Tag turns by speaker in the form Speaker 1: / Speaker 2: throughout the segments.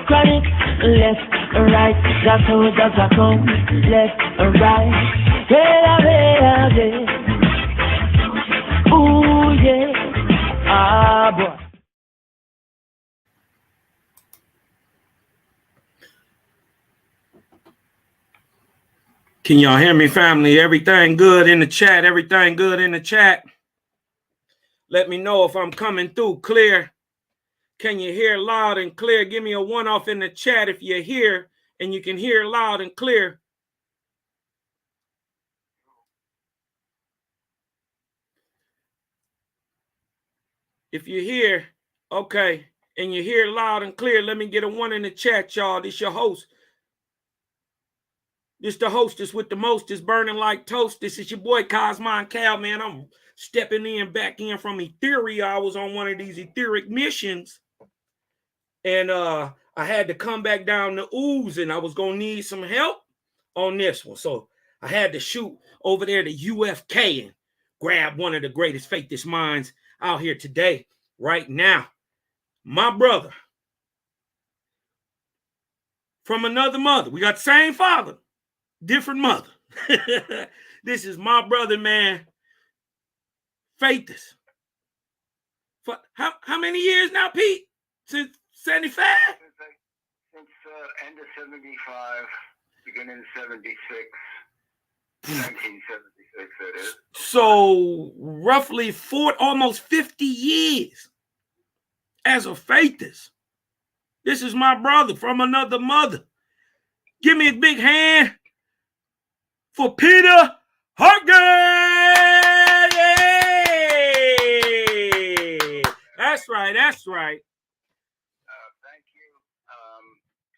Speaker 1: Chronic, left, right, Jaco, left, right. Ooh, yeah. Ah, boy.
Speaker 2: Can y'all hear me, family? Everything good in the chat? Everything good in the chat? Let me know if I'm coming through clear. Can you hear loud and clear? Give me a 1 off in the chat if you're here and you can hear loud and clear. If you're here, okay, and you hear loud and clear, let me get a 1 in the chat, y'all. This your host. This the hostess with the mostest, burning like toast. This is your boy Cosmon Cal, man. I'm stepping back in from Etheria. I was on one of these etheric missions. And I had to come back down to Ooze, and I was going to need some help on this one. So I had to shoot over there to UFK and grab one of the greatest faithist minds out here today, right now. My brother from another mother. We got the same father, different mother. This is my brother, man. Faithist. For how many years now, Pete? Since 75?
Speaker 3: Since end of 75, beginning of 76, 1976, that is.
Speaker 2: So roughly almost 50 years as a faithist. This is my brother from another mother. Give me a big hand for Peter Hartgens. Yay! That's right. That's right.
Speaker 3: Thank you.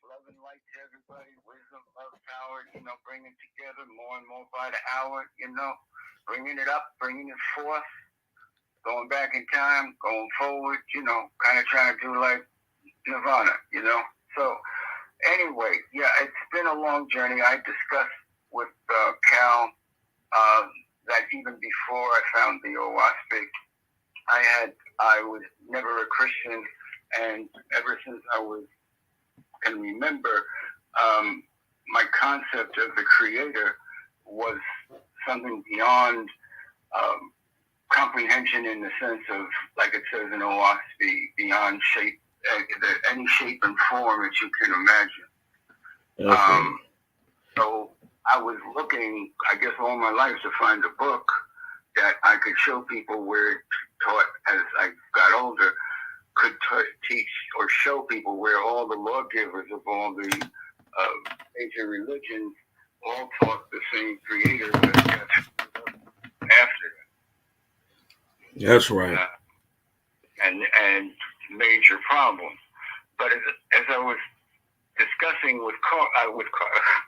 Speaker 3: Love and light to everybody. Wisdom, love, power, bringing together more and more by the hour, bringing it up, bringing it forth, going back in time, going forward, kind of trying to do like Nirvana, So anyway, yeah, it's been a long journey. I discussed with Cal that even before I found the OWASP, I was never a Christian, and ever since I can remember, my concept of the Creator was something beyond comprehension, in the sense of, like it says in OWASP, beyond shape, any shape and form that you can imagine. Okay. So I was looking, I guess, all my life to find a book that I could show people where it taught, as I got older, could teach or show people where all the lawgivers of all the major religions all taught the same Creator that after that.
Speaker 2: That's right.
Speaker 3: And major problems. But as I was discussing with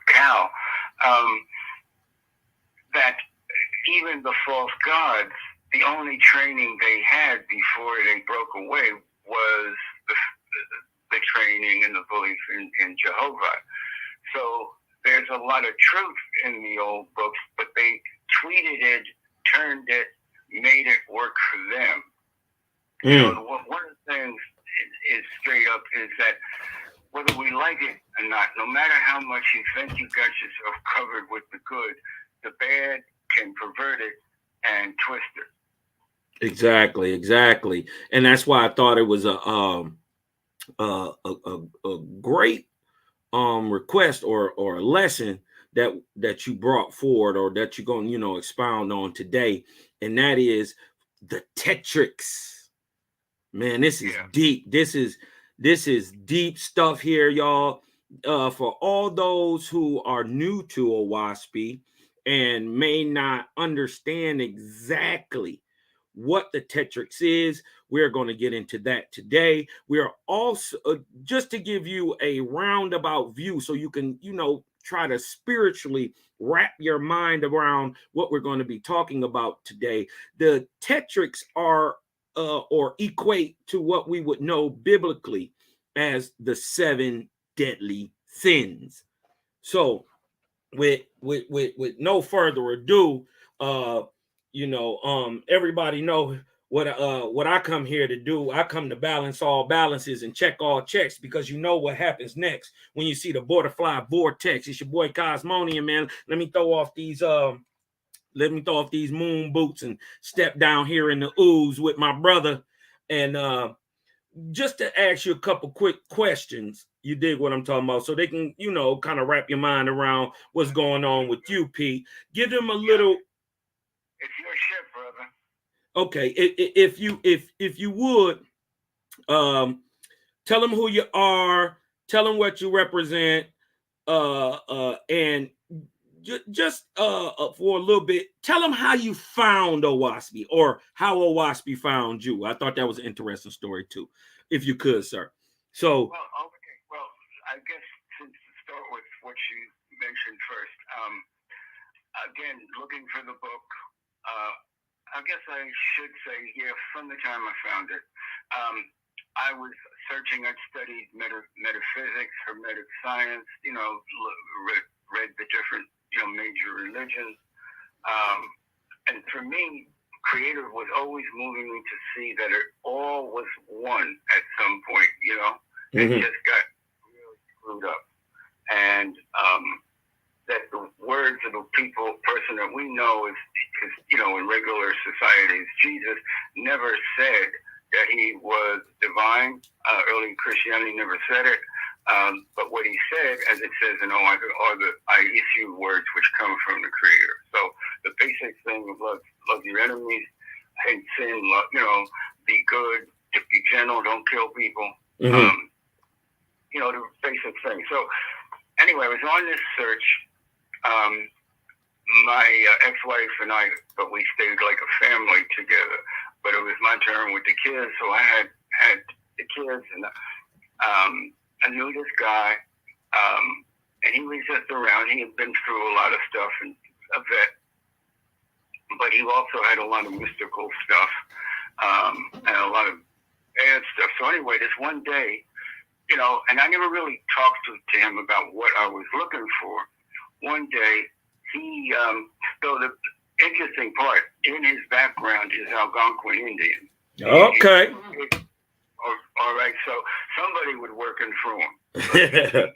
Speaker 3: Cal, that even the false gods, the only training they had before they broke away was the training and the belief in Jehovah. So there's a lot of truth in the old books, but they tweeted it, turned it, made it work for them. One of the things is straight up is that whether we like it or not, no matter how much you think you got yourself covered with the good, the bad can pervert it and twist it.
Speaker 2: Exactly. And that's why I thought it was a great request or a lesson that you brought forward, or that you're going to expound on today, and that is the tetrachs. Man, this is deep. This is deep stuff here, y'all. For all those who are new to OWASP and may not understand exactly what the tetrachs is, we're going to get into that today. We're also just to give you a roundabout view so you can, try to spiritually wrap your mind around what we're going to be talking about today. The tetrachs are or equate to what we would know biblically as the 7 deadly sins. So with no further ado, everybody know what I come here to do. I come to balance all balances and check all checks, because you know what happens next when you see the butterfly vortex. It's your boy Cosmonian, man. Let me throw off these moon boots and step down here in the ooze with my brother. And just to ask you a couple quick questions. You dig what I'm talking about? So they can, kind of wrap your mind around what's going on with you, Pete. Give them a little.
Speaker 3: It's your ship, brother.
Speaker 2: Okay, if you would, tell them who you are, tell them what you represent, and just for a little bit, tell them how you found Owaspy, or how Owaspy found you. I thought that was an interesting story too, if you could, sir. So,
Speaker 3: well, okay. Well, I guess to start with what you mentioned first, again, looking for the book. I guess I should say, from the time I found it, I was searching. I'd studied metaphysics, hermetic science, read the different, major religions. And for me, Creator was always moving me to see that it all was one at some point, It just got really screwed up. And that the words of the person that we know is, in regular societies, Jesus never said that he was divine. Early Christianity never said it. But what he said, as it says in I issue words which come from the Creator. So the basic thing of love your enemies, hate sin, love, be good, be gentle, don't kill people. The basic thing. So anyway, I was on this search. My ex-wife and I, but we stayed like a family together. But it was my turn with the kids, so I had the kids, and I knew this guy, and he was just around. He had been through a lot of stuff, and a vet, but he also had a lot of mystical stuff, and a lot of bad stuff. So anyway, this one day, and I never really talked to him about what I was looking for. One day, so the interesting part, in his background is Algonquin Indian.
Speaker 2: Okay.
Speaker 3: All right, so somebody was working for him. A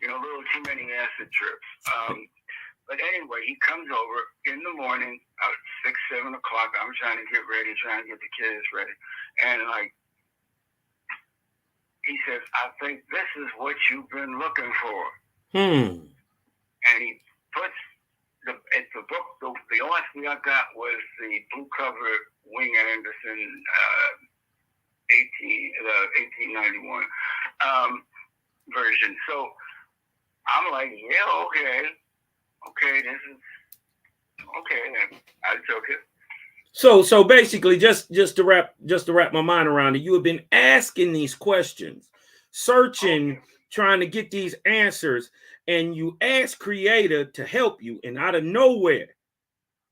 Speaker 3: little too many acid trips. But anyway, he comes over in the morning, 6, 7 o'clock. I'm trying to get ready, trying to get the kids ready. And he says, I think this is what you've been looking for. And he puts the book, the last thing I got was the blue cover Wing Anderson 1891 version. So I'm like, okay, this is okay. And I took it.
Speaker 2: So basically, just to wrap my mind around it, you have been asking these questions, searching, trying to get these answers, and you ask Creator to help you, and out of nowhere,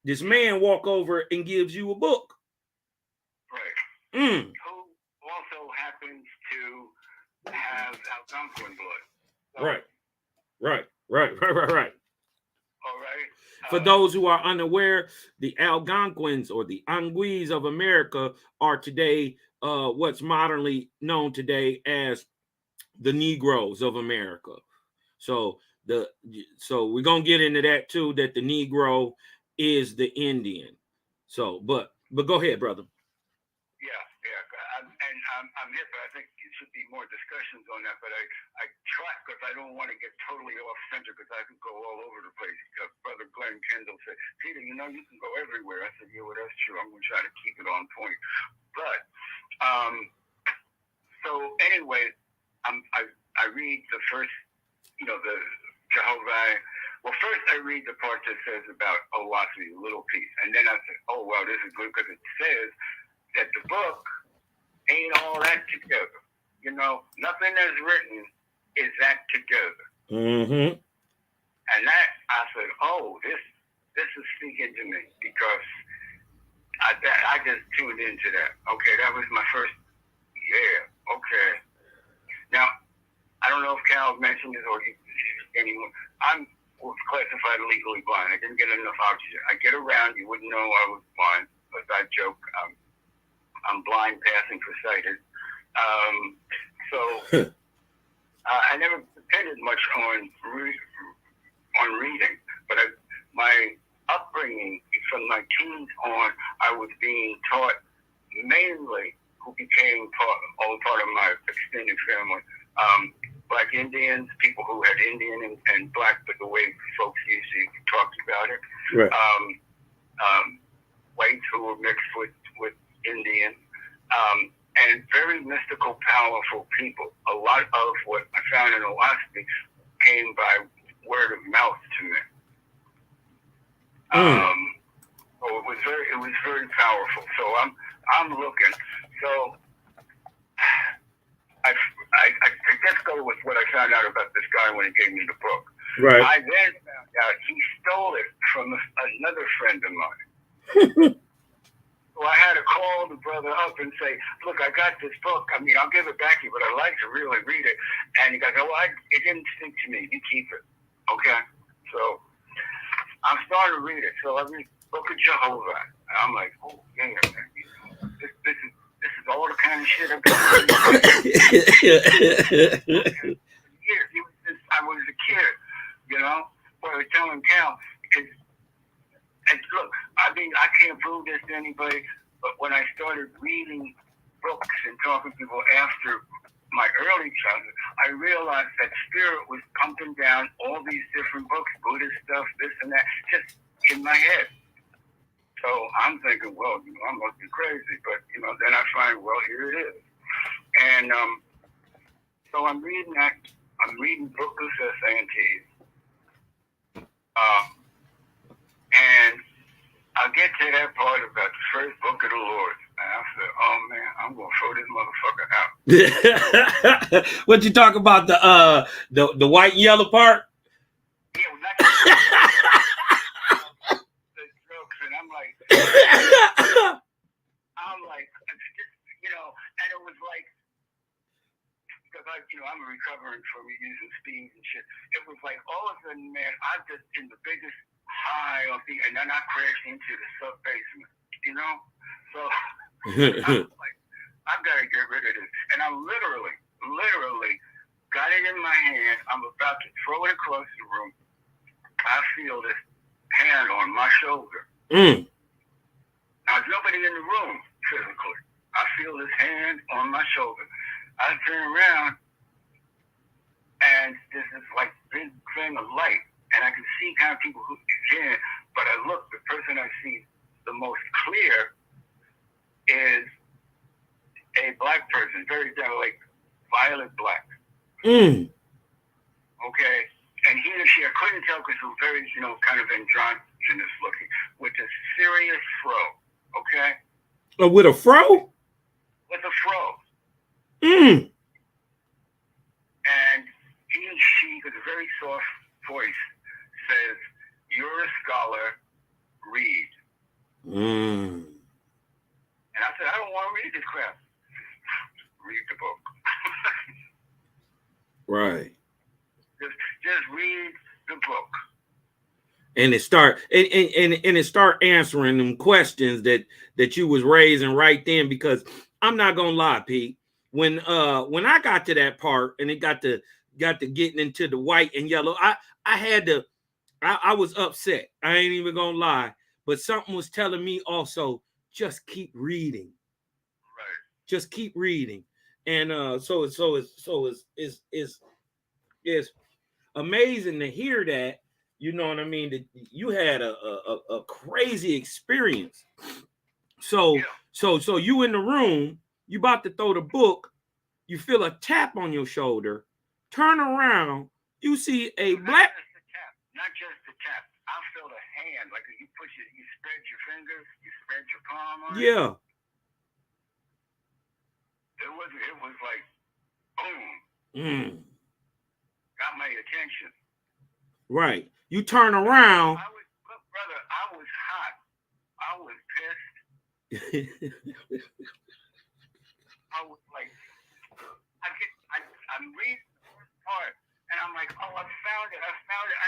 Speaker 2: this man walk over and gives you a book.
Speaker 3: Right. Who also happens to have Algonquin blood. So,
Speaker 2: Right.
Speaker 3: All right.
Speaker 2: For those who are unaware, the Algonquins, or the Anguis of America, are today what's modernly known today as the Negroes of America. So we're gonna get into that too, that the Negro is the Indian. So, but go ahead, brother.
Speaker 3: Yeah. I'm here, but I think it should be more discussions on that. But I try, because I don't want to get totally off center, because I can go all over the place. Brother Glenn Kendall said, Peter, you can go everywhere. I said, yeah, well, that's true. I'm going to try to keep it on point. But so anyway, I read the first, the Jehovih. Well, first I read the part that says about Owaspy, a little piece, and then I said, oh wow, this is good, because it says that the book ain't all that together. Nothing that's written is that together. And that, I said, oh, this is speaking to me, because I just tuned into that. Okay, that was my first, okay. Now, I don't know if Cal mentioned this or anyone. I'm classified legally blind. I didn't get enough oxygen. I get around, you wouldn't know I was blind, but I joke. I'm blind, passing for sighted. So I never depended much on reading, but my upbringing from my teens on, I was being taught mainly, who became part of my extended family, Black Indians, people who had Indian and Black, but the way folks usually talked about it.
Speaker 2: Right.
Speaker 3: Whites who were mixed with Indian, and very mystical, powerful people. A lot of what I found in Alaska came by word of mouth to me. So it was very powerful. So I'm looking. So I just go with what I found out about this guy when he gave me the book.
Speaker 2: Right.
Speaker 3: I then found out he stole it from another friend of mine. So I had to call the brother up and say, look, I got this book. I mean, I'll give it back to you, but I'd like to really read it. And he goes, it didn't speak to me. You keep it. Okay? So I'm starting to read it. So I read Book of Jehovah. And I'm like, oh, man. This is all the kind of shit I've been reading. I was a kid, you know? But I was telling Cal, and look, I mean, I can't prove this to anybody, but when I started reading books and talking to people after my early childhood, I realized that spirit was pumping down all these different books, Buddhist stuff, this and that, just in my head. So I'm thinking, well, you know, I must be crazy, but, you know, then I find, well, here it is. And so I'm reading that. I'm reading Bookless S.A.N.T.s. And I get to that part about the first book of the Lord. And I said, oh, man, I'm going to throw this motherfucker out.
Speaker 2: What you talk about, the white and yellow part?
Speaker 3: Yeah, well, not the jokes. And I'm like, you know, and it was like, because I'm recovering from using speeds and shit. It was like all of a sudden, man, I'm just in the biggest high of and then I crashed into the sub basement, you know? So I'm like, I've got to get rid of this. And I literally got it in my hand. I'm about to throw it across the room. I feel this hand on my shoulder. Now, there's nobody in the room physically. I feel this hand on my shoulder. I turn around, and there's this like big thing of light, and I can see kind of people who is in it, but I look, the person I see the most clear is a Black person, very like violet black. Okay? And he or she, I couldn't tell because it was very, kind of androgynous looking, with a serious fro. Okay?
Speaker 2: With a fro?
Speaker 3: With a fro.
Speaker 2: And
Speaker 3: he and she, with a very soft voice, says, "You're a scholar, read." And I said, "I don't want to read this crap." Read the book.
Speaker 2: Right.
Speaker 3: Just read the book.
Speaker 2: And it start answering them questions that you was raising right then, because I'm not gonna lie, Pete. When I got to that part and it got to getting into the white and yellow, I was upset. I ain't even gonna lie, but something was telling me also, just keep reading.
Speaker 3: Right.
Speaker 2: Just keep reading. And so it's amazing to hear that. You know what I mean? That you had a crazy experience. So you in the room, you about to throw the book, you feel a tap on your shoulder, turn around, you see a black.
Speaker 3: Not just the tap. I felt a hand, like you push it, you spread your fingers, you spread your palm on it.
Speaker 2: Yeah.
Speaker 3: It was like, boom. Got my attention.
Speaker 2: Right. You turn around.
Speaker 3: Look, brother, I was hot. I was pissed. I was like, I'm reading the first part, and I'm like, oh, I found it. I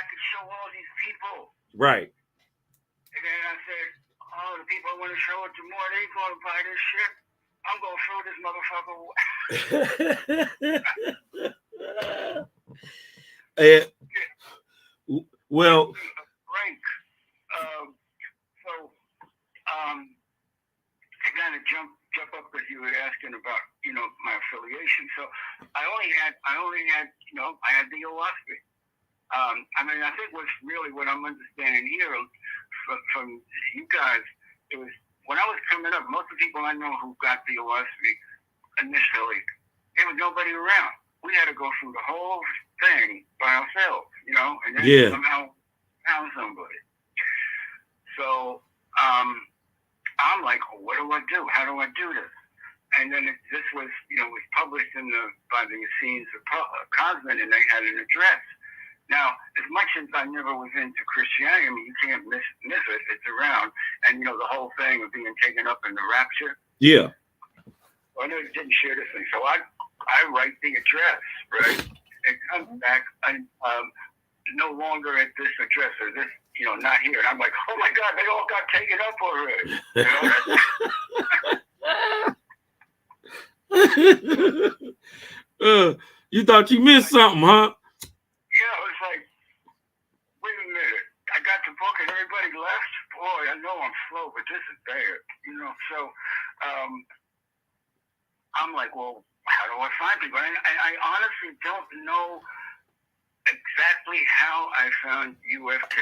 Speaker 3: could show all these people.
Speaker 2: Right.
Speaker 3: And then I said, oh, the people I want to show it to more, they going to buy this shit. I'm gonna throw this motherfucker.
Speaker 2: Well,
Speaker 3: Frank. So to kind of jump up because you were asking about my affiliation. So I only had I had the Owaski. I mean, I think what's really what I'm understanding here from you guys, it was when I was coming up, most of the people I know who got the Owaski initially, there was nobody around. We had to go through the whole thing by ourselves, and then somehow found somebody. So I'm like, well, what do I do? How do I do this? And then this was, was published by the Essenes of Cosmin, and they had an address. Now, as much as I never was into Christianity, I mean, you can't miss it. It's around. And, the whole thing of being taken up in the rapture.
Speaker 2: Yeah.
Speaker 3: Well, I know you didn't share this thing. So I write the address, right? It comes back no longer at this address or this, not here. And I'm like, oh, my God, they all got taken up
Speaker 2: already. You thought you missed something, huh?
Speaker 3: Yeah, it was like, wait a minute. I got the book and everybody left. Boy, I know I'm slow, but this is bad. So I'm like, well, how do I find people? And I honestly don't know exactly how I found UFK,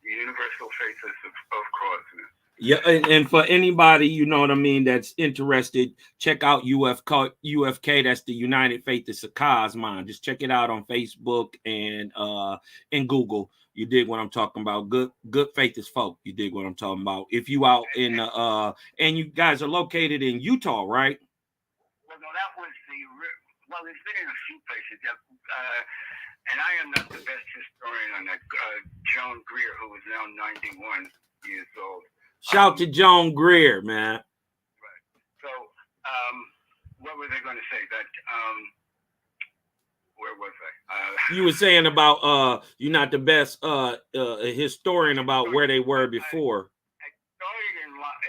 Speaker 3: the Universal Faces of Cosmos.
Speaker 2: Yeah, and for anybody, what I mean, that's interested, check out UFK. That's the United Faiths of Cosmon. Just check it out on Facebook and Google. You dig what I'm talking about? Good faithist folk. You dig what I'm talking about? If you out in and you guys are located in Utah, right?
Speaker 3: Well, no, that was it's been in a few places. And I am not the best historian on that. Joan Greer, who is now 91 years old.
Speaker 2: Shout to Joan Greer, man.
Speaker 3: Right. So, what were they going to say? That where was I?
Speaker 2: You were saying about you're not the best historian about where they were before.
Speaker 3: I started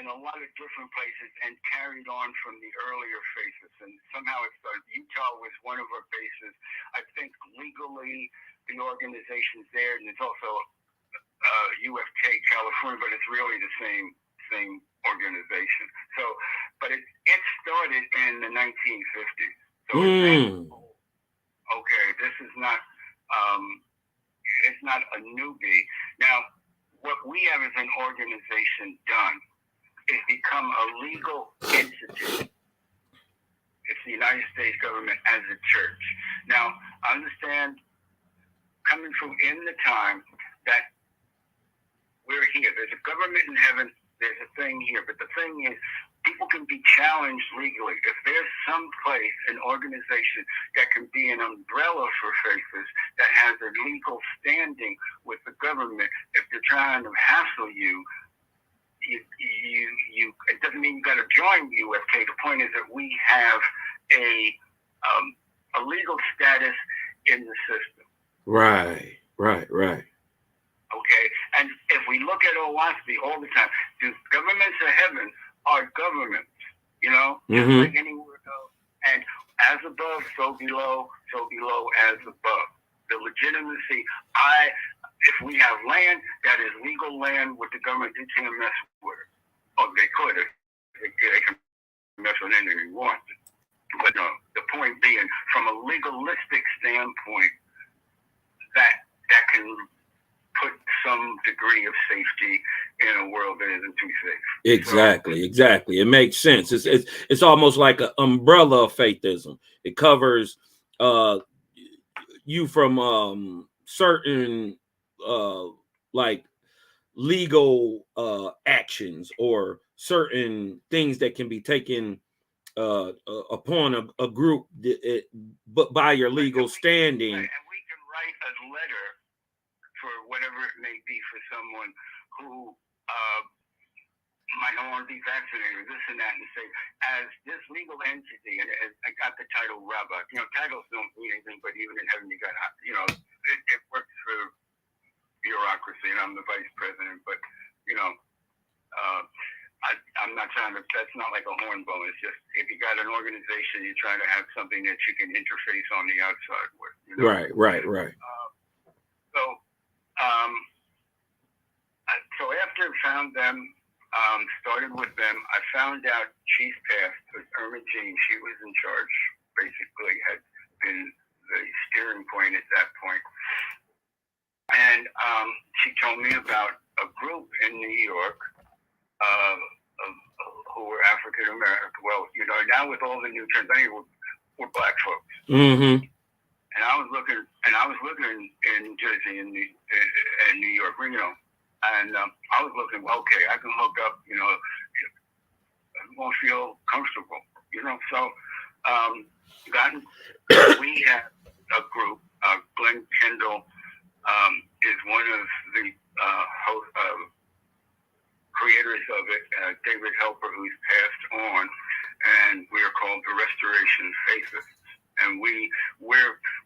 Speaker 3: in a lot of different places and carried on from the earlier phases, and somehow it started. Utah was one of our bases. I think legally the organization's there, and it's also UFK California, but it's really the same organization. So, but it started in the 1950s. So okay, this is not it's not a newbie. Now, what we have as an organization done is become a legal entity. It's the United States government as a church. Now, understand, coming from in the time that we're here. There's a government in heaven. There's a thing here. But the thing is, people can be challenged legally. If there's some place, an organization that can be an umbrella for faiths that has a legal standing with the government, if they're trying to hassle you, it doesn't mean you got to join UFK. The point is that we have a legal status in the system.
Speaker 2: Right.
Speaker 3: Okay, and if we look at OWASP all the time, the governments of heaven are governments, just like anywhere else. And as above, so below as above. The legitimacy, if we have land that is legal land with the government, they can't mess with it. Oh, they could. They can mess with anything they want. But no, the point being, from a legalistic standpoint, that can put some degree of safety in a world that isn't too safe.
Speaker 2: Exactly. It makes sense. It's almost like an umbrella of faithism. It covers you from certain like legal actions or certain things that can be taken upon a group, but by your legal standing.
Speaker 3: And we can write a letter for whatever it may be for someone who might not want to be vaccinated or this and that, and say, as this legal entity, and I got the title Rabbi. Titles don't mean anything, but even in heaven you got, it works for bureaucracy, and I'm the vice president, but, I'm not trying to, that's not like a hornbone. It's just, if you got an organization, you're trying to have something that you can interface on the outside with. You know?
Speaker 2: Right.
Speaker 3: So after I found them, started with them, I found out Chief passed was Irma Jean. She was in charge, basically, had been the steering point at that point. And she told me about a group in New York who were African American. Well, you know, now with all the new trends, we're black folks.
Speaker 2: Mm-hmm.
Speaker 3: And I was looking in Jersey and New York, you know, and I was looking, well, okay, I can hook up, you know, I won't feel comfortable, you know. So we have a group. Glenn Kendall is one of the creators of it. David Helper, who's passed on, and we are called the Restoration Faces. And we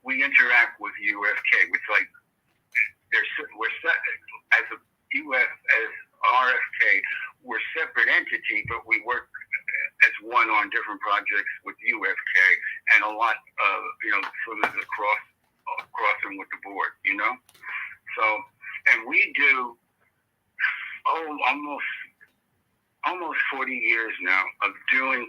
Speaker 3: interact with UFK. It's like we're set as a as RFK. We're separate entity, but we work as one on different projects with UFK, and a lot of, you know, sort of the crossing with the board, you know. So, and we do almost 40 years now of doing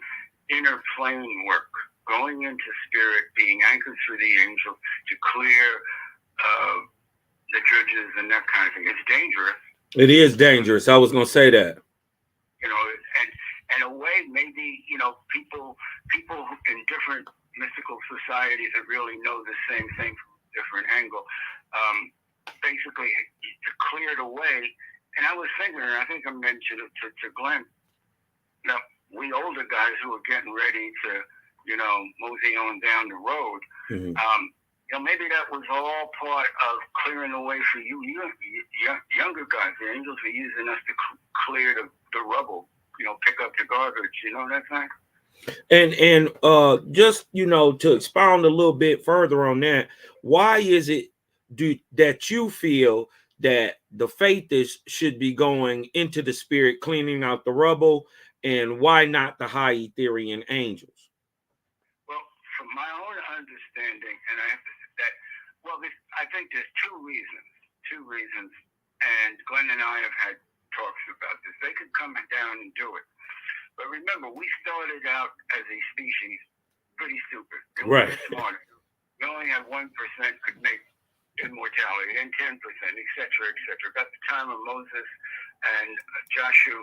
Speaker 3: inner plane work, going into spirit, being anchored through the angel to clear the judges and that kind of thing. It's dangerous.
Speaker 2: It is dangerous. I was going to say that.
Speaker 3: You know, and in a way, maybe, you know, people in different mystical societies that really know the same thing from a different angle, basically to clear the way. And I was thinking, and I think I mentioned it to Glenn, now, we older guys who are getting ready to, you know, mosey on down the road,
Speaker 2: Mm-hmm.
Speaker 3: You know, maybe that was all part of clearing the way for you younger guys. The angels are using us to clear the rubble, you know, pick up the garbage, you know that thing?
Speaker 2: And just, you know, to expound a little bit further on that, why is it that you feel that the faithists should be going into the spirit, cleaning out the rubble, and why not the high Etherian angels?
Speaker 3: Well, from my own understanding, and I have to say that, well, I think there's two reasons, and Glenn and I have had talks about this. They could come down and do it. But remember, we started out as a species pretty stupid. And
Speaker 2: right.
Speaker 3: We were smart. We only had 1% could make immortality, and 10%, et cetera, et cetera. About the time of Moses and Joshua,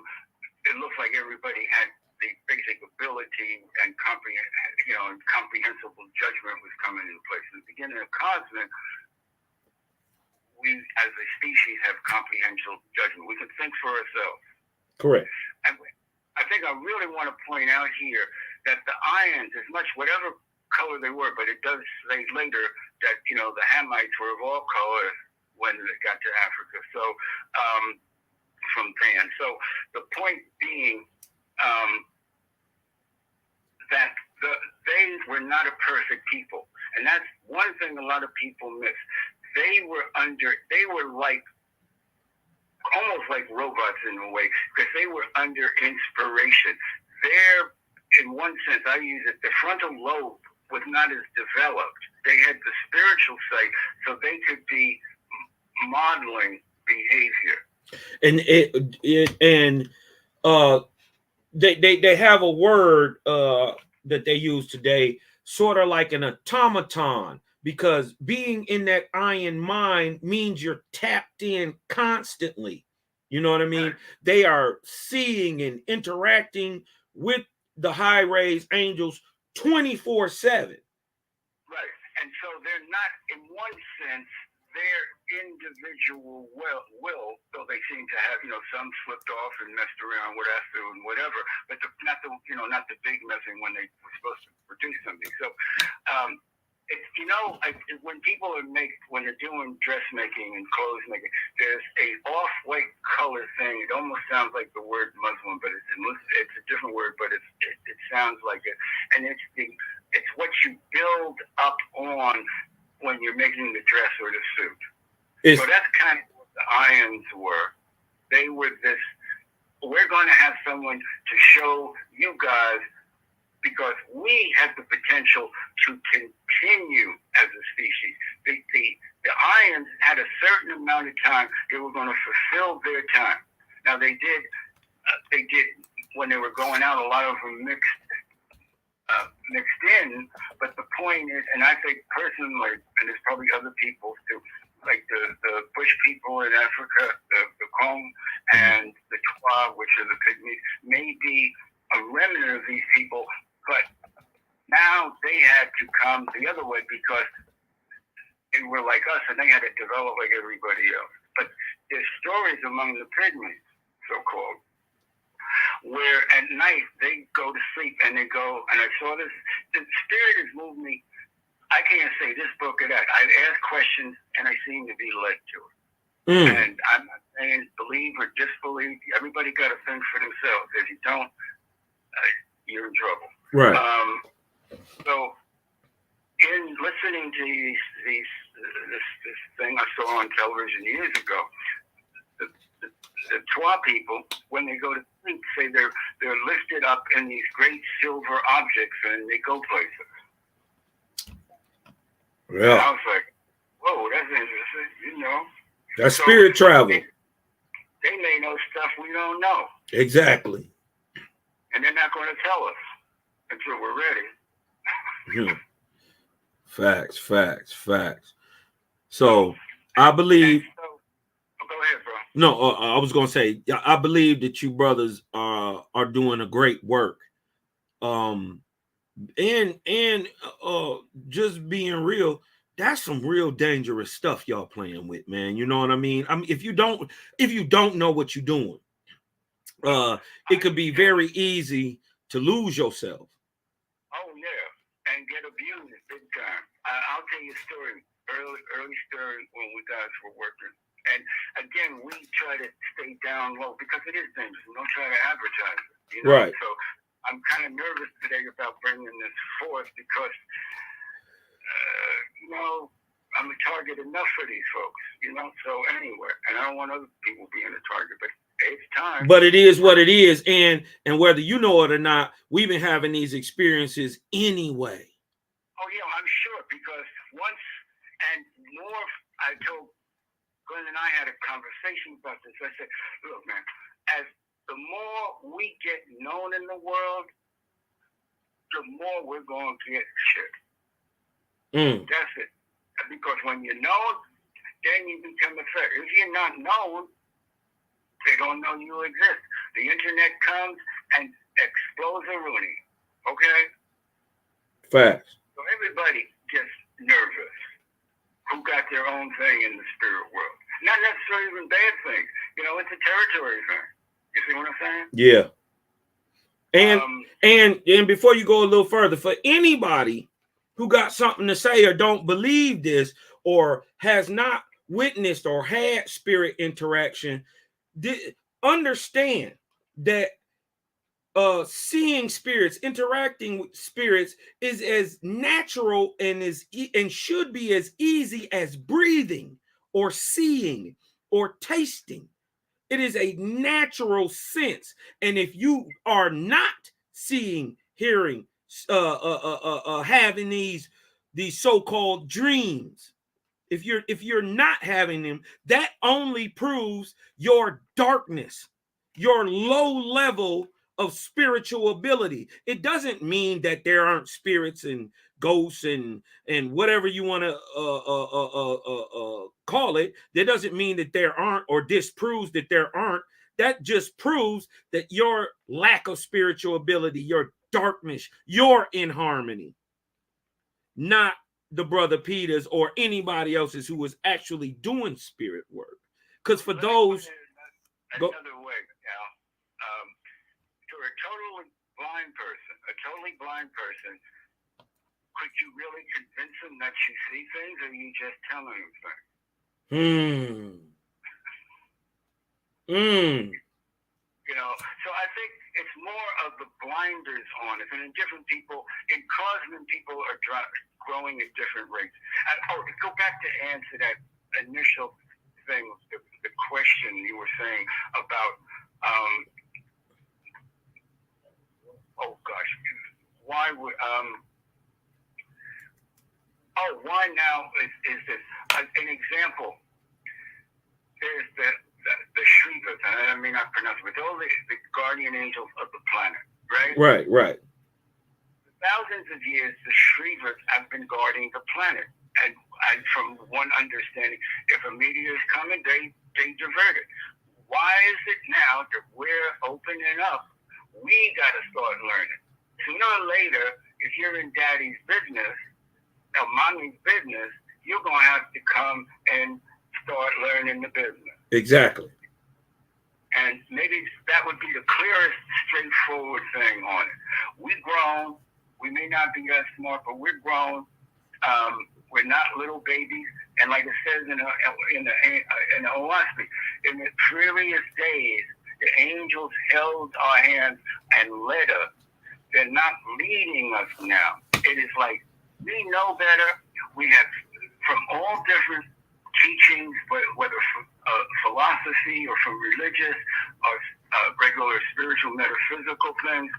Speaker 3: it looked like everybody had the basic ability and comprehensible judgment was coming into place. In the beginning of Cosmic, we as a species have comprehensible judgment. We can think for ourselves.
Speaker 2: Correct.
Speaker 3: And I think I really want to point out here that the ions, as much whatever color they were, but it does say later that, you know, the Hamites were of all colors when they got to Africa. So, from Pan. So the point being that they were not a perfect people. And that's one thing a lot of people miss. They were like, almost like robots in a way, because they were under inspiration. They're, in one sense, I use it, the frontal lobe was not as developed. They had the spiritual sight, so they could be modeling behavior.
Speaker 2: And they have a word that they use today, sort of like an automaton, because being in that iron mind means you're tapped in constantly. You know what I mean?
Speaker 3: Right.
Speaker 2: They are seeing and interacting with the high raised angels 24/7.
Speaker 3: Right. And so they're not, in one sense, their individual will, though they seem to have, you know, some slipped off and messed around with Esther and whatever, but not the big messing when they were supposed to produce something. So, it's, you know, when people when they're doing dressmaking and clothes making, there's a off-white color thing. It almost sounds like the word Muslim, but it's a different word, but it sounds like it. And it's what you build up on when you're making the dress or the suit. So that's kind of what the ions were. They were this we're going to have someone to show you guys, because we have the potential to continue as a species. The Irons had a certain amount of time. They were going to fulfill their time. Now they did when they were going out, a lot of them mixed in. But the point is, and I think personally, and there's probably other people too, like the Bush people in Africa, the Kong and the Twa, which are the Pygmies, may be a remnant of these people, but now they had to come the other way because they were like us and they had to develop like everybody else. But there's stories among the Pygmies, so-called, where at night they go to sleep and they go, and I saw this, the spirit has moved me. I can't say this book or that. I've asked questions and I seem to be led to it. And I'm not saying believe or disbelieve. Everybody got to think for themselves. If you don't, you're in trouble.
Speaker 2: Right.
Speaker 3: So in listening to this thing I saw on television years ago, the Twa people, when they go to sleep, say they're lifted up in these great silver objects and they go places.
Speaker 2: Yeah.
Speaker 3: And I was like, whoa, that's interesting,
Speaker 2: That's spirit travel.
Speaker 3: They may know stuff we don't know.
Speaker 2: Exactly.
Speaker 3: And they're not going to tell us until we're ready.
Speaker 2: Facts. So I believe.
Speaker 3: Go ahead, bro.
Speaker 2: No, I was gonna say I believe that you brothers are doing a great work. And just being real, that's some real dangerous stuff y'all playing with, man. You know what I mean? I mean, if you don't know what you're doing, it could be very easy to lose yourself.
Speaker 3: Oh yeah, and get abused big time. I'll tell you a story, early story when we guys were working. And again, we try to stay down low because it is dangerous. We don't try to advertise it,
Speaker 2: Right.
Speaker 3: So I'm kind of nervous today about bringing this forth because, I'm a target enough for these folks, So anyway, and I don't want other people being a target, but it's time.
Speaker 2: But it is what it is, and whether you know it or not, we've been having these experiences anyway.
Speaker 3: Oh yeah, I'm sure, because once and more, I told Glenn and I had a conversation about this. I said, look, man, as the more we get known in the world, the more we're going to get shit. That's it. Because when you're known, then you become a threat. If you're not known, they don't know you exist. The internet comes and explodes a Rooney. Okay?
Speaker 2: Facts.
Speaker 3: So everybody gets nervous who got their own thing in the spirit world. Not necessarily even bad things. It's a territory thing. You see what I'm saying?
Speaker 2: Yeah. And before you go a little further, for anybody who got something to say or don't believe this or has not witnessed or had spirit interaction, understand that seeing spirits, interacting with spirits is as natural and should be as easy as breathing or seeing or tasting. It is a natural sense. And if you are not seeing, hearing, having these so-called dreams, if you're not having them, that only proves your darkness, your low level of spiritual ability. It doesn't mean that there aren't spirits and ghosts and whatever you want to call it. That doesn't mean that there aren't, or disproves that there aren't. That just proves that your lack of spiritual ability, your darkness, you're in harmony, not the brother Peters or anybody else's who was actually doing spirit work. Because for those,
Speaker 3: another way, for a totally blind person, could you really convince them that you see things, or are you just telling them things? So I think it's more of the blinders on it, and in different people, in cosmic people are growing at different rates. To go back to answer that initial thing, the question you were saying about why would why now is this an example? There's the Shrivas, and I may not pronounce it, but those are the guardian angels of the planet, right?
Speaker 2: Right.
Speaker 3: For thousands of years, the Shrivas have been guarding the planet, and from one understanding, if a meteor is coming, they divert it. Why is it now that we're opening up? We got to start learning. Sooner or later, if you're in daddy's business or mommy's business, you're going to have to come and start learning the business.
Speaker 2: Exactly.
Speaker 3: And maybe that would be the clearest, straightforward thing on it. We've grown. We may not be as smart, but we're grown. We're not little babies. And like it says in the Owaspy, in the previous days, the angels held our hands and led us. They're not leading us now. It is like we know better. We have from all different teachings, whether from philosophy or from religious or regular spiritual metaphysical things,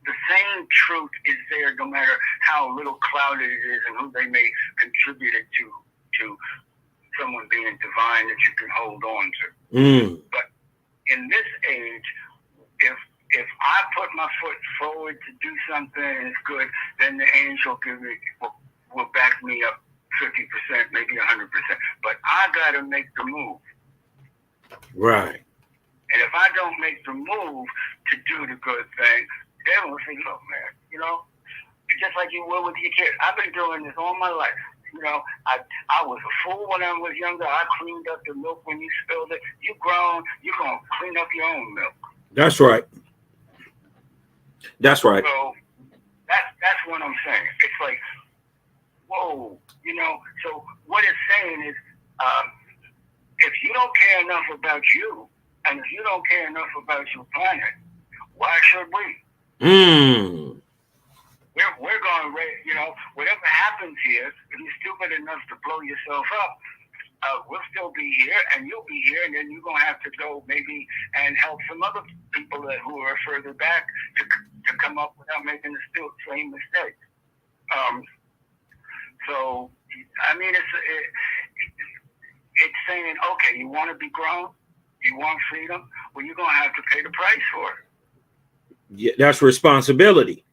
Speaker 3: the same truth is there no matter how little clouded it is and who they may contribute it to someone being divine that you can hold on to. But in this age, if I put my foot forward to do something and it's good, then the angel will back me up 50%, maybe 100%. But I got to make the move.
Speaker 2: Right.
Speaker 3: And if I don't make the move to do the good thing, they will say, look, man, just like you will with your kids. I've been doing this all my life. I was a fool when I was younger. I cleaned up the milk when you spilled it. You grown, you're going to clean up your own milk.
Speaker 2: That's right. That's right.
Speaker 3: So that's what I'm saying. It's like, whoa, so what it's saying is, if you don't care enough about you, and if you don't care enough about your planet, why should we? We're going, whatever happens here, if you're stupid enough to blow yourself up, we'll still be here, and you'll be here, and then you're going to have to go maybe and help some other people who are further back to come up without making the same mistake. So, I mean, it's saying, okay, you want to be grown, you want freedom, well, you're going to have to pay the price for it.
Speaker 2: Yeah, that's responsibility.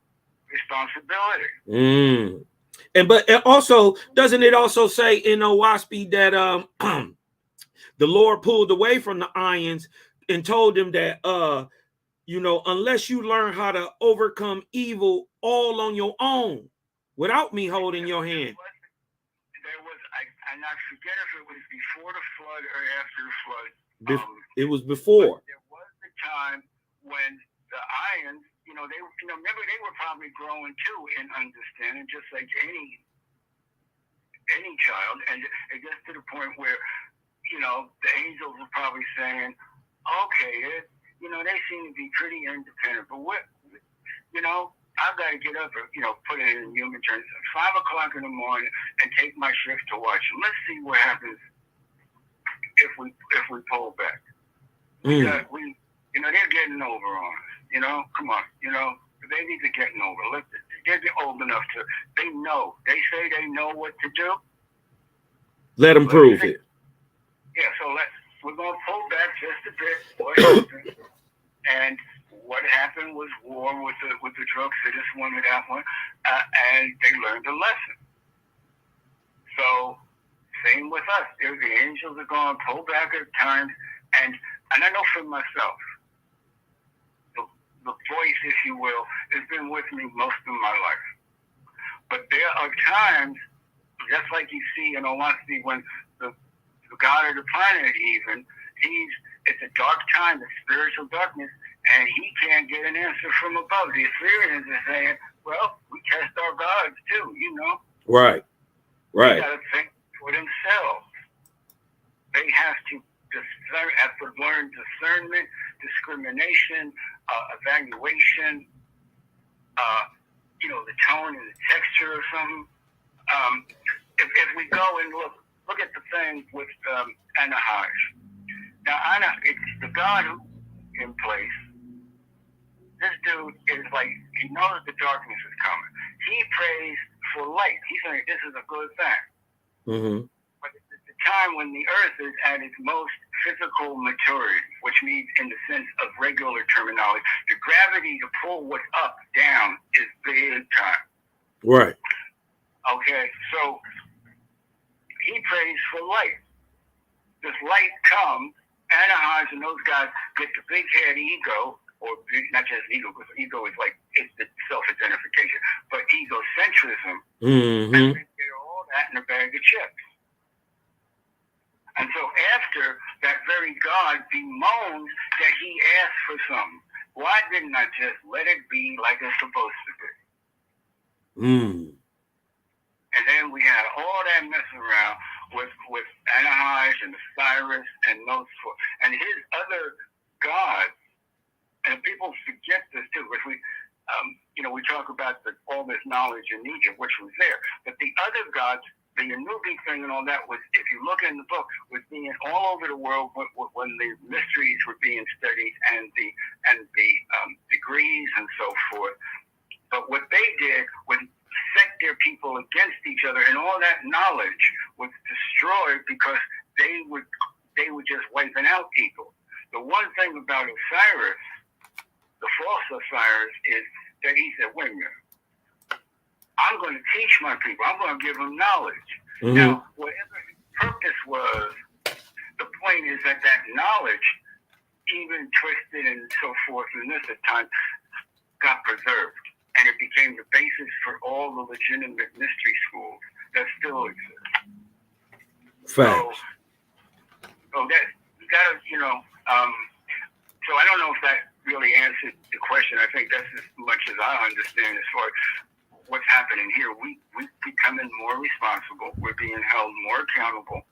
Speaker 2: But also, doesn't it also say in Owaspy that the Lord pulled away from the Ions and told them that unless you learn how to overcome evil all on your own without me holding your hand.
Speaker 3: And I forget if it was before the flood or after the flood.
Speaker 2: It was before.
Speaker 3: There was a time when the Ions, remember they were probably growing too in understanding, just like any child, and it gets to the point where the angels were probably saying, okay, they seem to be pretty independent, but I've got to get up and put it in human terms at 5 o'clock in the morning and take my shift to watch them. Let's see what happens if we pull back. They're getting over on us. Come on, the babies are getting over. They're old enough to. They know. They say they know what to do.
Speaker 2: Let them prove it.
Speaker 3: Yeah. So we're gonna pull back just a bit. What happened? And what happened was war with the drug citizens, one or that one, and they learned a lesson. So same with us. The angels are going to pull back at times, and I know for myself. The voice, if you will, has been with me most of my life. But there are times, just like you see in Owaspy, when the God of the planet it's a dark time, it's spiritual darkness, and he can't get an answer from above. The Assyrians are saying, well, we test our gods too,
Speaker 2: Right.
Speaker 3: They got to think for themselves. They have to learn discernment, discrimination, evaluation, the tone and the texture of something. If we go and look at the thing with Anahaj. Now, it's the God who in place, this dude is like, he knows the darkness is coming. He prays for light. He's saying this is a good thing.
Speaker 2: Mm-hmm.
Speaker 3: But it's at the time when the earth is at its most physical maturity, which means in the sense of regular terminology, the gravity to pull what's up down is big time.
Speaker 2: Right.
Speaker 3: Okay, so he prays for light. This light comes, Anaheim and those guys get the big head ego, or not just ego, because ego is like, it's the self-identification, but egocentrism,
Speaker 2: Mm-hmm.
Speaker 3: and they get all that in a bag of chips. And so after that very God bemoans that he asked for something. Why didn't I just let it be like it's supposed to be?
Speaker 2: Mm.
Speaker 3: And then we had all that messing around with Anaheim and Cyrus and those four. And his other gods, and people forget this too, because we talk about all this knowledge in Egypt, which was there. But the other gods, the Anubi thing and all that was, if you look in the book, was being all over the world when the mysteries were being studied and the degrees and so forth. But what they did was set their people against each other, and all that knowledge was destroyed because they were just wiping out people. The one thing about Osiris, the false Osiris, is that he said, wait a minute, I'm going to teach my people. I'm going to give them knowledge.
Speaker 2: Mm-hmm.
Speaker 3: Now, whatever his purpose was, the point is that knowledge, even twisted and so forth, and this at times, got preserved. And it became the basis for all the legitimate mystery schools that still exist.
Speaker 2: Facts.
Speaker 3: So that you gotta, so I don't know if that really answered the question. I think that's as much as I understand as far as what's happening here. We're becoming more responsible. We're being held more accountable.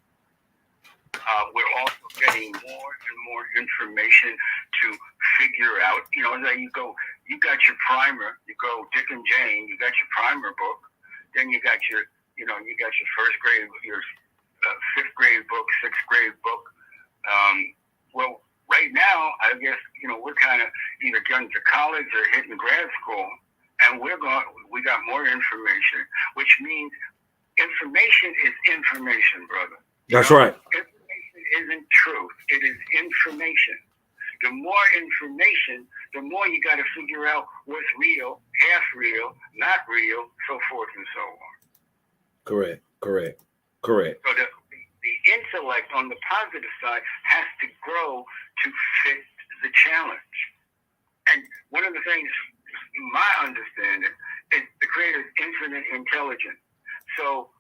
Speaker 3: We're also getting more and more information to figure out. That you got your primer. You go Dick and Jane. You got your primer book. Then you got your first grade, your fifth grade book, sixth grade book. Well, right now, I guess we're kind of either getting to college or hitting grad school, and we got more information, which means information is information, brother.
Speaker 2: That's right.
Speaker 3: Information isn't truth. It is information. The more information, the more you got to figure out what's real, half real, not real, so forth and so on. Correct. So the intellect on the positive side has to grow to fit the challenge. And one of the things, my understanding, is the Creator's infinite intelligence. So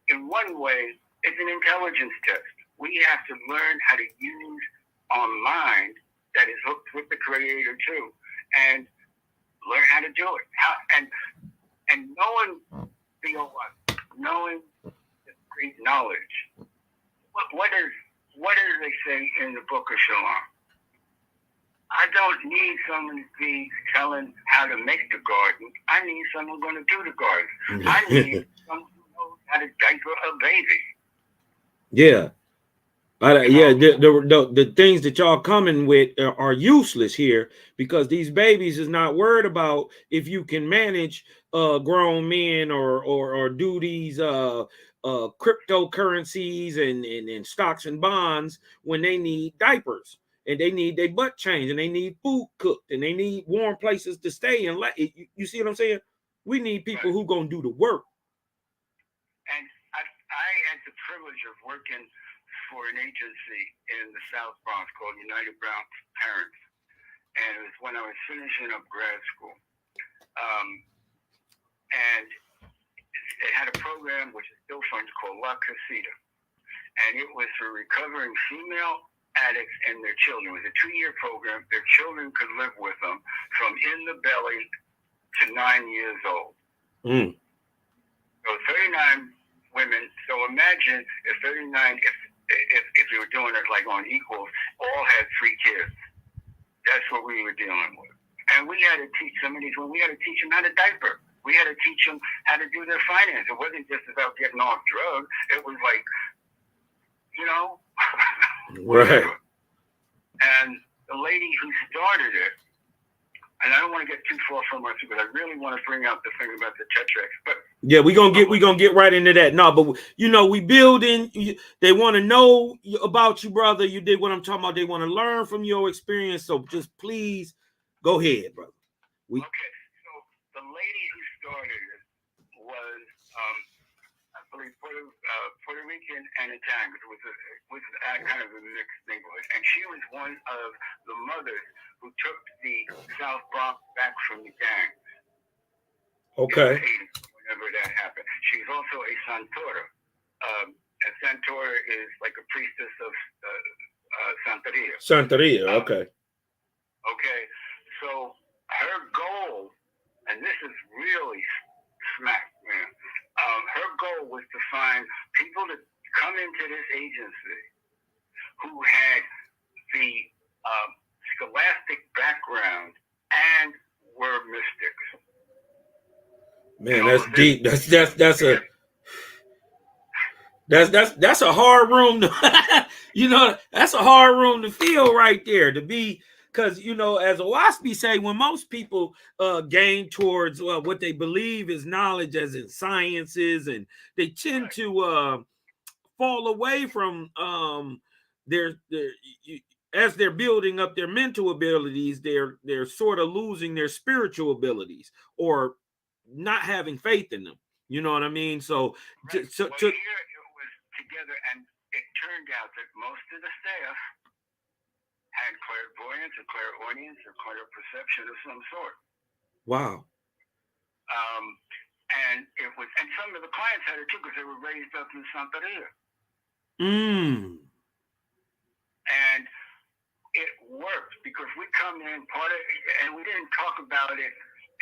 Speaker 3: in one way, it's an intelligence test. We have to learn how to use our mind that is hooked with the Creator too, and learn how to do it. And knowing knowing the great knowledge. What does they say in the Book of Shalom? I don't need someone to be telling how to make the garden. I need someone going to do the garden. I need someone who knows how to diaper a baby.
Speaker 2: Yeah. The things that y'all coming with are useless here, because these babies is not worried about if you can manage grown men or do these cryptocurrencies and stocks and bonds when they need diapers and they need their butt changed and they need food cooked and they need warm places to stay and you see what I'm saying? We need people who gonna do the work.
Speaker 3: And I had the privilege of working for an agency in the South Bronx called United Brown Parents, and it was when I was finishing up grad school. And they had a program which is still fun called La Casita, and it was for recovering female addicts and their children. It was a 2-year program. Their children could live with them from in the belly to 9 years old.
Speaker 2: Mm.
Speaker 3: So 39 women. So imagine if 39, if you were doing it like on equals, all had 3 kids. That's what we were dealing with. And we had to teach some of these women, we had to teach them how to diaper. We had to teach them how to do their finance. It wasn't just about getting off drugs. It was like,
Speaker 2: right.
Speaker 3: And the lady who started it and I don't want to get too far from us because I really want to bring out the thing about the tetrachs. But
Speaker 2: yeah, we gonna get right into that. No, but we building. They want to know about you, brother. You did what I'm talking about. They want to learn from your experience. So just please go ahead, brother.
Speaker 3: Okay, so the lady who started it was, I believe, Puerto Rican and Italian. It was kind of a mixed neighborhood, and she was one of the mothers who took the South Bronx back from the gangs.
Speaker 2: Okay.
Speaker 3: In the 80s, whenever that happened. She's also a Santora. A Santora is like a priestess of Santeria.
Speaker 2: Santeria, okay.
Speaker 3: Okay, so her goal, and this is really smack, man. Her goal was to find people to come into this agency who had the scholastic background and were mystics.
Speaker 2: Man, that's deep. That's a hard room to, that's a hard room to feel right there, to be, because as Owaspy say, when most people gain towards what they believe is knowledge, as in sciences, and they tend to fall away from their as they're building up their mental abilities, they're sort of losing their spiritual abilities or not having faith in them. You know what I mean? So,
Speaker 3: here it was together, and it turned out that most of the staff had clairvoyance or clairaudience or clairperception of some sort.
Speaker 2: Wow.
Speaker 3: And some of the clients had it too because they were raised up in Santeria. And it worked because we come in and we didn't talk about it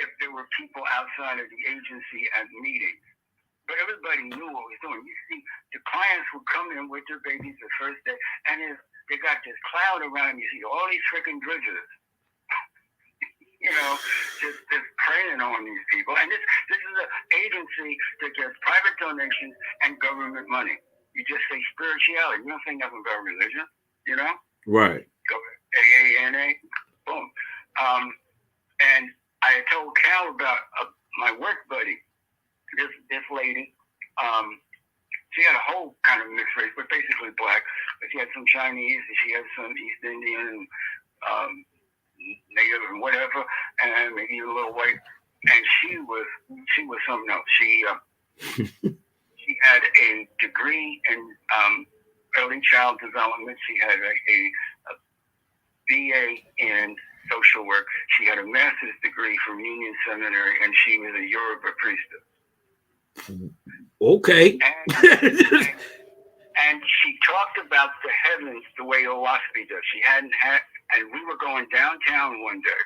Speaker 3: if there were people outside of the agency at meetings. But everybody knew what we was doing. You see, the clients would come in with their babies the first day, and they got this cloud around them. You see all these freaking dredges, just preying on these people. And this is an agency that gets private donations and government money. You just say spirituality. You don't say nothing about religion,
Speaker 2: Right.
Speaker 3: Go AANA, boom. And I told Cal about my work buddy. This lady, she had a whole kind of mixed race, but basically black. But she had some Chinese, and she had some East Indian, and Native, and whatever, and maybe a little white. And she was something else. She had a degree in early child development. She had a BA in social work. She had a master's degree from Union Seminary, and she was a Yoruba priestess.
Speaker 2: Okay.
Speaker 3: And she talked about the heavens the way Owaspy does. She hadn't had, and we were going downtown one day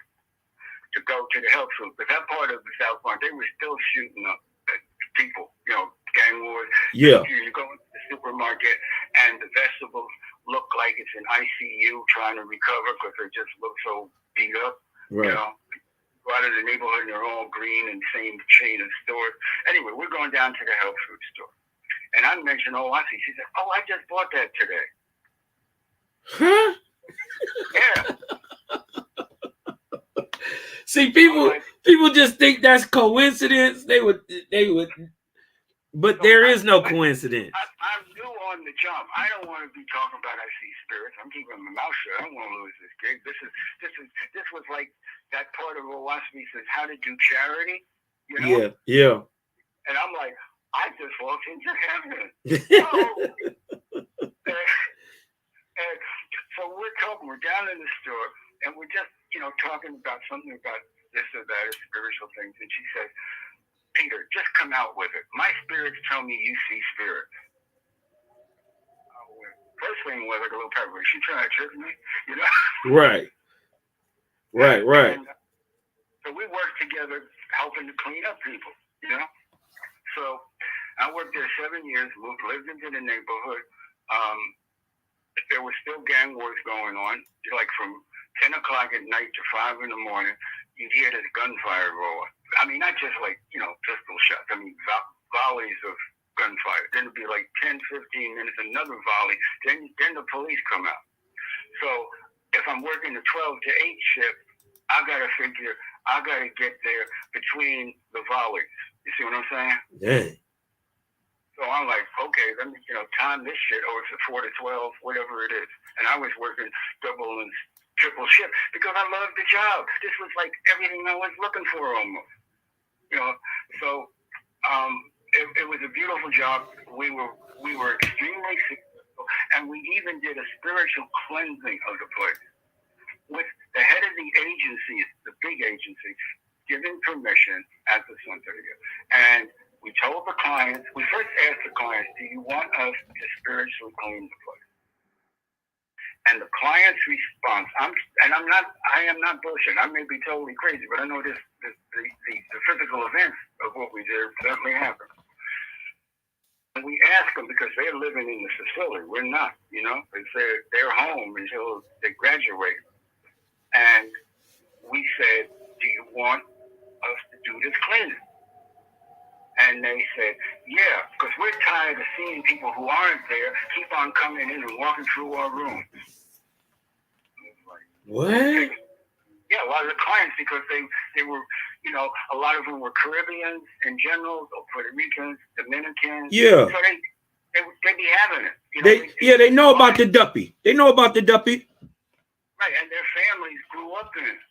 Speaker 3: to go to the health food, but that part of the South Bronx, they were still shooting up people, gang wars.
Speaker 2: Yeah.
Speaker 3: You go into the supermarket, and the vegetables look like it's an ICU trying to recover because they just look so beat up.
Speaker 2: Right.
Speaker 3: Go out of the neighborhood and they're all green and same chain of stores. Anyway, we're going down to the health food store. And I mentioned Owaspy. She said, "Oh, I just bought that today."
Speaker 2: Huh?
Speaker 3: Yeah.
Speaker 2: See, people just think that's coincidence. They would, but there is no coincidence.
Speaker 3: I'm new on the job. I don't want to be talking about I see spirits. I'm keeping my mouth shut. I don't want to lose this gig. This was like that part of Owaspy says how to do charity.
Speaker 2: Yeah.
Speaker 3: And I'm like, I just walked into heaven. And so we're talking. We're down in the store, and we're just talking about something about this or that, or spiritual things. And she says, "Peter, just come out with it. My spirits tell me you see spirits." First thing was like a little paranoid. She trying to trick me,
Speaker 2: Right.
Speaker 3: And, so we worked together, helping to clean up people, So I worked there 7 years, lived into the neighborhood. There were still gang wars going on, like from 10 o'clock at night to 5 in the morning. You'd hear this gunfire roar. I mean, not just like, pistol shots. I mean, volleys of gunfire. Then it'd be like 10, 15 minutes, another volley. Then the police come out. So if I'm working the 12 to 8 shift, I got to get there between the volleys. You see what I'm saying?
Speaker 2: Yeah.
Speaker 3: So I'm like, okay, let me, time this shit, or it's a 4 to 12, whatever it is. And I was working double and triple shift because I loved the job. This was like everything I was looking for almost. So it was a beautiful job. We were extremely successful, and we even did a spiritual cleansing of the place with the head of the agency, the big agency, giving permission at the center here. And we told the clients, we first asked the clients, do you want us to spiritually clean the place? And the client's response, I am not bullshit. I may be totally crazy, but I know the physical events of what we did certainly happened. And we asked them because they're living in the facility. We're not, It's their home until they graduate. And we said, do you want us to do this cleaning? And they said, yeah, because we're tired of seeing people who aren't there keep on coming in and walking through our rooms.
Speaker 2: What?
Speaker 3: Yeah, a lot of the clients, because they were, a lot of them were Caribbeans in general, or Puerto Ricans, Dominicans.
Speaker 2: Yeah.
Speaker 3: So they be having it.
Speaker 2: They know about the duppy. They know about the duppy.
Speaker 3: Right, and their families grew up in it.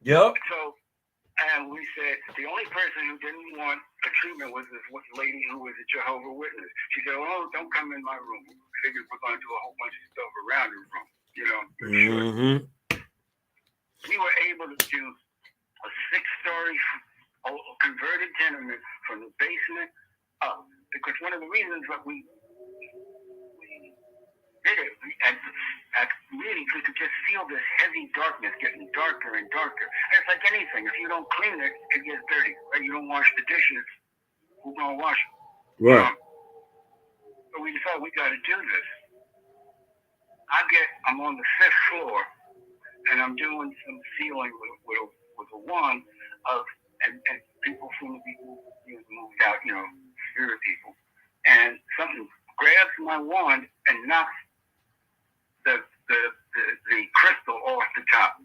Speaker 2: Yep.
Speaker 3: So, and we said the only person who didn't want a treatment was this lady who was a Jehovah Witness. She said, "Oh, don't come in my room. We figured we're going to do a whole bunch of stuff around the room,
Speaker 2: Mm-hmm.
Speaker 3: We were able to do a 6-story converted tenement from the basement up, because one of the reasons that we did it at meetings, we could just feel this heavy darkness getting darker and darker. And it's like anything. If you don't clean it, it gets dirty. Right? You don't wash the dishes, who's going to wash them?
Speaker 2: Right.
Speaker 3: So we decided we got to do this. I'm on the 5th floor, and I'm doing some sealing with a wand and people seem to be moved out, spirit people. And something grabs my wand and knocks the crystal off the top.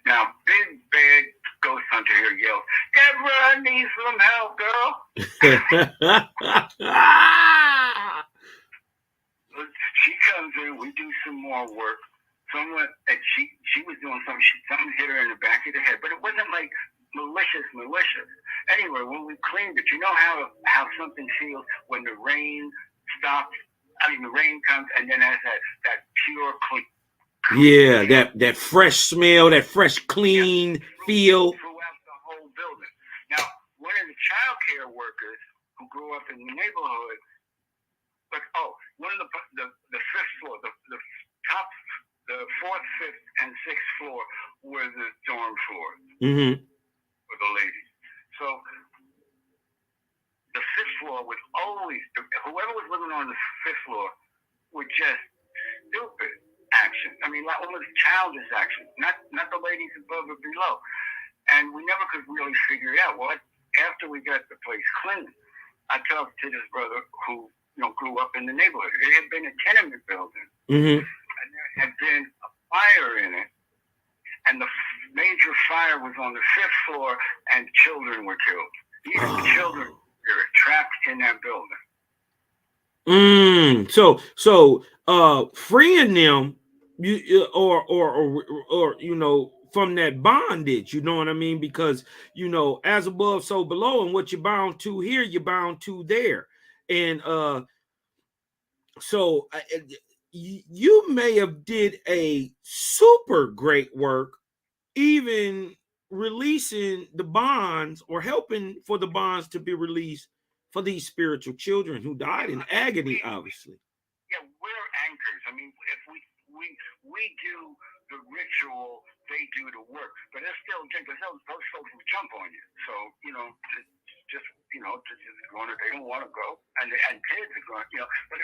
Speaker 3: Now, big bad ghost hunter here yells, "Deborah, I need some help, girl." She comes in, we do some more work. And she was doing something hit her in the back of the head, but it wasn't like malicious. Anyway, when we cleaned it, you know how something feels when the rain stops. The rain comes and then has that pure clean.
Speaker 2: Yeah, that fresh smell, that fresh clean feel
Speaker 3: throughout the whole building. Now, one of the child care workers who grew up in the neighborhood, one of the 5th floor, the top, the 4th, 5th, and 6th floor were the dorm floors for the ladies. So the 5th floor was always, whoever was living on the 5th floor were just stupid action. Like almost childish action. Not the ladies above or below. And we never could really figure it out. Well, after we got the place cleaned, I talked to this brother who grew up in the neighborhood. It had been a tenement building, and there had been a fire in it, and the major fire was on the 5th floor, and children were killed. Even the children were trapped in that building.
Speaker 2: So freeing them, from that bondage, you know what I mean? Because as above, so below, and what you're bound to here, you're bound to there. And so you may have did a super great work, even releasing the bonds or helping for the bonds to be released for these spiritual children who died in agony, obviously.
Speaker 3: Yeah, we're anchors. If we do the ritual, they do the work, but they're still because those folks will jump on you. So just going, they don't want to go, and kids are going, But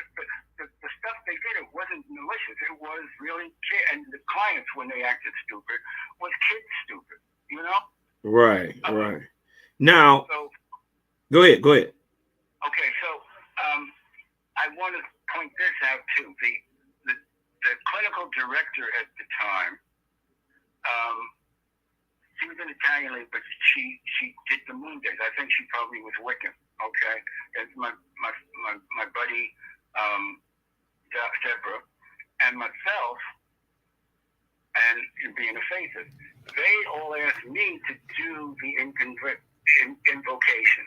Speaker 3: the stuff they did, it wasn't malicious. It was really kid, and the clients, when they acted stupid, was kids stupid.
Speaker 2: Right. Now, go ahead.
Speaker 3: Okay, so I want to point this out too. The clinical director at the time She was an Italian lady, but she did the moon days. I think she probably was Wiccan. Okay, that's my buddy Deborah and myself, and being a faithist. They all asked me to do the invocation.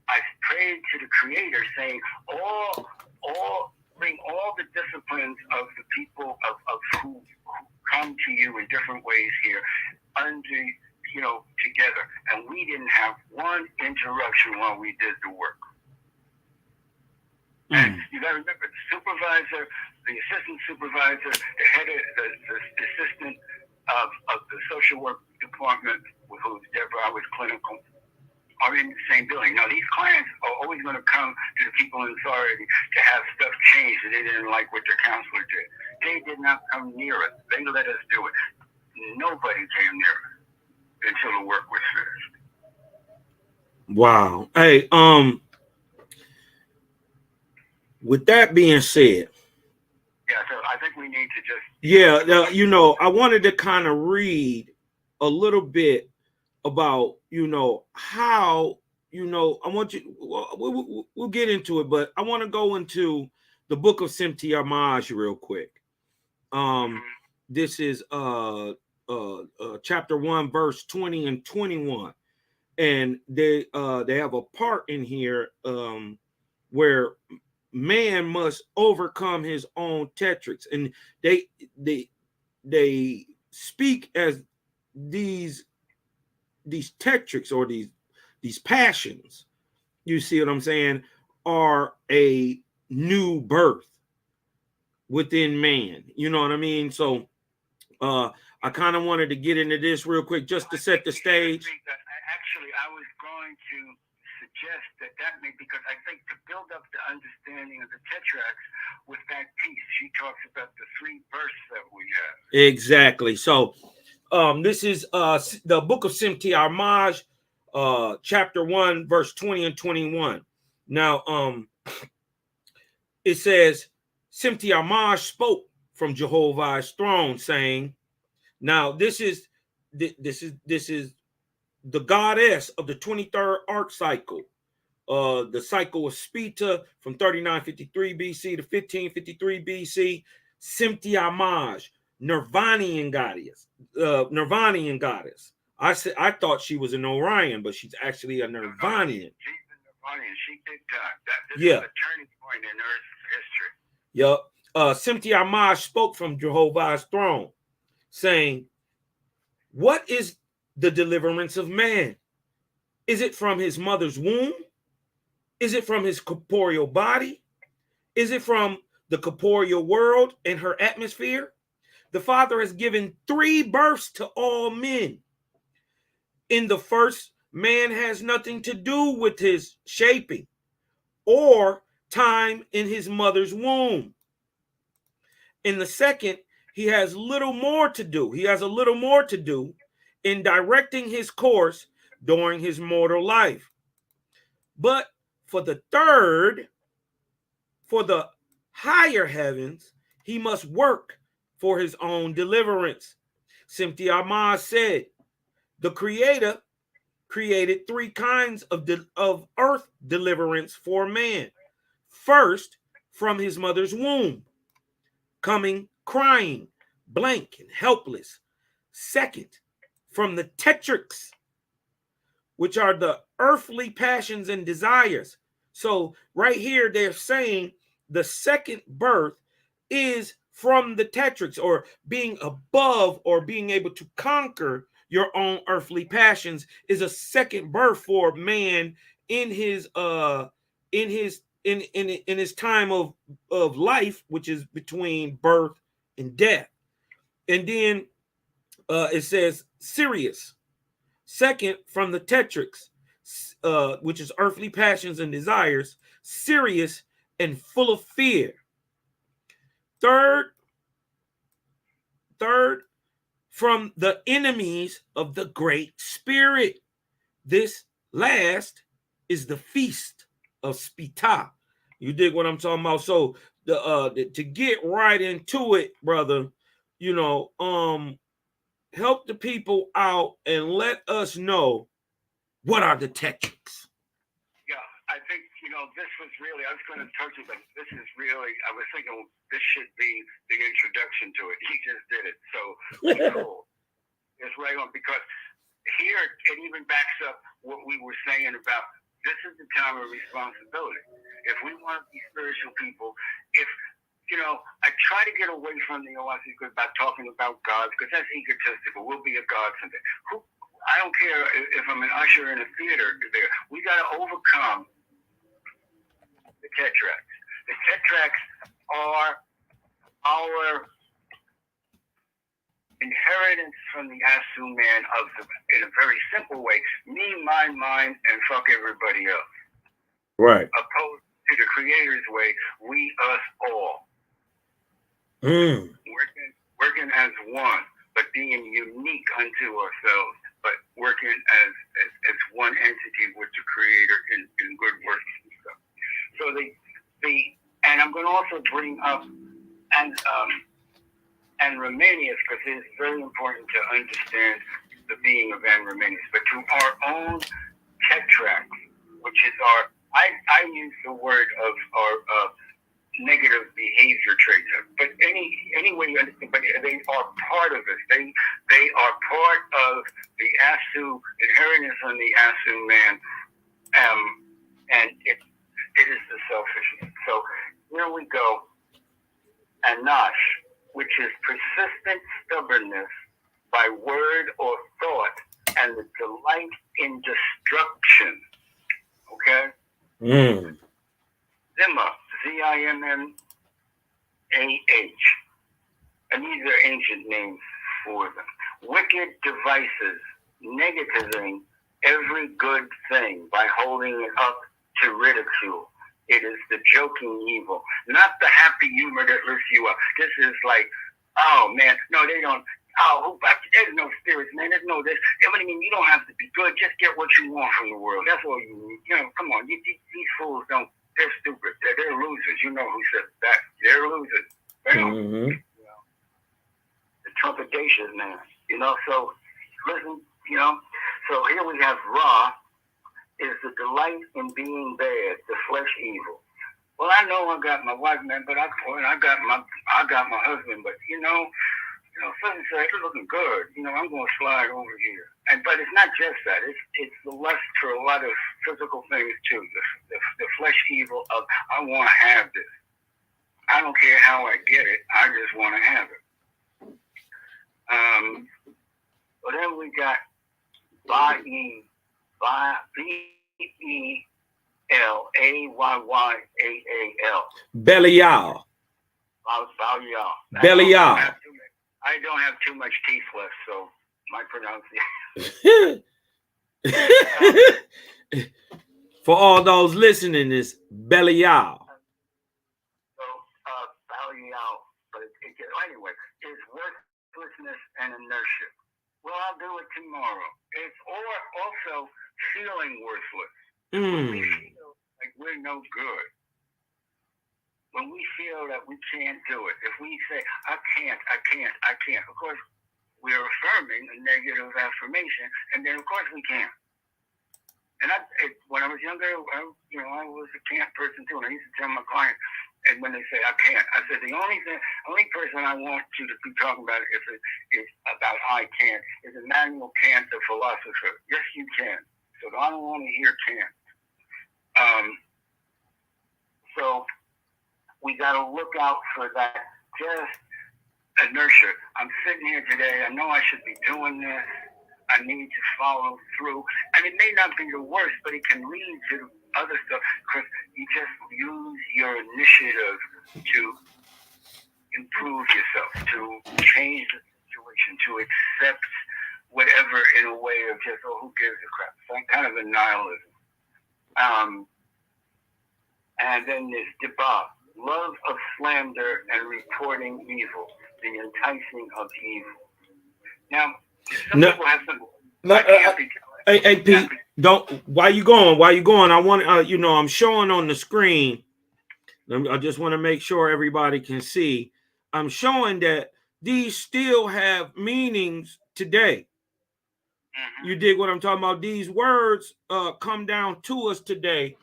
Speaker 3: I prayed to the Creator, saying, bring all the disciplines of the people of who come to you in different ways here under, together. And we didn't have one interruption while we did the work. And you got to remember, the supervisor, the assistant supervisor, the head of the assistant of the social work department, who's Deborah, I was clinical, are in the same building. Now, these clients are always going to come to the people in authority to have stuff changed that they didn't like what their counselor did. They did not come near us. They let us do it. Nobody came near us until the work was finished.
Speaker 2: Wow. Hey, with that being said,
Speaker 3: yeah, so I think we need to just
Speaker 2: I wanted to kind of read a little bit about how I want you. We'll get into it, but I want to go into the book of 7deadly real quick. This is chapter 1, verse 20 and 21, and they have a part in here where man must overcome his own tetrachs, and they speak as these tetrachs, or these passions, you see what I'm saying, are a new birth within man. You know what I mean? So I kind of wanted to get into this real quick just to set the stage.
Speaker 3: Actually, I was going to suggest that may, because I think to build up the understanding of the tetrachs with that piece, she talks about the 3 verses that we have.
Speaker 2: Exactly. So this is the book of 7deadly, chapter 1, verse 20 and 21. Now, it says, 7deadly spoke from Jehovah's throne, saying, now this is the goddess of the 23rd arc cycle. The cycle of Spita from 3953 BC to 1553 BC. 7deadly, Nirvanian goddess. I thought she was an Orion, but she's actually a Nirvanian.
Speaker 3: She's a Nirvanian. She did that. This is a turning point in Earth's history.
Speaker 2: Yep. 7deadly spoke from Jehovah's throne, saying, what is the deliverance of man? Is it from his mother's womb? Is it from his corporeal body? Is it from the corporeal world and her atmosphere? The Father has given 3 births to all men. In the first, man has nothing to do with his shaping or time in his mother's womb. In the second, he has little more to do. He has a little more to do in directing his course during his mortal life. But for the third, for the higher heavens, he must work for his own deliverance. 7deadly said, the Creator created 3 kinds of earth deliverance for man. First, from his mother's womb, coming crying, blank and helpless. Second, from the tetrachs, which are the earthly passions and desires. So right here, they're saying the second birth is from the tetrachs, or being above or being able to conquer your own earthly passions is a second birth for man in his time of life, which is between birth and death. And then it says Sirius, second from the tetrachs, which is earthly passions and desires, serious and full of fear. Third, from the enemies of the Great Spirit. This last is the feast of Spita. You dig what I'm talking about? So to get right into it, brother, help the people out and let us know what are the tetrachs.
Speaker 3: Yeah, I think, this was really, I was going to touch it, but this is really, I was thinking this should be the introduction to it. He just did it. So it's cool. It's right on, because here it even backs up what we were saying about this is the time of responsibility. If we want to be spiritual people, I try to get away from the OIC about talking about God, because that's egotistical. We'll be a God someday. I don't care if I'm an usher in a theater there. We got to overcome the tetrachs. The tetrachs are our inheritance from the Asu man in a very simple way, me, mine, and fuck everybody else.
Speaker 2: Right.
Speaker 3: Opposed to the Creator's way, we, us, all. Working as one, but being unique unto ourselves, but working as one entity with the Creator in good works and stuff. So and I'm going to also bring up Anromanius, because it's very important to understand the being of Anromanius, but to our own tetrachs, which is I use the word of our negative behavior traits, but any way you understand, but they are part of us. They are part of the Asu inheritance on the Asu man, and it is the selfishness. So here we go. Anash, which is persistent stubbornness by word or thought, and the delight in destruction. Okay? Zimma, Zimmah. And these are ancient names for them. Wicked devices, negativing every good thing by holding it up to ridicule. It is the joking evil, not the happy humor that lifts you up. This is like, oh man, no, they don't. Oh, there's no spirits, man. There's no this. I mean, you don't have to be good. Just get what you want from the world. That's all you need. Come on. These fools don't. They're stupid. They're losers. You know who said that? They're losers. The trepidation, man. So listen. So here we have Ra. Is the delight in being bad, the flesh evil. Well, I know I got my wife, man, but I got my husband, but something says it's looking good. I'm going to slide over here. But it's not just that. It's the lust for a lot of physical things too. The flesh evil of I want to have this. I don't care how I get it. I just want to have it. But then we got Belial.
Speaker 2: Belial. Belial.
Speaker 3: I don't have too much teeth left, so my pronunciation.
Speaker 2: For all those listening, is Belial.
Speaker 3: So, Belial, but anyway, is worthlessness and inertia. Well, I'll do it tomorrow. It's also feeling worthless. When we feel like we're no good. When we feel that we can't do it. If we say, I can't. Of course, we're affirming a negative affirmation, and then of course we can't. And when I was younger, I was a can't person too, and I used to tell my clients, and when they say I can't, I said the only person I want you to be talking about if it is about I can't is Immanuel Kant, the philosopher. Yes, you can. So I don't want to hear can't. So we got to look out for that just inertia. I'm sitting here today. I know I should be doing this. I need to follow through. And it may not be the worst, but it can lead to other stuff because you just use your initiative to improve yourself, to change the situation, to accept whatever in a way of just, who gives a crap? Some kind of a nihilism. And then there's deba, love of slander and reporting evil, the enticing of evil. Now, some people have some.
Speaker 2: Hey, Pete, don't. Why you going? I want. I'm showing on the screen. I just want to make sure everybody can see. I'm showing that these still have meanings today. You dig what I'm talking about? These words come down to us today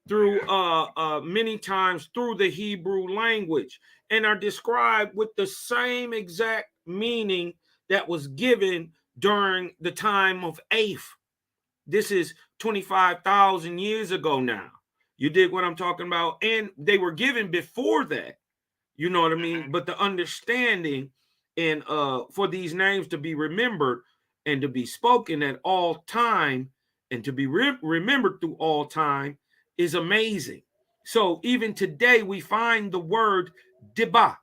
Speaker 2: through many times through the Hebrew language, and are described with the same exact meaning that was given during the time of Aph. This is 25,000 years ago now. You dig what I'm talking about? And they were given before that. You know what I mean? But the understanding and for these names to be remembered and to be spoken at all time and to be remembered through all time is amazing. So even today we find the word deba,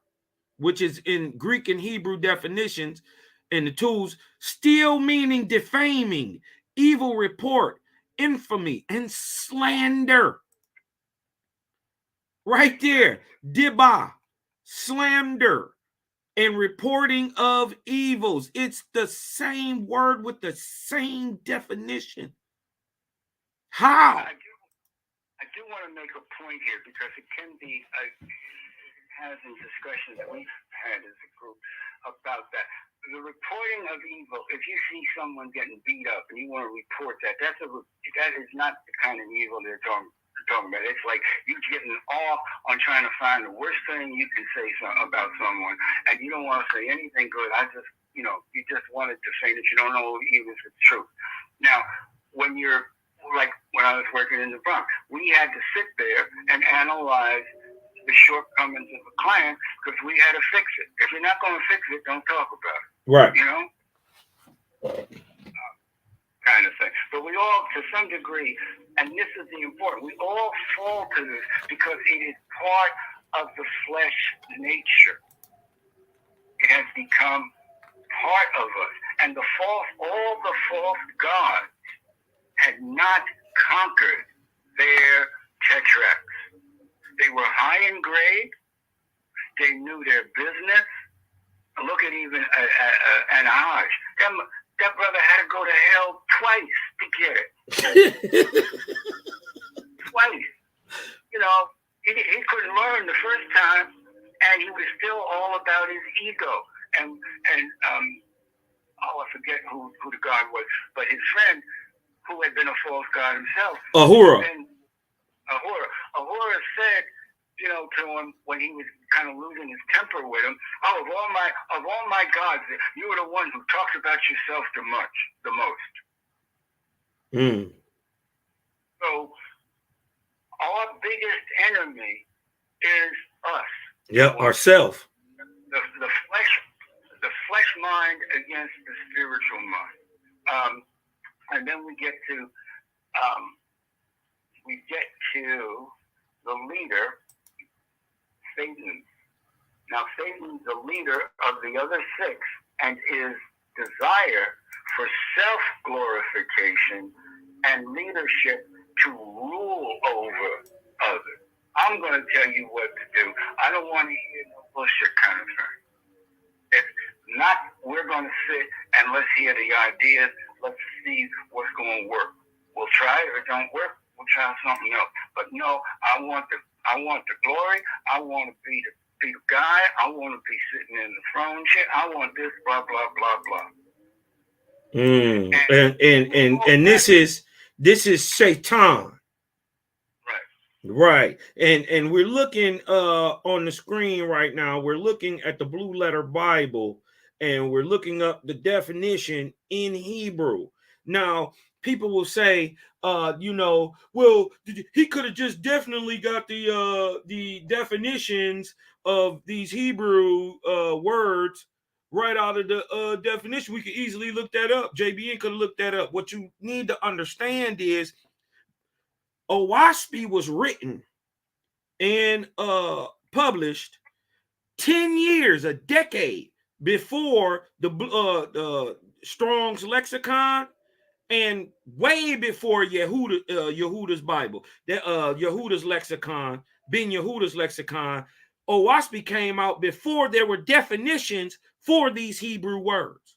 Speaker 2: which is in Greek and Hebrew definitions and the tools, still meaning defaming, evil report, infamy, and slander. Right there, deba, slander, and reporting of evils. It's the same word with the same definition. How?
Speaker 3: I do want to make a point here, because it can be has in discussions that we've had as a group about that. The reporting of evil, if you see someone getting beat up and you want to report that, that is not the kind of evil they're talking about. It's like you getting off on trying to find the worst thing you can say about someone, and you don't want to say anything good. You just wanted to say that you don't know even if it's true. Now, when you're like when I was working in the Bronx, we had to sit there and analyze the shortcomings of a client, because we had to fix it. If you're not going to fix it, don't talk about it.
Speaker 2: Right.
Speaker 3: You know? Kind of thing. But we all, to some degree, and this is the important, we all fall to this because it is part of the flesh nature. It has become part of us. And all the false gods had not conquered their tetrachs. They were high in grade. They knew their business. Look at even an Aj. That brother had to go to hell twice to get it. Twice. You know, he couldn't learn the first time, and he was still all about his ego. And I forget who the god was, but his friend, who had been a false god himself,
Speaker 2: Ahura.
Speaker 3: Ahura said, to him when he was kind of losing his temper with him, "Oh, of all my gods, you are the one who talks about yourself the most." So our biggest enemy is us.
Speaker 2: Yeah, ourself.
Speaker 3: The flesh mind against the spiritual mind. And then we get to the leader, Satan. Now, Satan's the leader of the other six, and his desire for self-glorification and leadership to rule over others. I'm going to tell you what to do. I don't want to hear no bullshit kind of thing. It's not, we're going to sit and let's hear the ideas. Let's see what's going to work. We'll try it. If it don't work, we'll try something else. But no, I want the glory. I want to be the guy. I want to be sitting in the throne chair. I want this, blah, blah, blah, blah.
Speaker 2: And this is Satan. Right. And we're looking on the screen right now. We're looking at the Blue Letter Bible, and we're looking up the definition in Hebrew. Now, people will say, well, he could have just definitely got the definitions of these Hebrew words right out of the definition. We could easily look that up. JBN could have looked that up. What you need to understand is Oahspe was written and published 10 years, a decade before the Strong's Lexicon, and way before Yehuda's Bible, Yehuda's Lexicon, Ben Yehuda's Lexicon. Oahspe came out before there were definitions for these Hebrew words.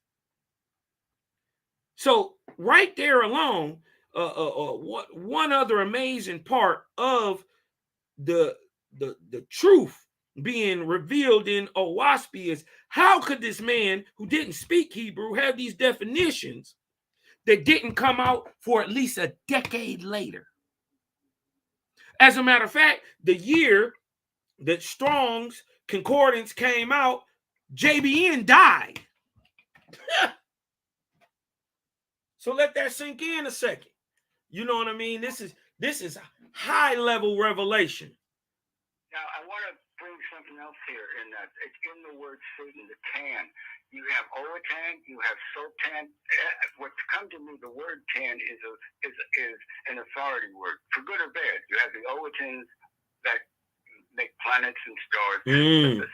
Speaker 2: So right there alone, one other amazing part of the truth being revealed in Owaspy is, how could this man who didn't speak Hebrew have these definitions that didn't come out for at least a decade later? As a matter of fact, the year that Strong's Concordance came out, JBN died. So let that sink in a second. You know what I mean? This is high level revelation.
Speaker 3: Now, I want to bring something else here in that it's in the word Satan, the tan. You have Oatan, you have Sultan. What's come to me, the word tan is an authority word, for good or bad. You have the Oatans that make planets and stars.
Speaker 2: Mm.
Speaker 3: But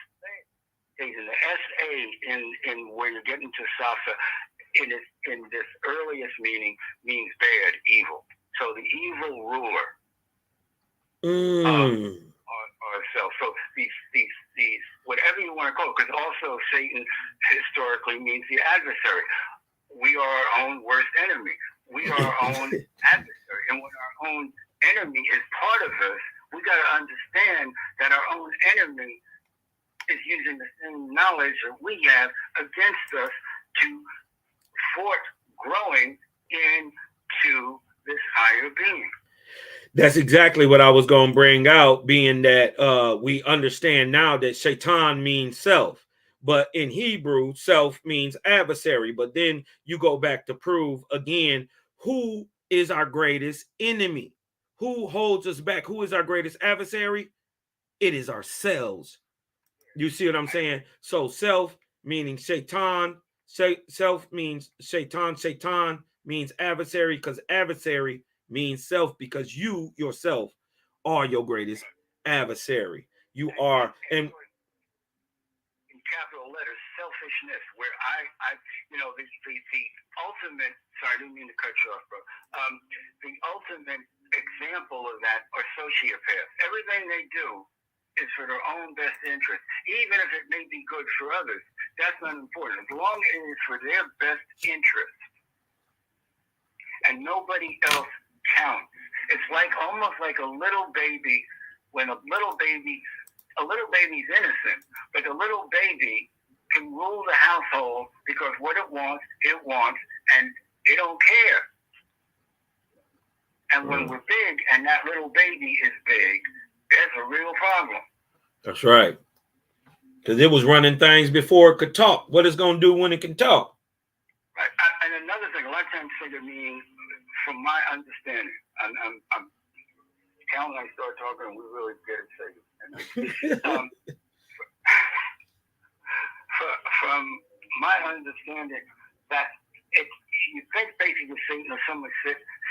Speaker 3: the SA in where you get into Sasa, in this earliest meaning, means bad, evil. So the evil ruler. Ourselves. So these whatever you want to call it, because also Satan historically means the adversary. We are our own worst enemy. We are our own adversary. And when our own enemy is part of us, we got to understand that our own enemy is using the same knowledge that we have against us to thwart growing into this higher being.
Speaker 2: That's exactly what I was going to bring out, being that we understand now that Shaitan means self, but in Hebrew, self means adversary. But then you go back to prove again, who is our greatest enemy? Who holds us back? Who is our greatest adversary? It is ourselves. You see what I'm saying? So self meaning Shaitan, self means Shaitan, Shaitan means adversary, because adversary means self, because you yourself are your greatest adversary. You are, and
Speaker 3: in capital letters, selfishness, where I the ultimate, sorry, I didn't mean to cut you off, bro. The ultimate example of that are sociopaths. Everything they do is for their own best interest, even if it may be good for others. That's not important. As long as it is for their best interest and nobody else counts. It's like almost like a little baby. When a little baby's innocent, but the little baby can rule the household because what it wants, and it don't care. And when we're big and that little baby is big, that's a real problem.
Speaker 2: That's right. Because it was running things before it could talk. What it's going to do when it can talk?
Speaker 3: Right. And another thing, a lot of times figure means, from my understanding, I'm Cal and I start talking and we really get excited. From my understanding, that you think basically Satan or someone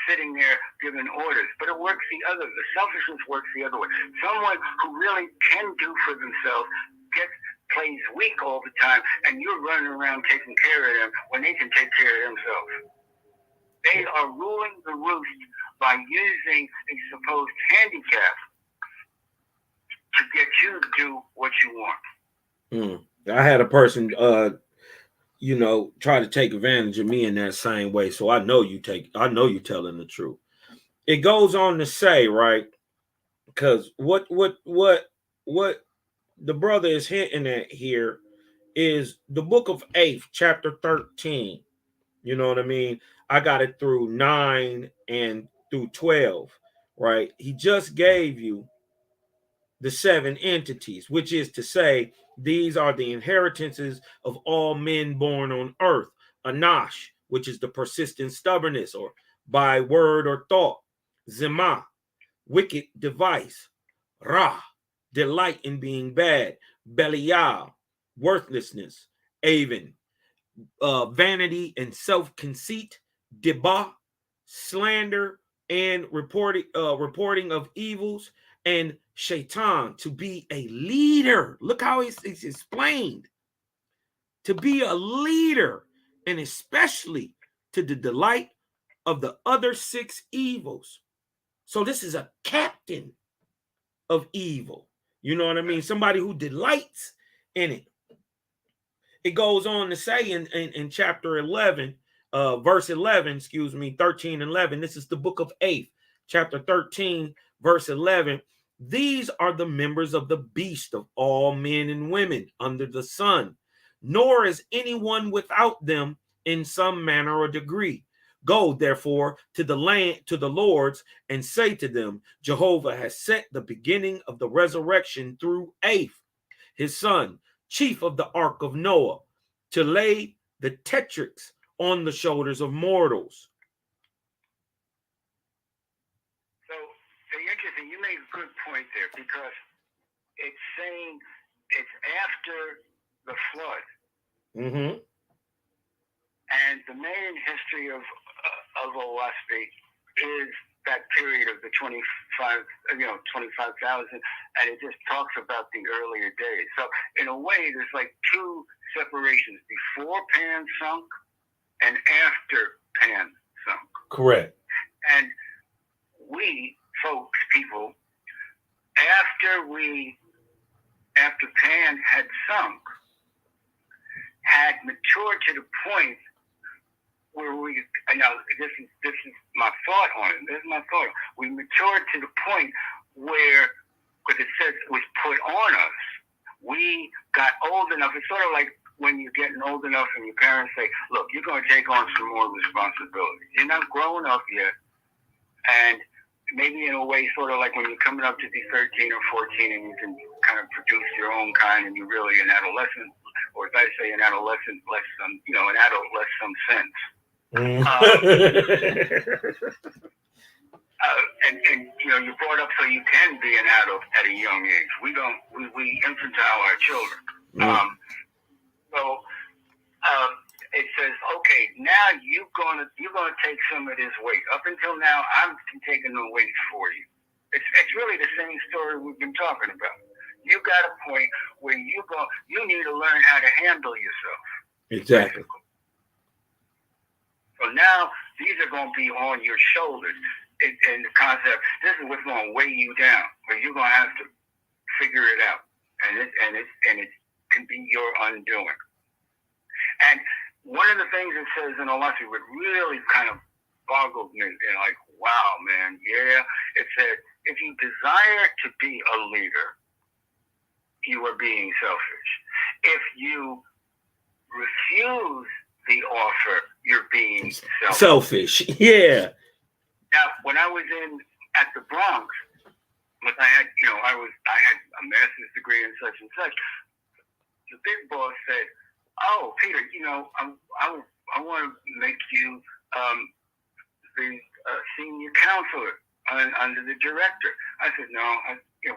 Speaker 3: sitting there giving orders, but it works the selfishness works the other way. Someone who really can do for themselves plays weak all the time, and you're running around taking care of them when they can take care of themselves. They are ruling the roost by using a supposed handicap to get you to do what you want.
Speaker 2: I had a person, try to take advantage of me in that same way. So I know you're telling the truth. It goes on to say, right? Because what the brother is hinting at here is the book of 8th, chapter 13. You know what I mean? I got it through 9 and through 12, right? He just gave you the 7 entities, which is to say, these are the inheritances of all men born on earth. Anash, which is the persistent stubbornness, or by word or thought. Zema, wicked device. Ra, delight in being bad. Belial, worthlessness. Avon, vanity and self-conceit. Deba, slander and reporting of evils. And Shaitan, to be a leader. Look how it's explained. To be a leader, and especially to the delight of the other 6 evils. So this is a captain of evil. You know what I mean? Somebody who delights in it. It goes on to say in chapter 11, verse 11, 13 and 11. This is the book of 8th, chapter 13, verse 11. These are the members of the beast of all men and women under the sun, nor is anyone without them in some manner or degree. Go therefore to the land, to the lords, and say to them, Jehovah has set the beginning of the resurrection through Aph, his son, chief of the ark of Noah, to lay the tetrachs on the shoulders of mortals.
Speaker 3: So interesting. You make a good point there, because it's saying it's after the flood.
Speaker 2: Mm-hmm.
Speaker 3: And the main history of Olaspi is that period of the 25,000, and it just talks about the earlier days. So in a way, there's like two separations: before Pan sunk and after Pan sunk.
Speaker 2: Correct.
Speaker 3: And we folks, people, after Pan had sunk, had matured to the point where this is my thought on it. This is my thought. We matured to the point where, because it says it was put on us, we got old enough. It's sort of like when you're getting old enough and your parents say, look, you're going to take on some more responsibilities. You're not grown up yet. And maybe in a way, sort of like when you're coming up to be 13 or 14 and you can kind of produce your own kind, and you're really an adolescent, or as I say, an adolescent less some, an adult less some sense. And you're brought up so you can be an adult at a young age. We infantile our children. It says, okay, now you're gonna take some of this weight. Up until now, I'm taking the weight for you. It's really the same story we've been talking about. You got a point where you need to learn how to handle yourself.
Speaker 2: Exactly.
Speaker 3: So now these are going to be on your shoulders. In the concept, this is what's going to weigh you down, where you're going to have to figure it out, and it can be your undoing. And one of the things it says in Olaspi, what really kind of boggled me, and like, wow, man, yeah, it said, if you desire to be a leader, you are being selfish. If you refuse the offer, you're being selfish.
Speaker 2: Yeah.
Speaker 3: Now, when I was at the Bronx, but I had a master's degree in such and such. The big boss said, "Oh, Peter, I want to make you the senior counselor under the director." I said, "No,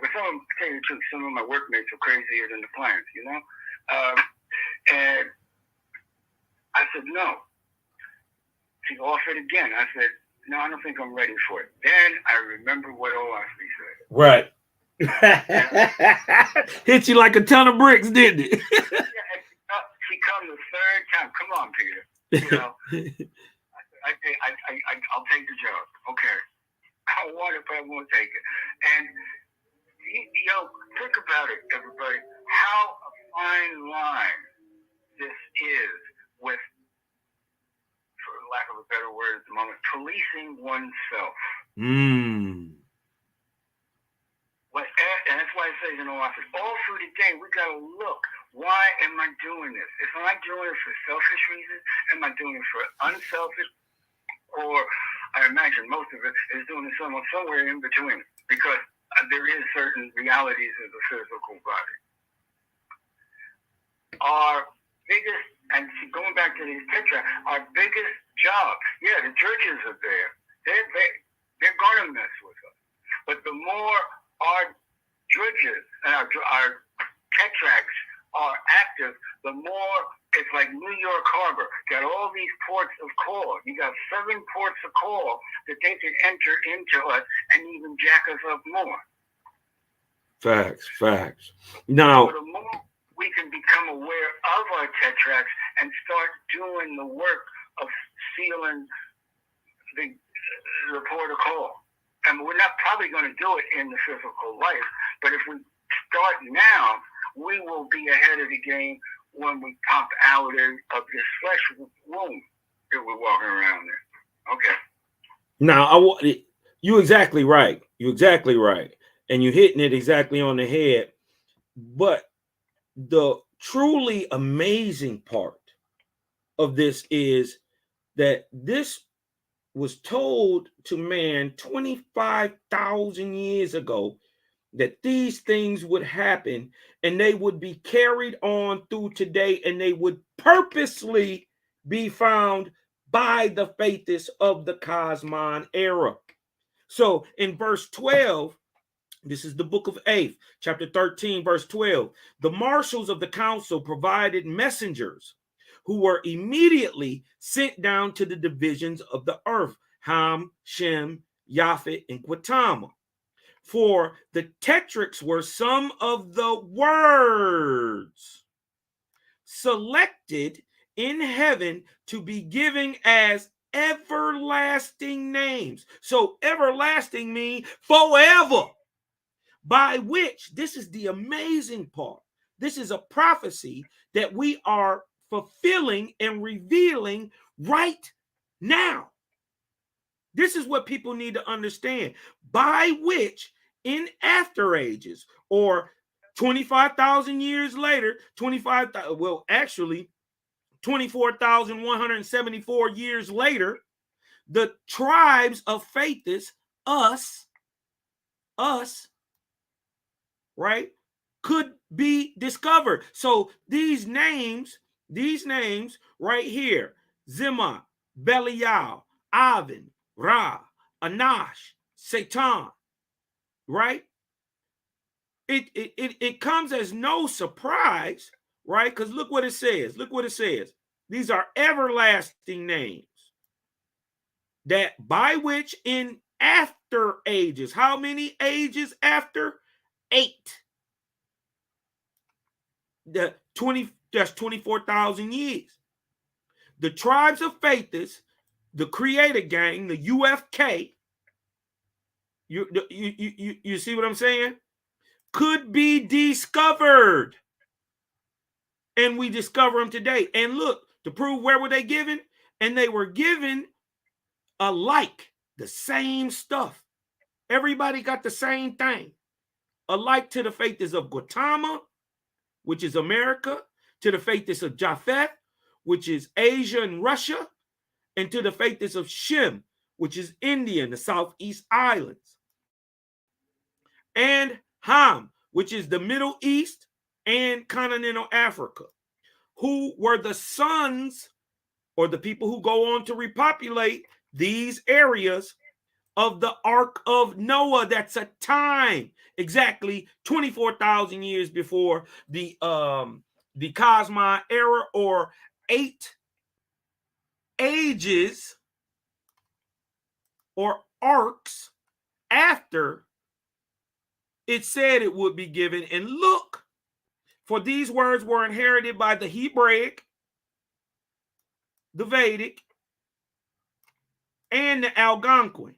Speaker 3: but to tell you the truth, some of my workmates are crazier than the clients, and I said, no. She offered again. I said, no, I don't think I'm ready for it. Then I remember what Olaspi said.
Speaker 2: Right. Hit you like a ton of bricks, didn't it?
Speaker 3: She come the third time. Come on, Peter. I'll take the job. Okay. I don't want it, but I won't take it. And, think about it, everybody. How a fine line this is with, for lack of a better word at the moment, policing oneself.
Speaker 2: Mm.
Speaker 3: And that's why I say, all through the day, we got to look. Why am I doing this? Am I doing it for selfish reasons? Am I doing it for unselfish? Or I imagine most of it is doing it somewhere in between, because there is certain realities of the physical body. Our biggest, and going back to these tetrachs, our biggest job, the judges are there. They're going to mess with us. But the more our judges and our tetrachs are active, the more it's like New York Harbor. Got all these ports of call. You got 7 ports of call that they can enter into us and even jack us up more.
Speaker 2: Facts. Now,
Speaker 3: so the more we can become aware of our tetrachs and start doing the work of sealing the port of call. And we're not probably going to do it in the physical life, but if we start now, we will be ahead of the game when we pop out of this flesh womb that we're walking around in. Okay.
Speaker 2: Now, you're exactly right. and you're hitting it exactly on the head. But the truly amazing part of this is that this was told to man 25,000 years ago, that these things would happen, and they would be carried on through today, and they would purposely be found by the faithists of the Cosmon era. So in verse 12, this is the book of Eighth, chapter 13, verse 12. The marshals of the council provided messengers who were immediately sent down to the divisions of the earth, Ham, Shem, Japhet, and Quatama. For the tetrachs were some of the words selected in heaven to be given as everlasting names. So everlasting means forever, by which, this is the amazing part, this is a prophecy that we are fulfilling and revealing right now. This is what people need to understand. By which, in after ages, or 25,000 years later, 24,174 years later, the tribes of faithists, us, right, could be discovered. So these names right here, Zimah, Belial, Avin, Ra, Anash, Satan, right? It comes as no surprise, right? Because look what it says. Look what it says. These are everlasting names, that by which in after ages, how many ages after? 8. That's 24,000 years. The tribes of faithists, the Creator Gang, the UFK, you see what I'm saying? Could be discovered. And we discover them today. And look, to prove where were they given? And they were given alike, the same stuff. Everybody got the same thing. Alike to the faithists of Gautama, which is America, to the faithists of Japhet, which is Asia and Russia, and to the faithists of Shem, which is India and the Southeast Islands, and Ham, which is the Middle East and continental Africa, who were the sons, or the people who go on to repopulate these areas, of the Ark of Noah. That's a time exactly 24,000 years before the Cosmon era, or 8 ages or arcs after it said it would be given. And look, for these words were inherited by the Hebraic, the Vedic, and the Algonquin.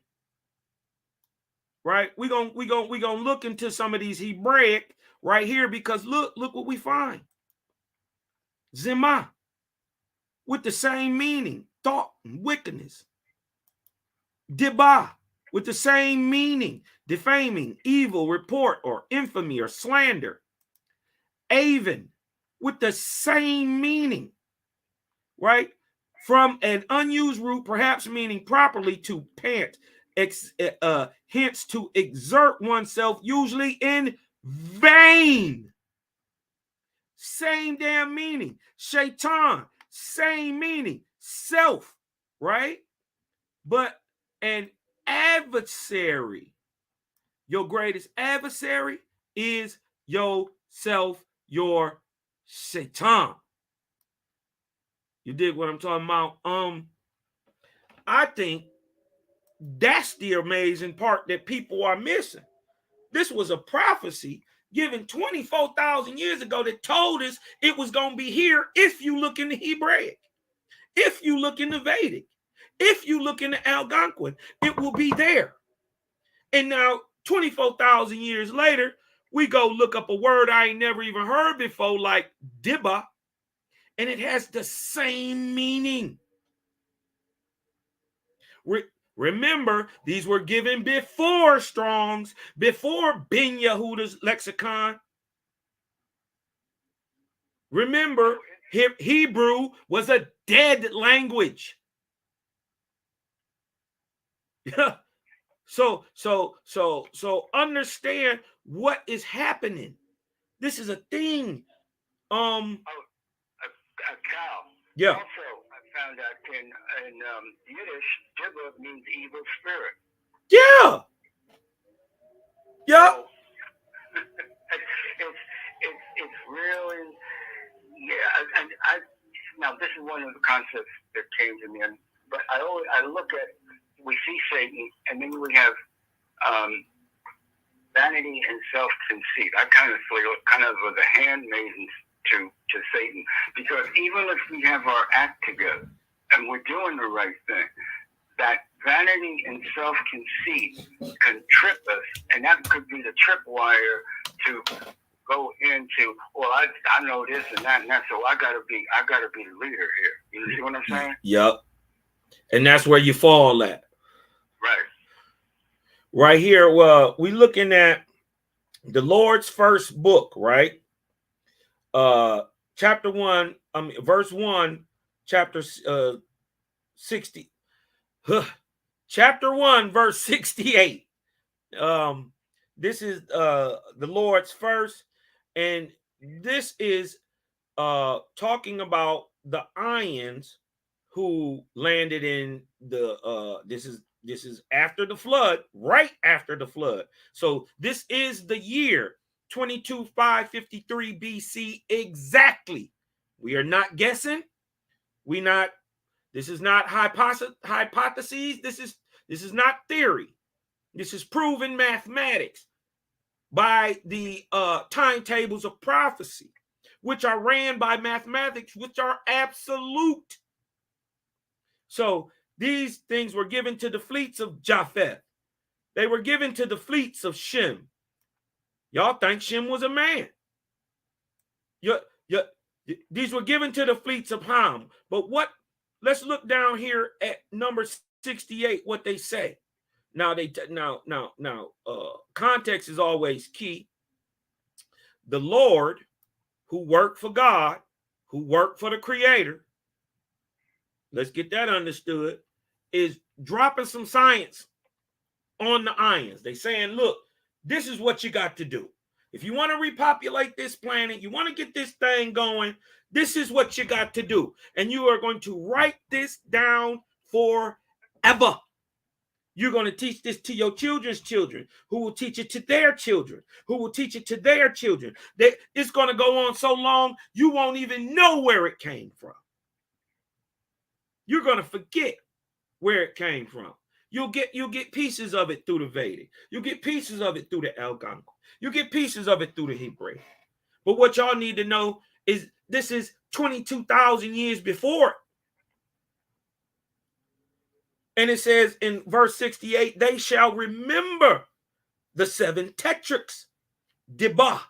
Speaker 2: Right? We're gonna look into some of these Hebraic right here, because look what we find. Zimah, with the same meaning, thought and wickedness. Dibah, with the same meaning, defaming, evil report, or infamy, or slander. Avon, with the same meaning, right? From an unused root, perhaps meaning properly to pant, hence to exert oneself, usually in vain. Same damn meaning. Shaitan, same meaning. Self, right? But an adversary, your greatest adversary is yourself, your Satan. You dig what I'm talking about? I think that's the amazing part that people are missing. This was a prophecy given 24,000 years ago that told us it was going to be here. If you look in the Hebraic, if you look in the Vedic, if you look in the Algonquin, it will be there. And now 24,000 years later, we go look up a word I ain't never even heard before, like Dibah, and it has the same meaning. Remember, these were given before Strong's, before Ben Yehuda's lexicon. Remember, Hebrew was a dead language. So understand what is happening. This is a thing.
Speaker 3: A cow.
Speaker 2: Yeah.
Speaker 3: Also, I found out in Yiddish, Dibba means evil spirit.
Speaker 2: Yeah. Yeah.
Speaker 3: So, it's really, yeah. And now this is one of the concepts that came to me, but I look at, we see Satan, and then we have vanity and self-conceit. I kind of feel kind of the handmaidens to Satan, because even if we have our act together and we're doing the right thing, that vanity and self-conceit can trip us, and that could be the tripwire to go into, well, I know this and that, so I gotta be the leader here. You see what I'm saying?
Speaker 2: Yep. And that's where you fall at.
Speaker 3: Right.
Speaker 2: Right here, well, we looking at the Lord's first book, right? Chapter 1, verse 1, chapter 60. Chapter 1, verse 68. This is the Lord's first, and this is talking about the Ions who landed in the this is after the flood, right after the flood. So this is the year 22,553 BC exactly. We are not guessing. This is not hypotheses. This is not theory. This is proven mathematics by the timetables of prophecy, which are ran by mathematics, which are absolute. So these things were given to the fleets of Japheth. They were given to the fleets of Shem. Y'all think Shem was a man. These were given to the fleets of Ham. But let's look down here at number 68, what they say. Now context is always key. The Lord, who worked for God, who worked for the Creator, let's get that understood, is dropping some science on the Ions. They saying, look, this is what you got to do. If you want to repopulate this planet, you want to get this thing going, this is what you got to do. And you are going to write this down forever. You're going to teach this to your children's children, who will teach it to their children, who will teach it to their children. It's going to go on so long, you won't even know where it came from. You're going to forget where it came from. You'll get pieces of it through the Vedic. You'll get pieces of it through the Algonquin. You get pieces of it through the Hebrew. But what y'all need to know is this is 22,000 years before it. And it says in verse 68, they shall remember the 7 tetrachs, Dibah,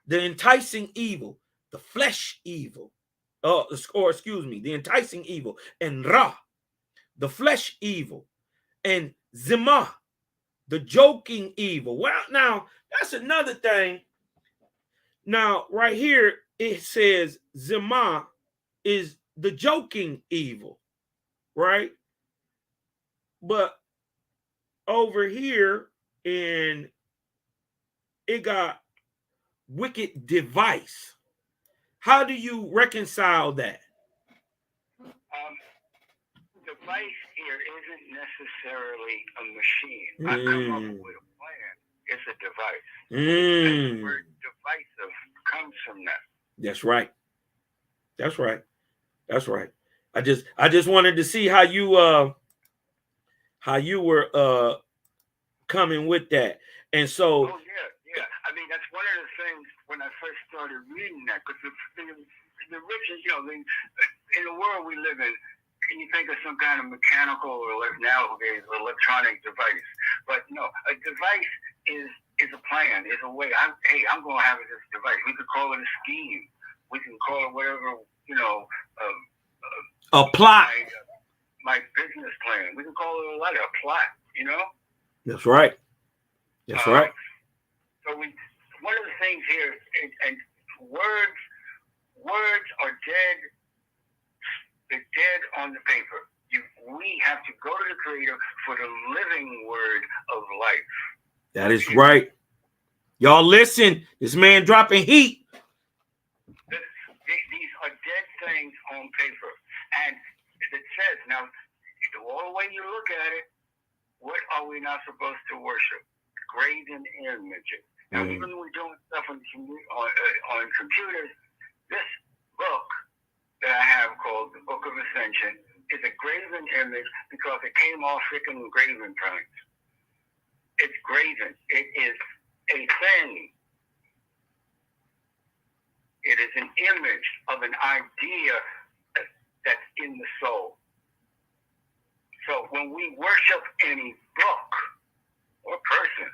Speaker 2: the enticing evil, the flesh evil, the enticing evil, and Ra, the flesh evil, and Zimah, the joking evil. Well, now, that's another thing. Now, right here, it says Zimah is the joking evil, right? But over here in it got wicked device. How do you reconcile that?
Speaker 3: Device here isn't necessarily a machine. I come up with a plan. It's a device. And the word divisive comes from that. That's
Speaker 2: right. That's right. That's right. I just wanted to see how you were coming with that. And so
Speaker 3: yeah. I mean, that's one of the things when I first started reading that, because the riches, in the world we live in, can you think of some kind of mechanical or nowadays electronic device? But no, a device is a plan, is a way. I'm going to have this device. We could call it a scheme. We can call it whatever,
Speaker 2: a plot.
Speaker 3: my business plan. We can call it a letter, a plot, you know?
Speaker 2: That's right. That's right.
Speaker 3: So one of the things here, and words are dead. They're dead on the paper. We have to go to the Creator for the living word of life.
Speaker 2: That is right. Y'all listen. This man dropping heat.
Speaker 3: These are dead things on paper. And it says, now, all the way you look at it, what are we not supposed to worship? Graven images. Now, even when we're doing stuff on computers, this book that I have called the Book of Ascension is a graven image because it came off freaking graven prints. It's graven. It is a thing. It is an image of an idea that's in the soul. So when we worship any book or person,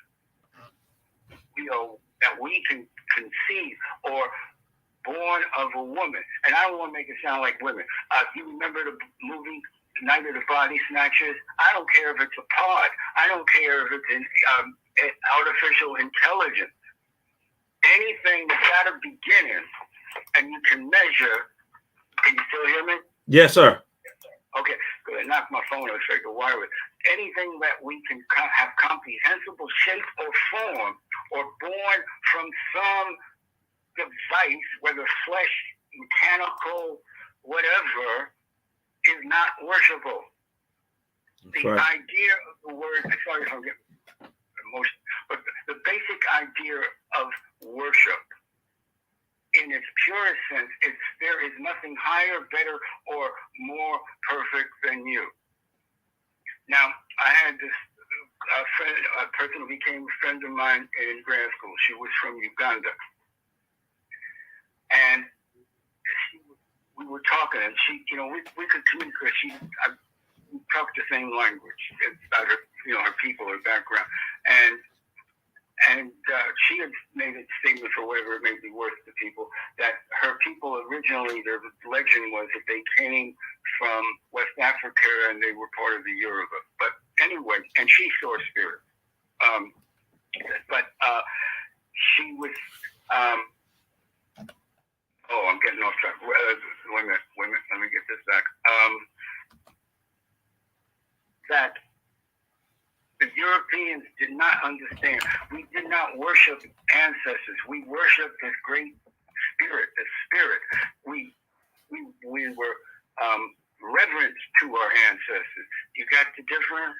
Speaker 3: you know, that we can conceive or born of a woman. And I don't want to make it sound like women. You remember the movie Night of the Body Snatchers? I don't care if it's a pod. I don't care if it's an artificial intelligence. Anything that's got a beginning and you can measure. Can you still hear me?
Speaker 2: Yes, sir.
Speaker 3: Okay, good. I knocked my phone. I was straight to wireless. Anything that we can have comprehensible shape or form or born from some device, whether flesh, mechanical, whatever, is not worshipable.
Speaker 2: That's
Speaker 3: The
Speaker 2: right.
Speaker 3: idea of the word, sorry if I'm getting emotional, but the basic idea of worship in its purest sense, there is nothing higher, better, or more perfect than you. Now, I had this a person who became a friend of mine in grad school. She was from Uganda. And we were talking, and she, you know, we could communicate. We talked the same language about her, you know, her people, her background. And she had made a statement, for whatever it may be worth to people, that her people originally, their legend was that they came from West Africa and they were part of the Yoruba. But anyway, and she saw spirit. But she was, I'm getting off track. Wait a minute, let me get this back. That the Europeans did not understand. We did not worship ancestors. We worshiped this great spirit, the spirit. We were reverent to our ancestors. You got the difference?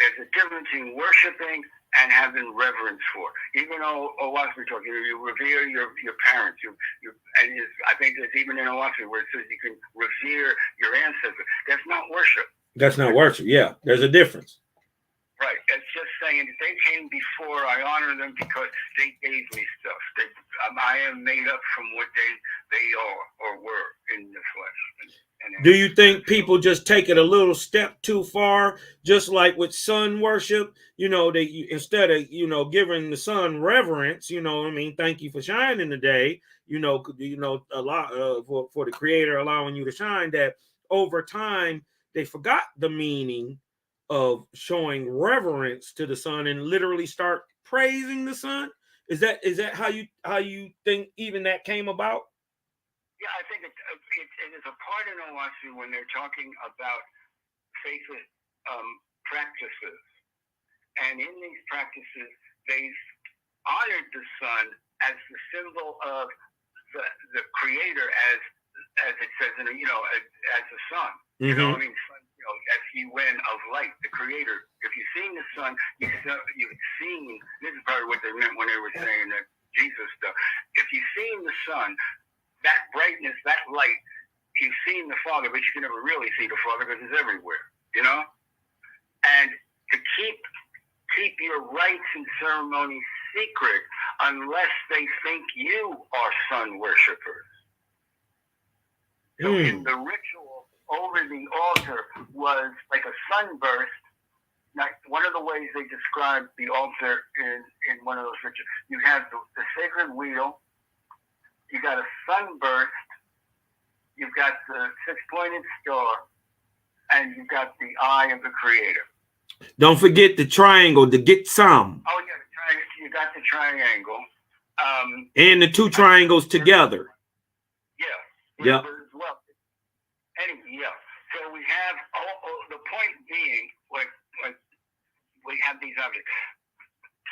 Speaker 3: There's a difference in worshiping and having reverence for. Even though Owaspi talk, you revere your parents. I think there's even in Owaspi where it says you can revere your ancestors. That's not worship.
Speaker 2: That's not worship. Yeah, there's a difference.
Speaker 3: Right. It's just saying that they came before. I honor them because they gave me stuff. I am made up from what they are or were in the flesh.
Speaker 2: Do you think people just take it a little step too far? Just like with sun worship, you know, instead of, you know, giving the sun reverence, you know, I mean, thank you for shining today, you know, a lot for the Creator allowing you to shine, that over time they forgot the meaning of showing reverence to the sun and literally start praising the sun. Is that how you think even that came about?
Speaker 3: Yeah, I think it is a part in Owasu when they're talking about faith practices. And in these practices, they've honored the sun as the symbol of the Creator, as it says in, you know, as the sun. Mm-hmm. You know, I mean, sun, you know, S-U-N of light, the Creator. If you've seen the sun, you've seen, this is probably what they meant when they were saying that Jesus stuff. If you've seen the sun, that brightness, that light, you've seen the Father, but you can never really see the Father because it's everywhere, you know? And to keep your rites and ceremonies secret unless they think you are sun worshipers. So in the ritual over the altar was like a sunburst. Now, one of the ways they described the altar in one of those rituals, you have the sacred wheel. You got a sunburst, you've got the six-pointed star, and you've got the eye of the Creator.
Speaker 2: Don't forget the triangle to get some.
Speaker 3: Oh yeah, you got the triangle.
Speaker 2: And the two triangles together.
Speaker 3: Yeah.
Speaker 2: Yeah.
Speaker 3: As well. Anyway, yeah. So we have the point being, like we have these objects.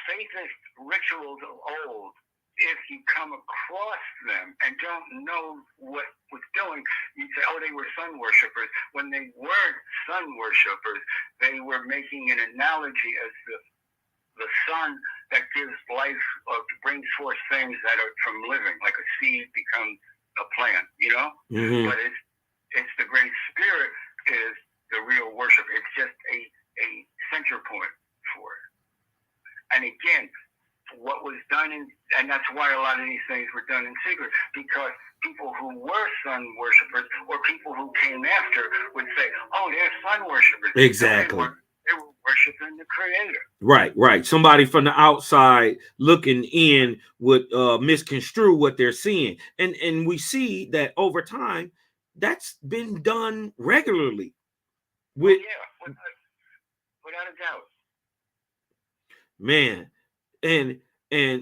Speaker 3: Faithist rituals of old, if you come across them and don't know what was doing, you say, oh, they were sun worshipers. When they weren't sun worshipers, they were making an analogy as the sun that gives life or brings forth things that are from living, like a seed becomes a plant, you know?
Speaker 2: Mm-hmm.
Speaker 3: But it's the Great Spirit is the real worship. It's just a center point for it. And again, what was done and that's why a lot of these things were done in secret, because people who were sun worshipers or people who came after would say, oh, they're sun worshipers.
Speaker 2: Exactly.
Speaker 3: They were worshiping the Creator.
Speaker 2: Right. Somebody from the outside looking in would misconstrue what they're seeing. And we see that over time, that's been done regularly. Without
Speaker 3: a doubt.
Speaker 2: Man, and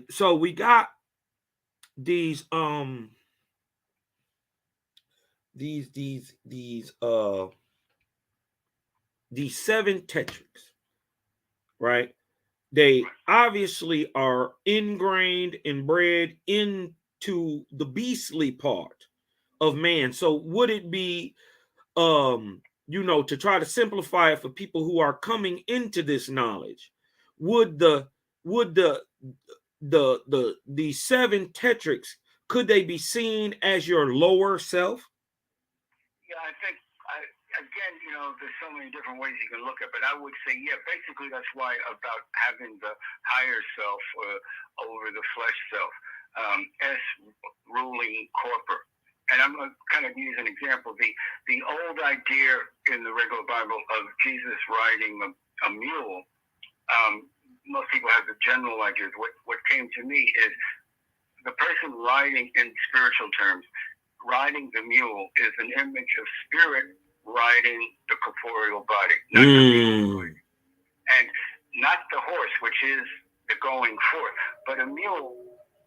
Speaker 2: so we got these seven tetrachs, right? They obviously are ingrained and bred into the beastly part of man. So would it be to try to simplify it for people who are coming into this knowledge, would the seven tetrachs, could they be seen as your lower self?
Speaker 3: Yeah, I think again, there's so many different ways you can look at it, but I would say, yeah, basically that's why about having the higher self over the flesh self, as ruling corporate. And I'm going to kind of use an example. The old idea in the regular Bible of Jesus riding a mule, most people have the general ideas. What came to me is the person riding in spiritual terms, riding the mule is an image of spirit riding the corporeal body, not the mule, and not the horse, which is the going forth, but a mule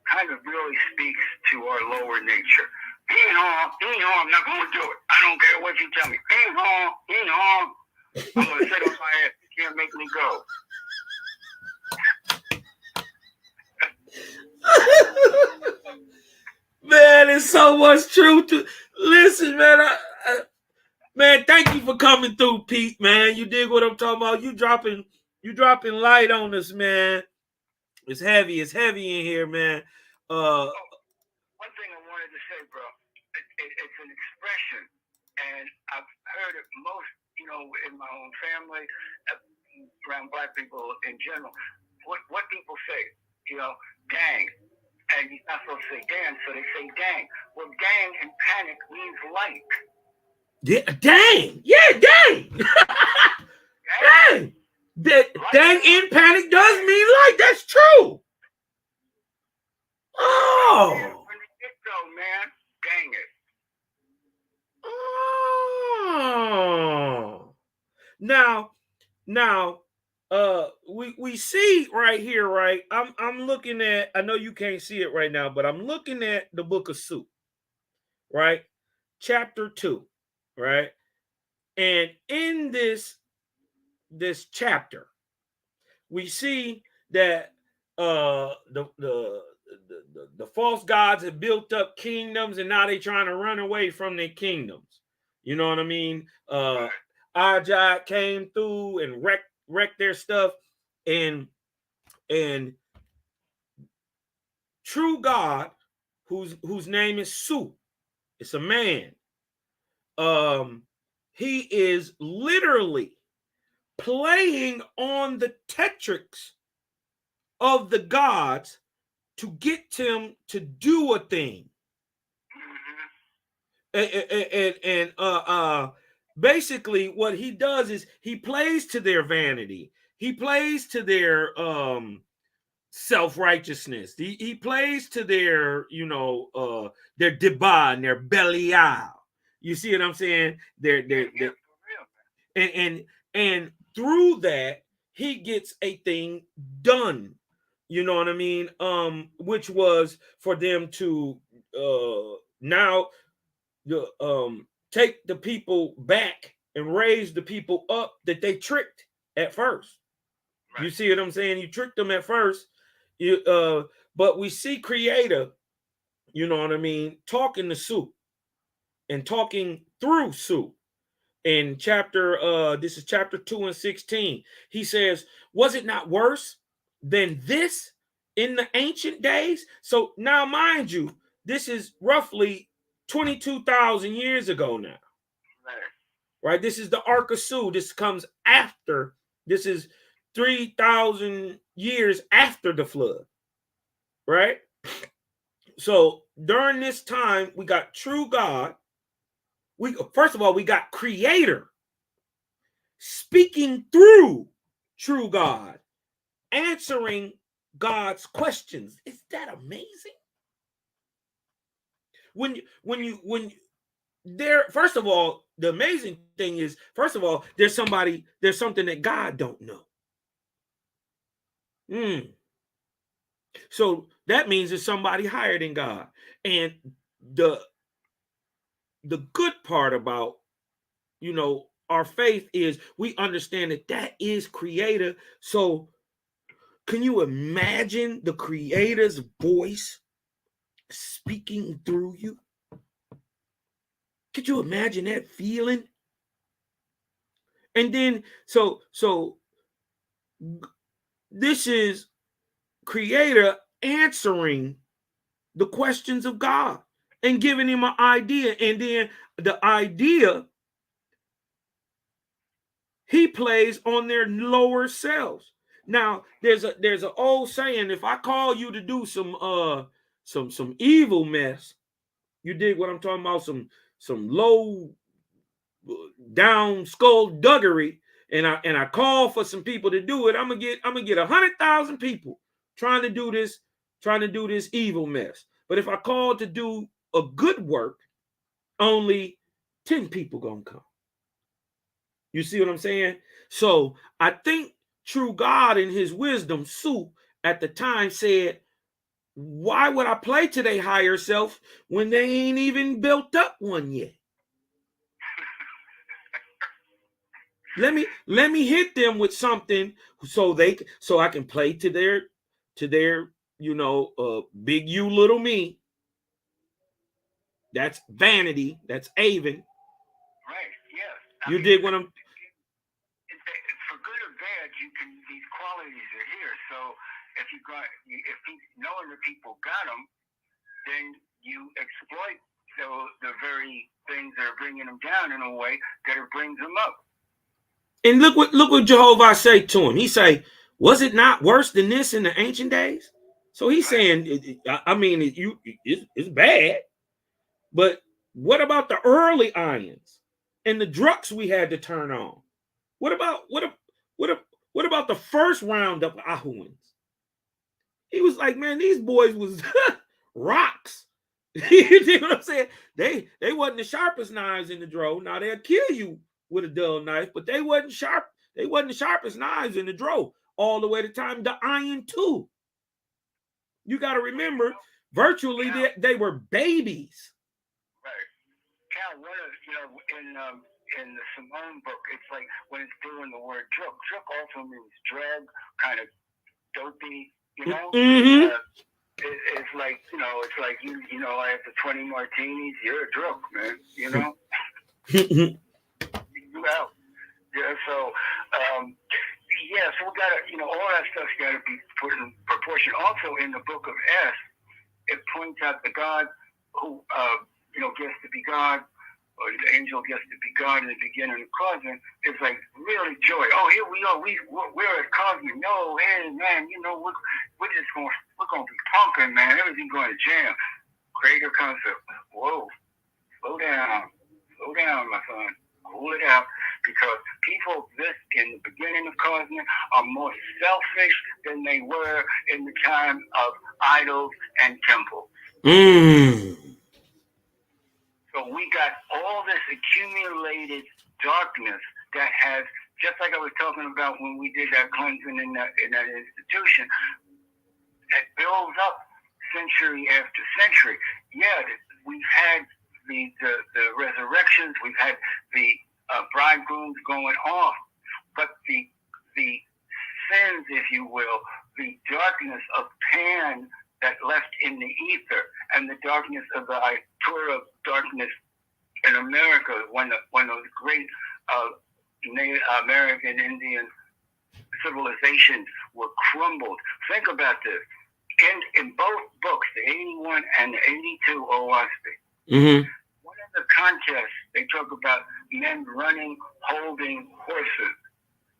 Speaker 3: kind of really speaks to our lower nature. I'm not going to do it. I don't care what you tell me. I'm going to sit on my ass. You can't make me go.
Speaker 2: Man, there's so much truth to listen, man. Man, thank you for coming through, Pete. Man, you dig what I'm talking about? You dropping light on us, man. It's heavy in here, man.
Speaker 3: One thing I wanted to say, bro, it's an expression, and I've heard it most, in my own family, around black people in general. What people say, gang. And you're not supposed to say gang, so they say gang. Well, gang in panic means like.
Speaker 2: Yeah, dang. Yeah, dang. Dang. Dang in panic does mean like. That's true. Oh.
Speaker 3: When the get-go, man, dang it.
Speaker 2: Oh. Now, we see right here, right? I'm looking at, I know you can't see it right now, but I'm looking at the book of Suit, right? Chapter 2, right? And in this chapter, we see that the false gods have built up kingdoms, and now they're trying to run away from their kingdoms. You know what I mean? Ajah came through and wrecked their stuff, and true God, whose name is Su, it's a man. He is literally playing on the tetrachs of the gods to get them to do a thing. And basically what he does is he plays to their vanity. He plays to their self-righteousness. He plays to their, their deba and their belial. You see what I'm saying? They're
Speaker 3: Yeah, for real.
Speaker 2: and through that he gets a thing done. You know what I mean? Which was for them to now take the people back and raise the people up that they tricked at first.
Speaker 3: Right.
Speaker 2: You see what I'm saying? You tricked them at first. But we see Creator, you know what I mean, talking to Sue and talking through Sue. In chapter, this is chapter 2 and 16. He says, was it not worse than this in the ancient days? So now, mind you, this is roughly 22,000 years ago now. Right? This is the Ark of Sue. This comes after. This is 3,000 years after the flood. Right? So during this time, we got true God. First of all, we got Creator speaking through true God, answering God's questions. Is that amazing? When there, first of all, the amazing thing is, first of all, there's something that God don't know. So that means there's somebody higher than God. And the good part about, you know, our faith is we understand that is Creator. So can you imagine the Creator's voice speaking through you? Could you imagine that feeling? And then so this is Creator answering the questions of God and giving him an idea. And then the idea he plays on their lower selves. Now, there's an old saying: if I call you to do some evil mess, you dig what I'm talking about? Some low down skullduggery, and I call for some people to do it. I'm gonna get 100,000 people trying to do this evil mess. But if I call to do a good work, only 10 people gonna come. You see what I'm saying? So I think true God in his wisdom, Sue, at the time said, why would I play to their higher self when they ain't even built up one yet? Let me hit them with something so I can play to their big you little me. That's vanity. That's Avon.
Speaker 3: Right. Yes.
Speaker 2: You dig what I'm?
Speaker 3: For good or bad, these qualities are here. So if knowing that people got them, then you exploit the very things that are bringing them down in a way that it brings them up.
Speaker 2: And look what Jehovah say to him. He say, was it not worse than this in the ancient days? So he's saying, it's bad. But what about the early ions and the drugs we had to turn on? What about the first round of Ahuans? He was like, man, these boys was rocks. You know what I'm saying? They wasn't the sharpest knives in the drawer. Now they'll kill you with a dull knife, but they wasn't sharp. They wasn't the sharpest knives in the drawer all the way to time the iron too. You got to remember, virtually they were babies.
Speaker 3: Right. Cal, in the Simone book, it's like when it's doing the word drug. Drug also means drug, kind of dopey. You know.
Speaker 2: Mm-hmm.
Speaker 3: It's like after 20 martinis, you're a drunk, man. You know. You out. Yeah. So. So we gotta, all that stuff's gotta be put in proportion. Also, in the book of S, it points out the God who, gets to be God, or the angel gets to be God in the beginning of Cosmic. It's like really joy. Oh, here we are. We're at Cosmic. No, hey man, we're gonna be pumping, man. Everything going to jam. Creator comes up. Whoa, slow down, my son. Cool it out, because people in the beginning of Cosmic are more selfish than they were in the time of idols and temples. So we got all this accumulated darkness that has, just like I was talking about when we did that cleansing in that institution, that builds up century after century. Yeah, we've had the resurrections, we've had the bridegrooms going off, but the sins, if you will, the darkness of Pan that left in the ether, and the darkness of the Itura darkness in America, when those great Native American Indian civilizations were crumbled. Think about this. In both books, the 81 and the 82 OSB, one of the contests, they talk about men running, holding horses.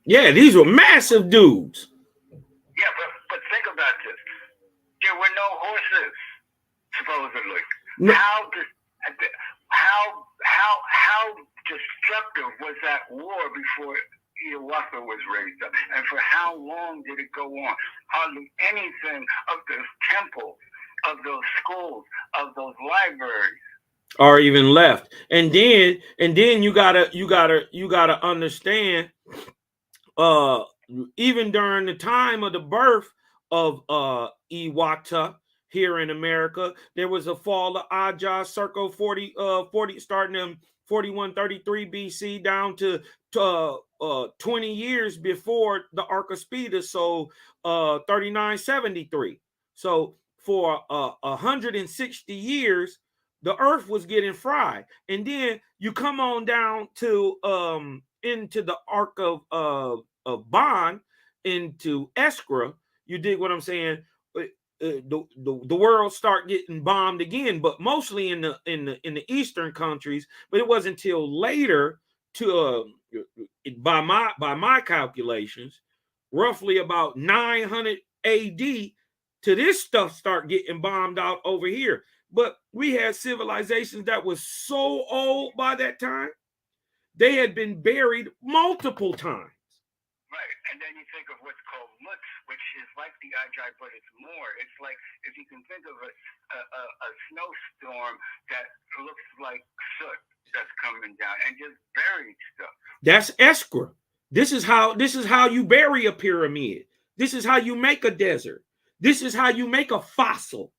Speaker 2: Yeah, these were massive dudes.
Speaker 3: Yeah, but think about this. There were no horses, supposedly. No. How destructive was that war before Hiawatha was raised up? And for how long did it go on? Hardly anything of this temple, of those schools, of those libraries
Speaker 2: are even left. And then you gotta understand, even during the time of the birth of Hiawatha here in America, there was a fall of Ajah circa 40 starting in 4133 BC down to 20 years before the Ark of Speda, so 3973. So for 160 years, the earth was getting fried. And then you come on down to into the Ark of Bond, into Escra. You dig what I'm saying? The world start getting bombed again, but mostly in the eastern countries. But it wasn't until later, to by my calculations, roughly about 900 AD, to this stuff start getting bombed out over here. But we had civilizations that was so old by that time, they had been buried multiple times.
Speaker 3: Right, and then you think of what's called Mutz, which is like the Ajay, but it's more. It's like, if you can think of a snowstorm that looks like soot that's coming down and just buried stuff.
Speaker 2: That's Escra. This is how you bury a pyramid. This is how you make a desert. This is how you make a fossil.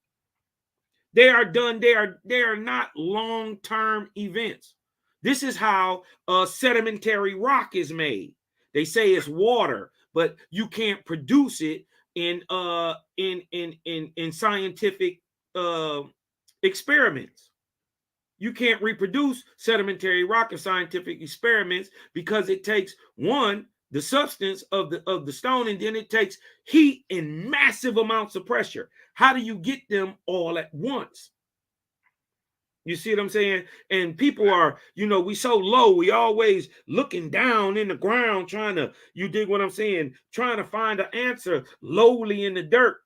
Speaker 2: They are done. They are not long-term events. This is how sedimentary rock is made. They say it's water, but you can't produce it in scientific experiments. You can't reproduce sedimentary rock in scientific experiments because it takes, one, the substance of the stone, and then it takes heat and massive amounts of pressure. How do you get them all at once? You see what I'm saying? And people are, we so low, we always looking down in the ground, trying to, you dig what I'm saying, trying to find an answer lowly in the dirt.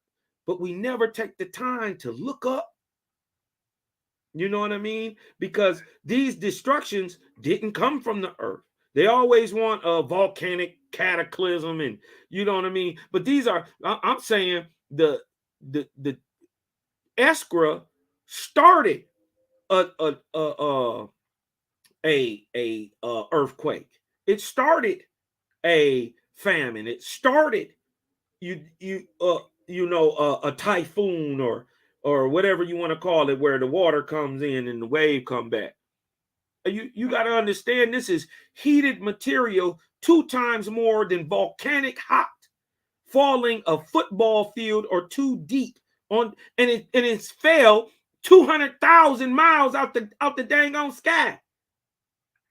Speaker 2: But we never take the time to look up. You know what I mean? Because these destructions didn't come from the earth. They always want a volcanic cataclysm, and you know what I mean? But these are, I'm saying, the Escra started a earthquake. It started a famine. It started a typhoon or whatever you want to call it, where the water comes in and the wave come back. You got to understand, this is heated material 2 times more than volcanic hot, falling a football field or 2 deep on, and it fell 200,000 miles out the dang on sky.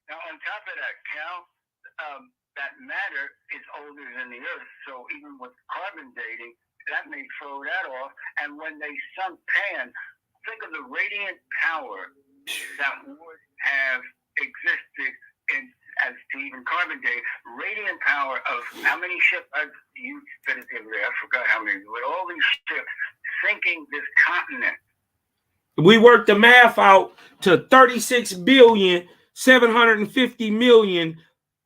Speaker 3: Now, on top of that, Cal, that matter is older than the Earth. So even with carbon dating, that may throw that off. And when they sunk Pan, think of the radiant power that would have existed as to even carbon dating. Radiant power of how many ships? You said it the other day. I forgot how many. With all these ships sinking this continent.
Speaker 2: We worked the math out to 36,750,000,000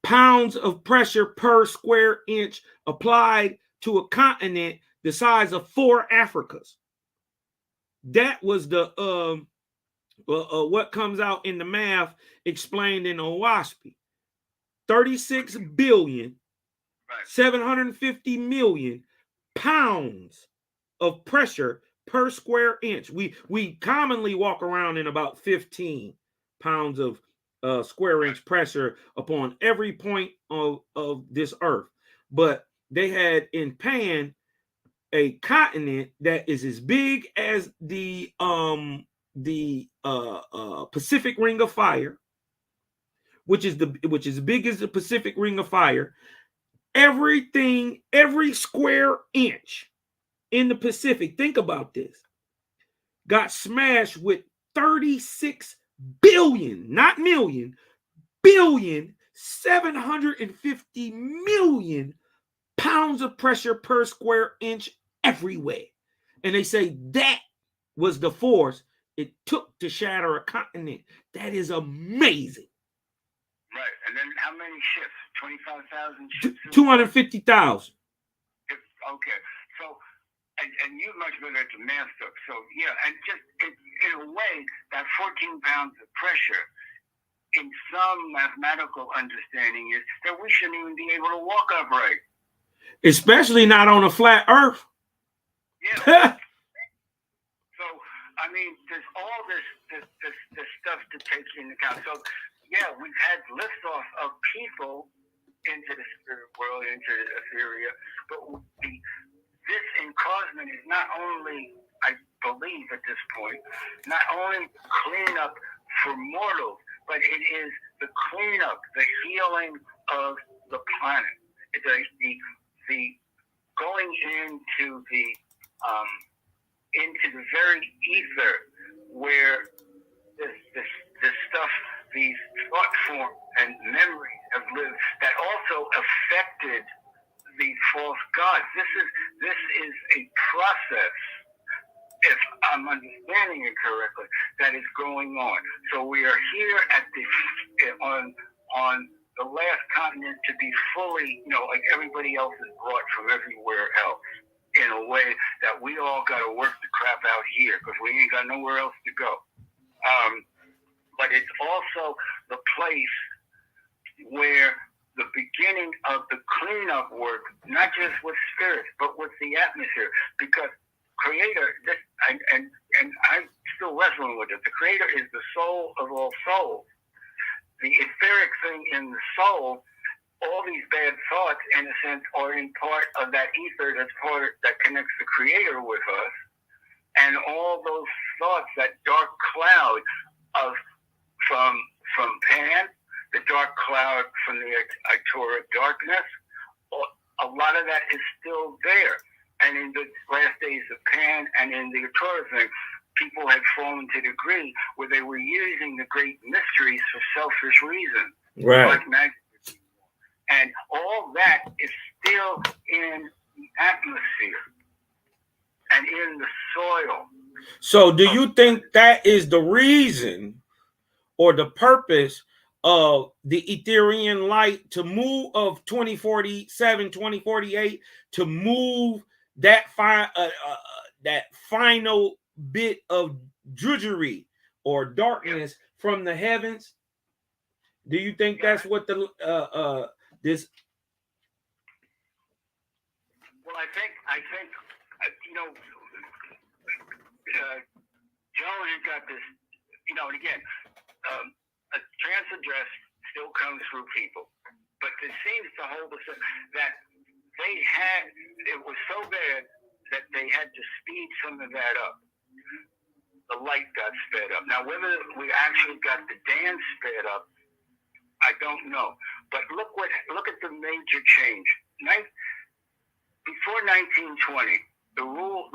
Speaker 2: pounds of pressure per square inch applied to a continent the size of 4 Africas. That was the what comes out in the math explained in OWASP? 36 billion, 750 million pounds of pressure per square inch. We commonly walk around in about 15 pounds of square inch pressure upon every point of this earth. But they had in Pan a continent that is as big as the Pacific Ring of Fire, which is as big as the Pacific Ring of Fire. Everything, every square inch in the Pacific, think about this, got smashed with 36 billion, not million, billion, 750 million pounds of pressure per square inch everywhere. And they say that was the force it took to shatter a continent. That is amazing.
Speaker 3: Right. And then how many ships? 25,000 ships?
Speaker 2: 250,000.
Speaker 3: Okay. So, and you're much better at the math stuff. So, yeah, and just in a way, that 14 pounds of pressure, in some mathematical understanding, is that we shouldn't even be able to walk upright.
Speaker 2: Especially not on a flat earth.
Speaker 3: Yeah. So, I mean, there's all this stuff to take into account. So, yeah, we've had liftoff of people into the spirit world, into the ethereal, but this encouragement is not only, I believe at this point, not only cleanup for mortals, but it is the cleanup, the healing of the planet. It's the going into the very ether where this stuff, these thought forms and memories have lived that also affected the false gods. This is a process, if I'm understanding it correctly, that is going on. So we are here at on the last continent to be fully, like everybody else is brought from everywhere else, in a way that we all got to work the crap out here because we ain't got nowhere else to go. But it's also the place where the beginning of the cleanup work, not just with spirits, but with the atmosphere, because Creator, and I'm still wrestling with it, the Creator is the soul of all souls. The etheric thing in the soul, all these bad thoughts, in a sense, are in part of that ether that connects the Creator with us, and all those thoughts, that dark cloud from Pan, the dark cloud from the Torah darkness, a lot of that is still there. And in the last days of Pan and in the Torah thing, people had fallen to the degree where they were using the great mysteries for selfish reasons.
Speaker 2: Right.
Speaker 3: Like magic. And all that is still in the atmosphere and in the soil.
Speaker 2: So do you think that is the reason or the purpose of the Etherian light to move of 2047, 2048, to move that final bit of drudgery or darkness from the heavens? Do you think that's what the this?
Speaker 3: Well, I think Joan has got this, and again, a trance address still comes through people, but it seems to hold us that it was so bad that they had to speed some of that up. The light got sped up. Now, whether we actually got the dance sped up, I don't know. But look at the major change. Before 1920, the world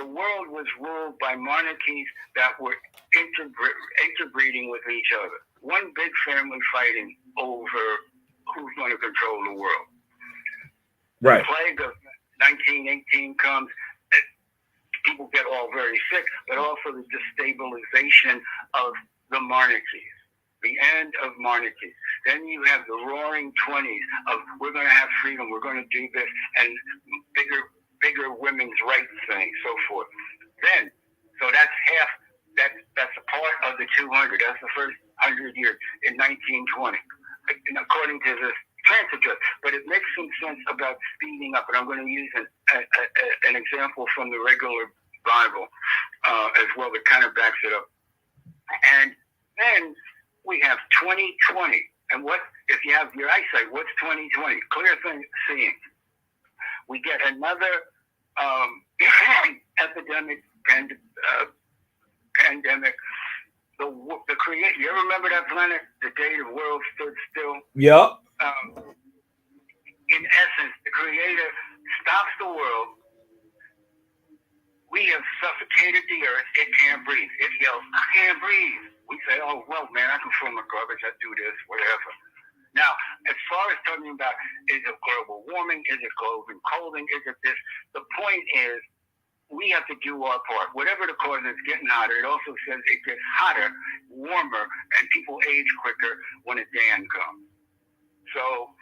Speaker 3: was ruled by monarchies that were interbreeding with each other. One big family fighting over who's going to control the world.
Speaker 2: Right.
Speaker 3: The plague of 1918 comes. People get all very sick, but also the destabilization of the monarchies, the end of monarchies. Then you have the roaring 20s of we're going to have freedom, we're going to do this, and bigger women's rights thing, so forth. Then, so that's a part of of the 200. That's the first 100 years in 1920, according to this transit judge. But it makes some sense about speeding up, and I'm going to use an example from the regular Bible as well that kind of backs it up. And then we have 2020. And what, if you have your eyesight, what's 2020? Clear seeing. We get another epidemic, pandemic. The create. You ever remember that planet? The day the world stood still.
Speaker 2: Yep.
Speaker 3: In essence, the Creator stops the world. We have suffocated the earth. It can't breathe. It yells, I can't breathe. We say, oh, well, man, I can throw my garbage. I do this, whatever. Now, as far as talking about, is it global warming? Is it global colding? Is it this? The point is, we have to do our part. Whatever the cause is getting hotter, it also says it gets hotter, warmer, and people age quicker when a Dan comes. So,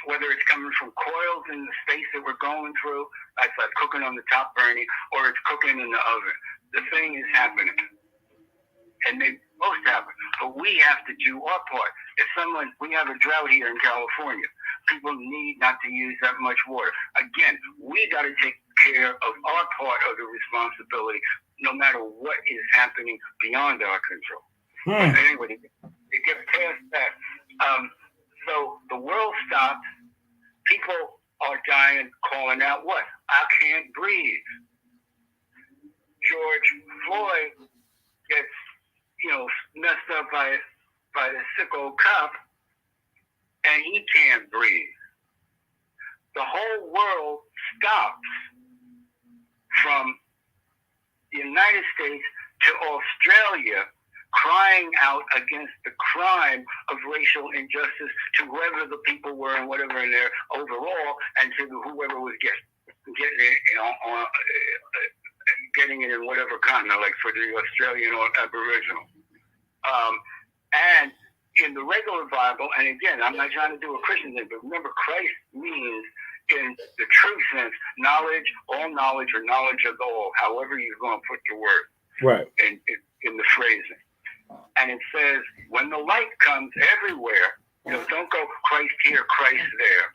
Speaker 3: whether it's coming from coils in the space that we're going through, like cooking on the top burning, or it's cooking in the oven, the thing is happening. And they both happen. But we have to do our part. We have a drought here in California. People need not to use that much water. Again, we got to take care of our part of the responsibility, no matter what is happening beyond our control. But anyway, to get past that, so the world stops. People are dying, calling out what? I can't breathe. George Floyd gets, messed up by the sick old cop, and he can't breathe. The whole world stops from the United States to Australia, crying out against the crime of racial injustice to whoever the people were and whatever in there overall, and to whoever was getting it in whatever continent, like for the Australian or Aboriginal. And in the regular Bible, and again, I'm not trying to do a Christian thing, but remember, Christ means, in the true sense, knowledge, all knowledge, or knowledge of all, however you're going to put the word
Speaker 2: right
Speaker 3: in the phrasing. And it says, when the light comes everywhere, don't go Christ here, Christ there,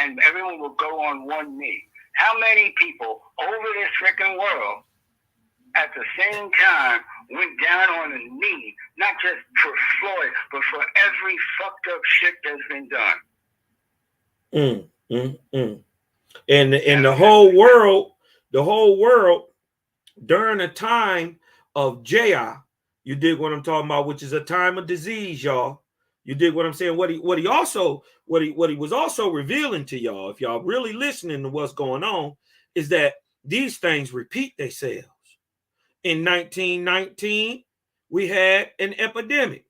Speaker 3: and everyone will go on one knee. How many people over this freaking world at the same time went down on a knee, not just for Floyd, but for every fucked up shit that's been done?
Speaker 2: And the whole world during a time of Jaya, you dig what I'm talking about, which is a time of disease, y'all. You dig what I'm saying? What he was also revealing to y'all, if y'all really listening to what's going on, is that these things repeat themselves. In 1919, we had an epidemic.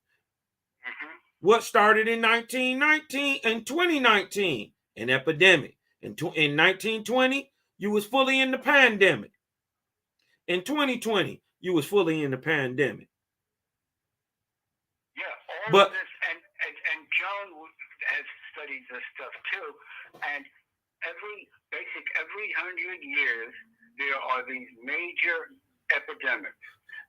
Speaker 2: What started in 1919 and 2019? An epidemic. In 1920, you was fully in the pandemic. In 2020, you was fully in the pandemic.
Speaker 3: Yeah, all of this, and John has studied this stuff too. And every 100 years, there are these major epidemics.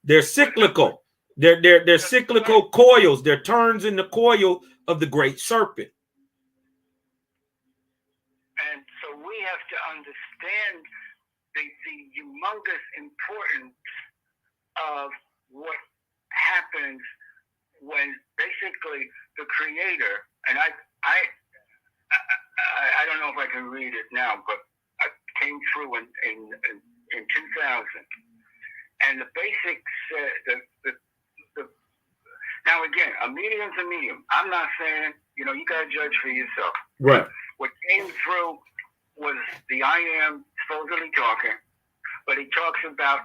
Speaker 2: They're cyclical. They're cyclical coils. They're turns in the coil of the great serpent.
Speaker 3: And so we have to understand the humongous importance of what happens when basically the Creator, and I don't know if I can read it now, but I came through in 2000. And the basics, now again, a medium's a medium. I'm not saying, you got to judge for yourself.
Speaker 2: Right.
Speaker 3: What came through was the I am supposedly talking, but he talks about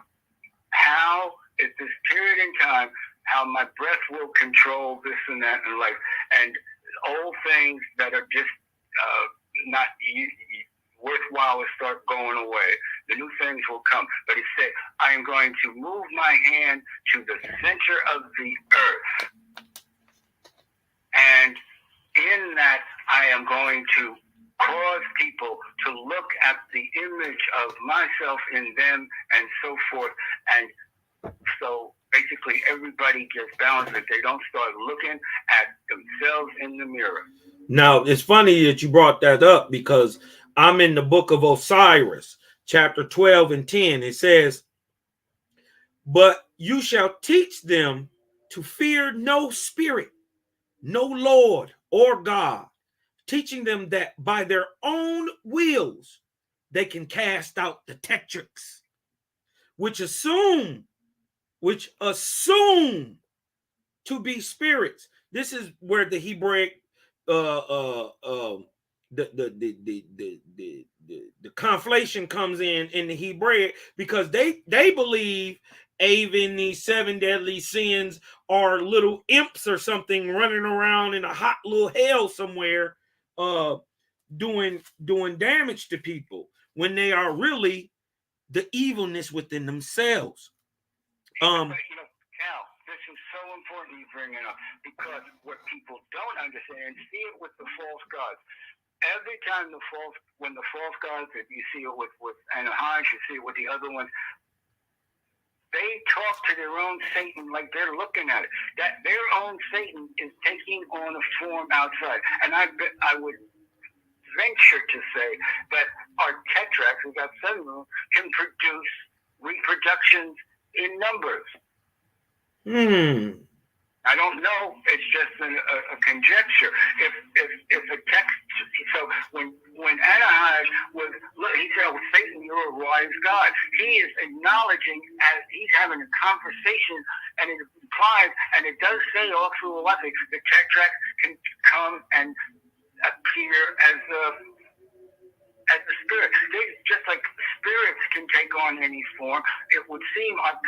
Speaker 3: how at this period in time, how my breath will control this and that in life, and old things that are just not worthwhile will start going away. The new things will come. But he said, I am going to move my hand to the center of the earth. And in that, I am going to cause people to look at the image of myself in them and so forth. And so basically everybody gets balanced if they don't start looking at themselves in the mirror.
Speaker 2: Now, it's funny that you brought that up because I'm in the book of Osiris, chapter 12 and 10. It says, but you shall teach them to fear no spirit, no Lord or God, teaching them that by their own wills they can cast out the tetrachs, which assume to be spirits. This is where the Hebraic the conflation comes in the Hebraic, because they believe even these 7 deadly sins are little imps or something running around in a hot little hell somewhere doing damage to people, when they are really the evilness within themselves.
Speaker 3: Cal, this is so important you bring it up, because what people don't understand, see it with the false gods. Every time when the false gods, if you see it with Anaheim, you see it with the other ones, they talk to their own Satan like they're looking at it. That their own Satan is taking on a form outside. And I would venture to say that our tetrachs, we've got 7 of them, can produce reproductions in numbers. I don't know. It's just a conjecture. If a text, so when Anaheim was, he said, oh, Satan, you're a wise God. He is acknowledging, as he's having a conversation, and it implies, and it does say all through the tetrachs can come and appear as a spirit. Just like spirits can take on any form, it would seem our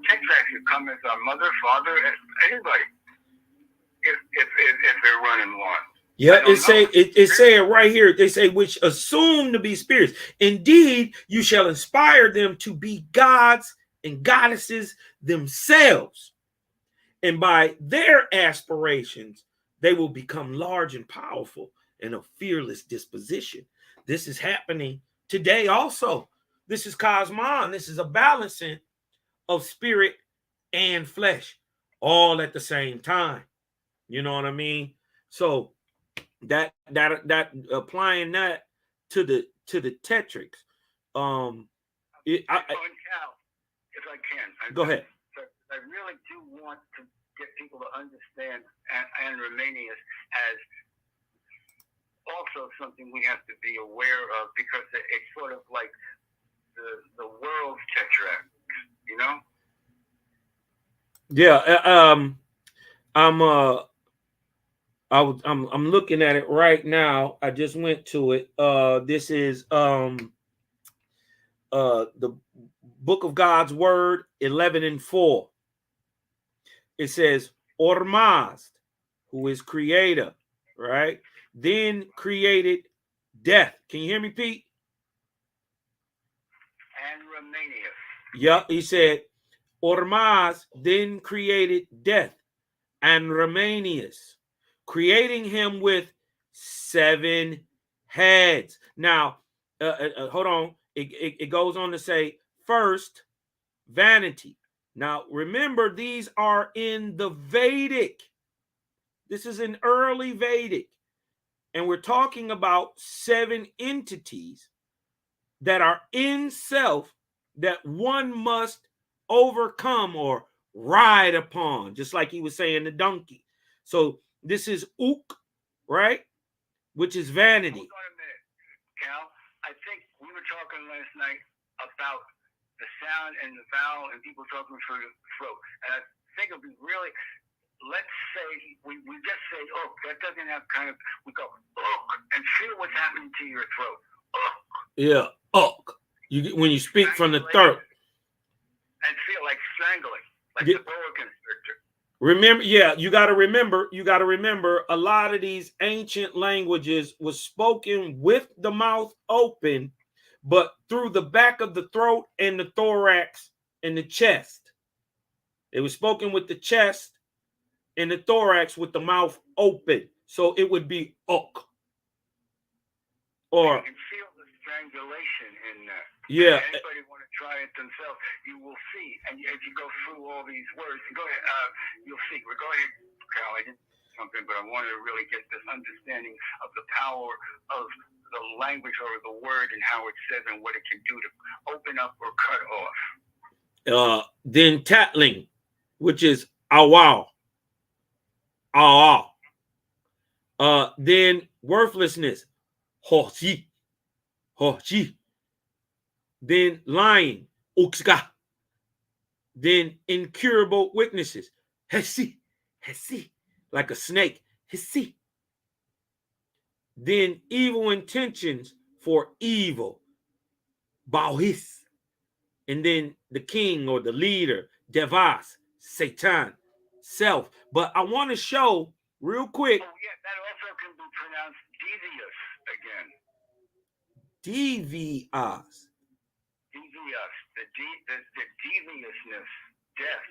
Speaker 3: tetrachs would come as our mother, father, anybody, if they're running one.
Speaker 2: Yeah, it say it right here. They say, which assume to be spirits. Indeed, you shall inspire them to be gods and goddesses themselves. And by their aspirations, they will become large and powerful and of fearless disposition. This is happening today also. This is cosmon. This is a balancing of spirit and flesh all at the same time. You know what I mean? So that applying that to the tetrachs.
Speaker 3: Cal, if I can,
Speaker 2: go ahead.
Speaker 3: I really do want to get people to understand and Romanius as also something we have to be aware of, because it's sort of like the world's tetrachs, you know?
Speaker 2: Yeah, I'm looking at it right now. I just went to it. This is the Book of God's Word 11:4. It says Ormazd, who is creator, right? Then created death. Can you hear me, Pete?
Speaker 3: And Romanius.
Speaker 2: Yep, he said Ormazd then created death and Romanius, creating him with 7 heads. Now, hold on. It goes on to say, first, vanity. Now, remember, these are in the Vedic. This is in early Vedic. And we're talking about 7 entities that are in self that one must overcome or ride upon, just like he was saying the donkey. So this is Ook, right? Which is vanity.
Speaker 3: Hold on a minute, Cal. I think we were talking last night about the sound and the vowel and people talking through the throat. And I think it would be really, let's say, we just say, oh, that doesn't have kind of, we go, oh, and feel what's happening to your throat. Oh.
Speaker 2: Yeah, oh. When you speak from the throat.
Speaker 3: And feel like strangling, like the boa constrictor.
Speaker 2: Remember, yeah, you got to remember, a lot of these ancient languages was spoken with the mouth open, but through the back of the throat and the thorax and the chest. It was spoken with the chest and the thorax with the mouth open. So it would be ok. Or
Speaker 3: you can feel the strangulation in there.
Speaker 2: Yeah.
Speaker 3: Anybody want to try it themselves, you will see. And as you go through all these words, go ahead, you'll see. Well, go ahead, Carl. I didn't jump in, but I wanted to really get this understanding of the power of the language or the word and how it says and what it can do to open up or cut off.
Speaker 2: Then tattling, which is awaw. Then worthlessness, hoshi. Then lying, uksga. Then incurable weaknesses, hesi, like a snake, hesi. Then evil intentions for evil, bauhis. And then the king or the leader, devas, Satan, self. But I want to show real quick.
Speaker 3: Oh, yeah, that also can be pronounced devious again.
Speaker 2: Devious.
Speaker 3: Devious, the deviousness, death.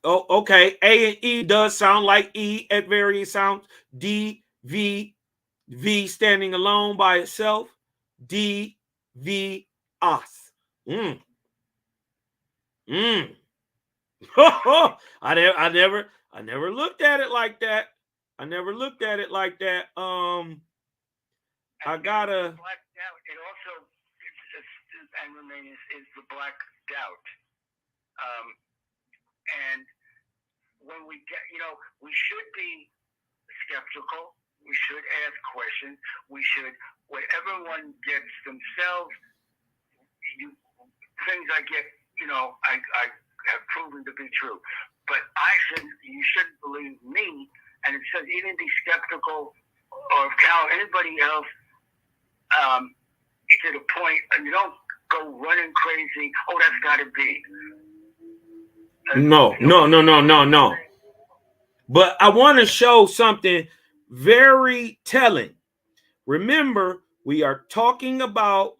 Speaker 2: Oh, okay. A and E does sound like E at various sounds. D, V, V standing alone by itself. D, V, us. I never looked at it like that. I gotta.
Speaker 3: Black doubt. It also and remains is the black doubt. And when we get, we should be skeptical. We should ask questions. We should, whatever one gets themselves, things I get, I have proven to be true. But you shouldn't believe me. And it says even be skeptical, or if Cal, anybody else, to the point, and you don't go running crazy. Oh, that's got to be.
Speaker 2: No. But I want to show something very telling. Remember, we are talking about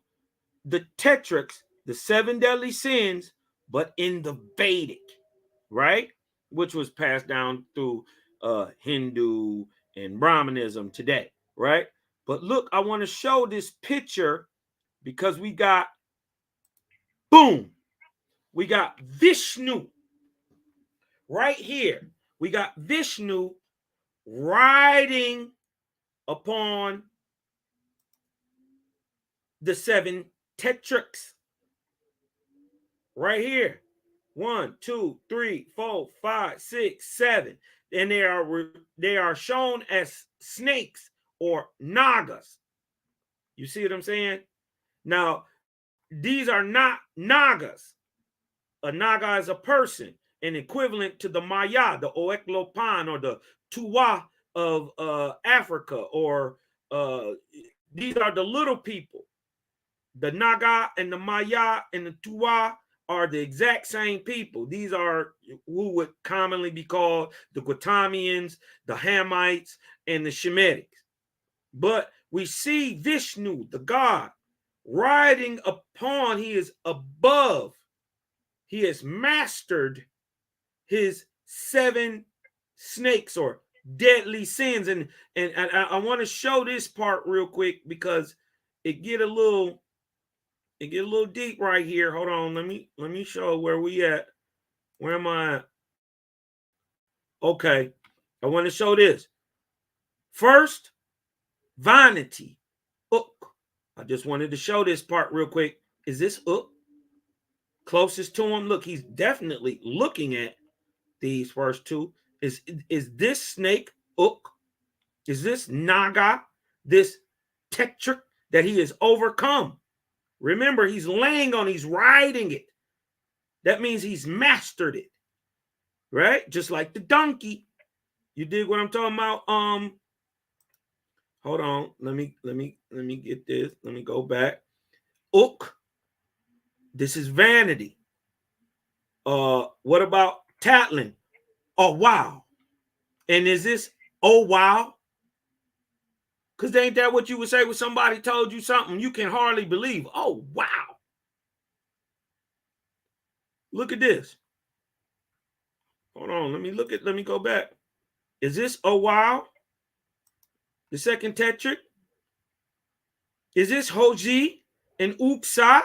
Speaker 2: the tetrachs, the 7 deadly sins, but in the Vedic, right? Which was passed down through Hindu and Brahmanism today, right? But look, I want to show this picture because we got, boom, we got Vishnu right here. We got Vishnu riding upon the 7 tetrachs right here. 1, 2, 3, 4, 5, 6, 7. And they are shown as snakes or nagas. You see what I'm saying? Now, these are not nagas. A naga is a person, an equivalent to the Maya, the Oeklopan, or the Tuwa of Africa, or these are the little people. The Naga and the Maya and the Tuwa are the exact same people. These are who would commonly be called the Gautamians, the Hamites, and the Shemitics. But we see Vishnu, the God, riding upon, he is above, he has mastered his 7 snakes or deadly sins. And I want to show this part real quick because it get a little deep right here. Hold on, let me show where we at. Where am I at? Okay, I want to show this. First, vanity. I just wanted to show this part real quick. Is this closest to him? Look, he's definitely looking at these first two. Is this snake Is this naga, this tetrach that he has overcome? Remember, he's riding it. That means he's mastered it, right? Just like the donkey. You dig what I'm talking about? Hold on. Let me get this. Let me go back. This is vanity. What about tattling? Oh wow. And is this oh wow? Because ain't that what you would say when somebody told you something you can hardly believe? Oh, wow. Look at this. Hold on. Let me go back. Is this oh, wow? The second tetrach? Is this Hoji and Uksa?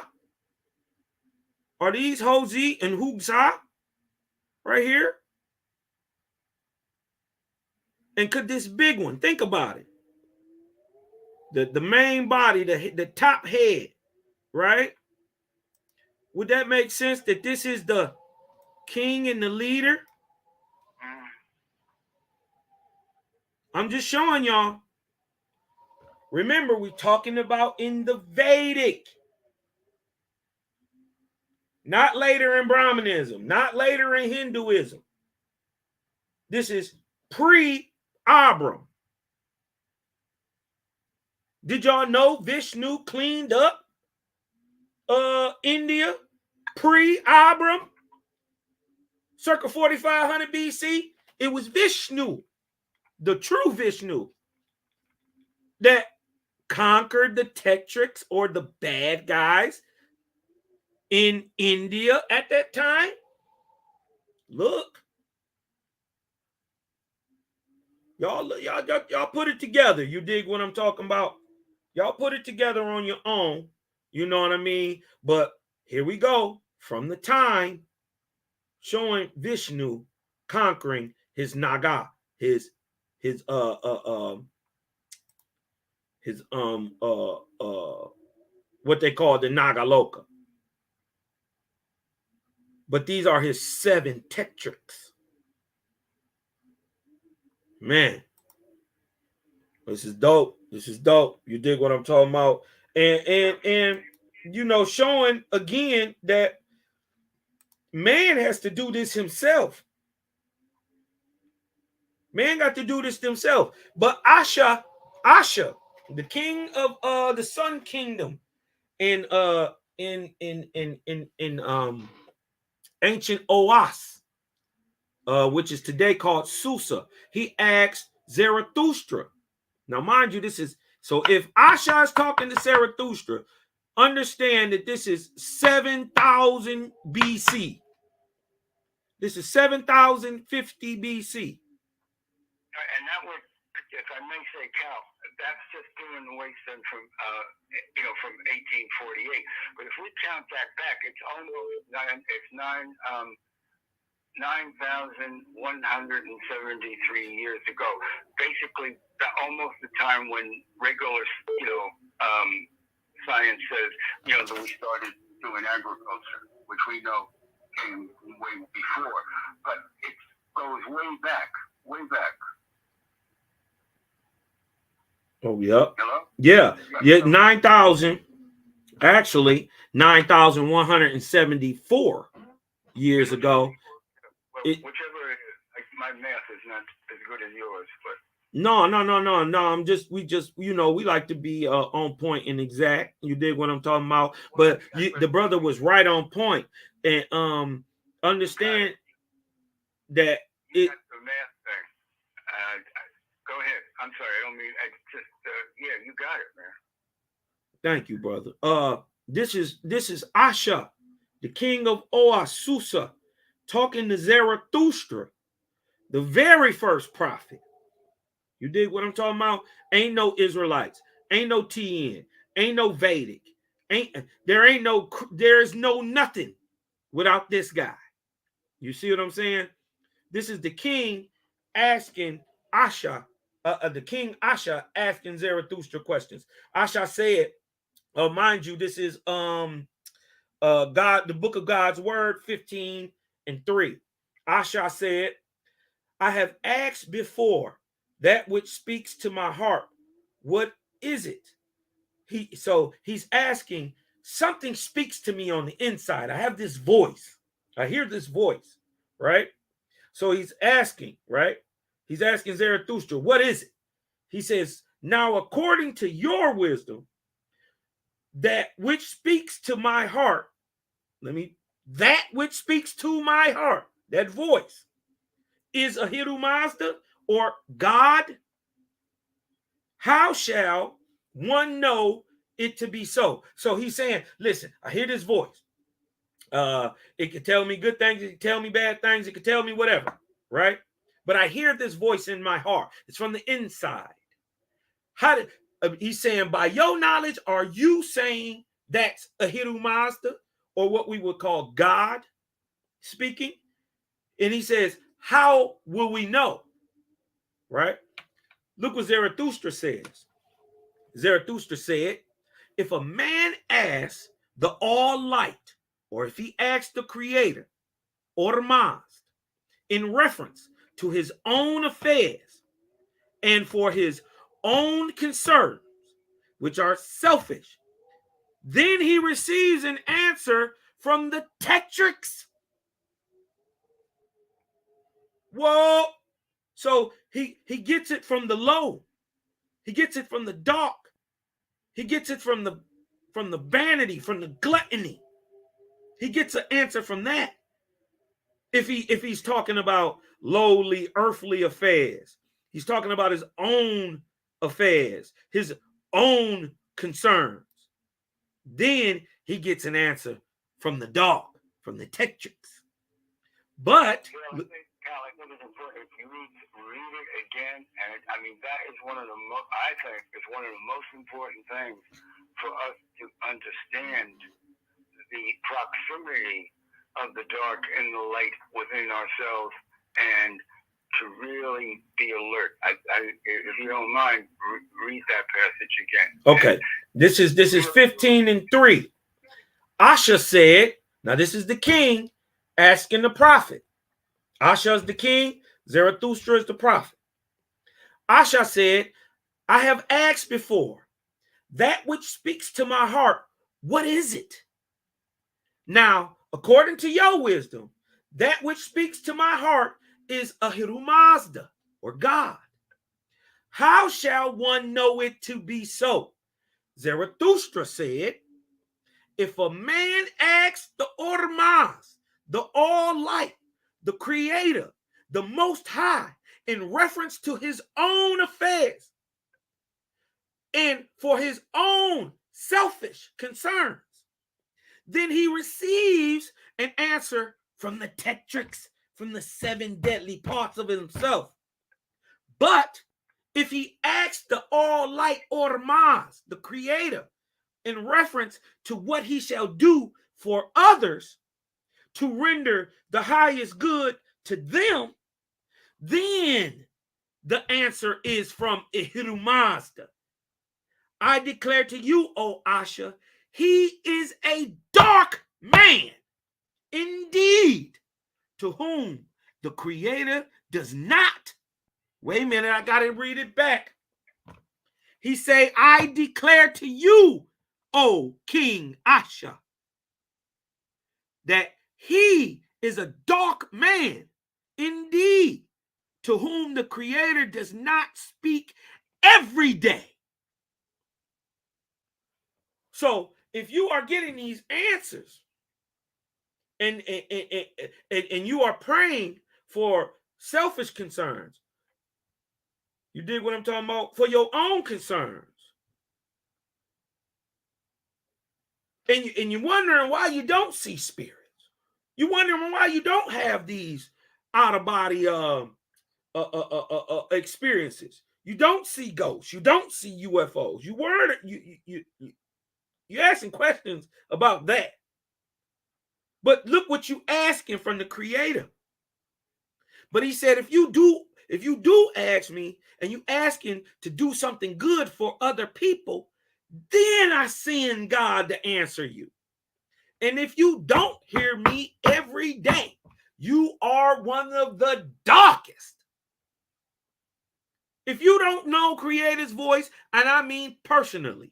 Speaker 2: Are these Hosi and Hugsa right here? And could this big one, think about it, the main body, the top head, right? Would that make sense that this is the king and the leader? I'm just showing y'all. Remember, we're talking about in the Vedic. Not later in Brahmanism, not later in Hinduism. This is pre-Abram. Did y'all know Vishnu cleaned up India pre-Abram? Circa 4500 BC, it was Vishnu, the true Vishnu, that conquered the tetrachs, or the bad guys, in India at that time. Look. Y'all put it together. You dig what I'm talking about? Y'all put it together on your own. You know what I mean? But here we go. From the time showing Vishnu conquering his Naga, his what they call the Nagaloka. But these are his 7 tetrachs. Man, this is dope. This is dope. You dig what I'm talking about? And you know, showing again that man has to do this himself. Man got to do this himself. But Asha, the king of the Sun Kingdom in ancient Oas, which is today called Susa, he asked Zarathustra. Now, mind you, this is so. If Asha is talking to Zarathustra, understand that this is 7,000 BC. This is 7,050 BC.
Speaker 3: And that would, if I may say, Cal, that's just doing the wasteland from, from 1848. But if we count that back, it's almost 9,173 years ago. Basically, almost the time when regular, science says, that we started doing agriculture, which we know came way before. But it goes way back.
Speaker 2: Oh, yeah.
Speaker 3: Hello?
Speaker 2: Yeah. 9,000, actually, 9,174 years ago.
Speaker 3: Whichever it is. My math is not as good as yours, but
Speaker 2: No. We like to be on point and exact. You dig what I'm talking about? But the brother was right on point, and understand that it.
Speaker 3: The math thing. Go ahead. I'm sorry. I don't mean. I just. You got it, man.
Speaker 2: Thank you, brother. This is Asha, the king of Oasusa, talking to Zarathustra, the very first prophet. You dig what I'm talking about? Ain't no Israelites, ain't no TN, ain't no Vedic, there is no nothing without this guy. You see what I'm saying? This is the king asking Asha, the king Asha asking Zarathustra questions. Asha said, mind you, this is God, the book of God's word 15:3. Asha said, I have asked before that which speaks to my heart. What is it? He's asking, something speaks to me on the inside. I have this voice. I hear this voice, right? So he's asking, right? He's asking Zarathustra, what is it? He says, now according to your wisdom, that which speaks to my heart, that which speaks to my heart, that voice, is Ahura Mazda or God? How shall one know it to be so? So he's saying, listen, I hear this voice. It can tell me good things, it can tell me bad things, it can tell me whatever, right? But I hear this voice in my heart. It's from the inside. He's saying, by your knowledge, are you saying that's Ahura Mazda or what we would call God speaking. And he says, how will we know? Right? Look what Zarathustra says. Zarathustra said, if a man asks the all light, or if he asks the creator, or the Mazd, in reference to his own affairs and for his own concerns, which are selfish, then he receives an answer from the tetrachs. Whoa! So he gets it from the low. He gets it from the dark. He gets it from the vanity, from the gluttony. He gets an answer from that. If he's talking about lowly earthly affairs, he's talking about his own affairs, his own concerns. Then he gets an answer from the dark, from the tetrachs. But
Speaker 3: I think it's important if you read it again, and I mean that is one of the most important things for us to understand the proximity of the dark and the light within ourselves, and to really be alert. If you don't mind, read that passage again.
Speaker 2: Okay, this is 15:3. Asha said, now this is the king asking the prophet. Asha is the king, Zarathustra is the prophet. Asha said, I have asked before, that which speaks to my heart, what is it? Now, according to your wisdom, that which speaks to my heart is Ahura Mazda, or God. How shall one know it to be so? Zarathustra said, if a man asks the Ormaz, the all light, the creator, the most high, in reference to his own affairs and for his own selfish concerns, then he receives an answer from the tetrachs, from the 7 deadly parts of himself. But if he asks the all light Ormaz, the creator, in reference to what he shall do for others to render the highest good to them, then the answer is from Ahura Mazda. I declare to you, O Asha, he is a dark man indeed, to whom the creator does not. Wait a minute, I gotta read it back. He say, I declare to you, O King Asha, that he is a dark man indeed, to whom the creator does not speak every day. So if you are getting these answers and you are praying for selfish concerns, you dig what I'm talking about? For your own concerns. And you're wondering why you don't see spirits. You're wondering why you don't have these out-of-body experiences. You don't see ghosts. You don't see UFOs. You're asking questions about that. But look what you're asking from the creator. But he said, if you do ask me and you asking to do something good for other people, then I send God to answer you. And if you don't hear me every day, you are one of the darkest. If you don't know Creator's voice, and I mean personally,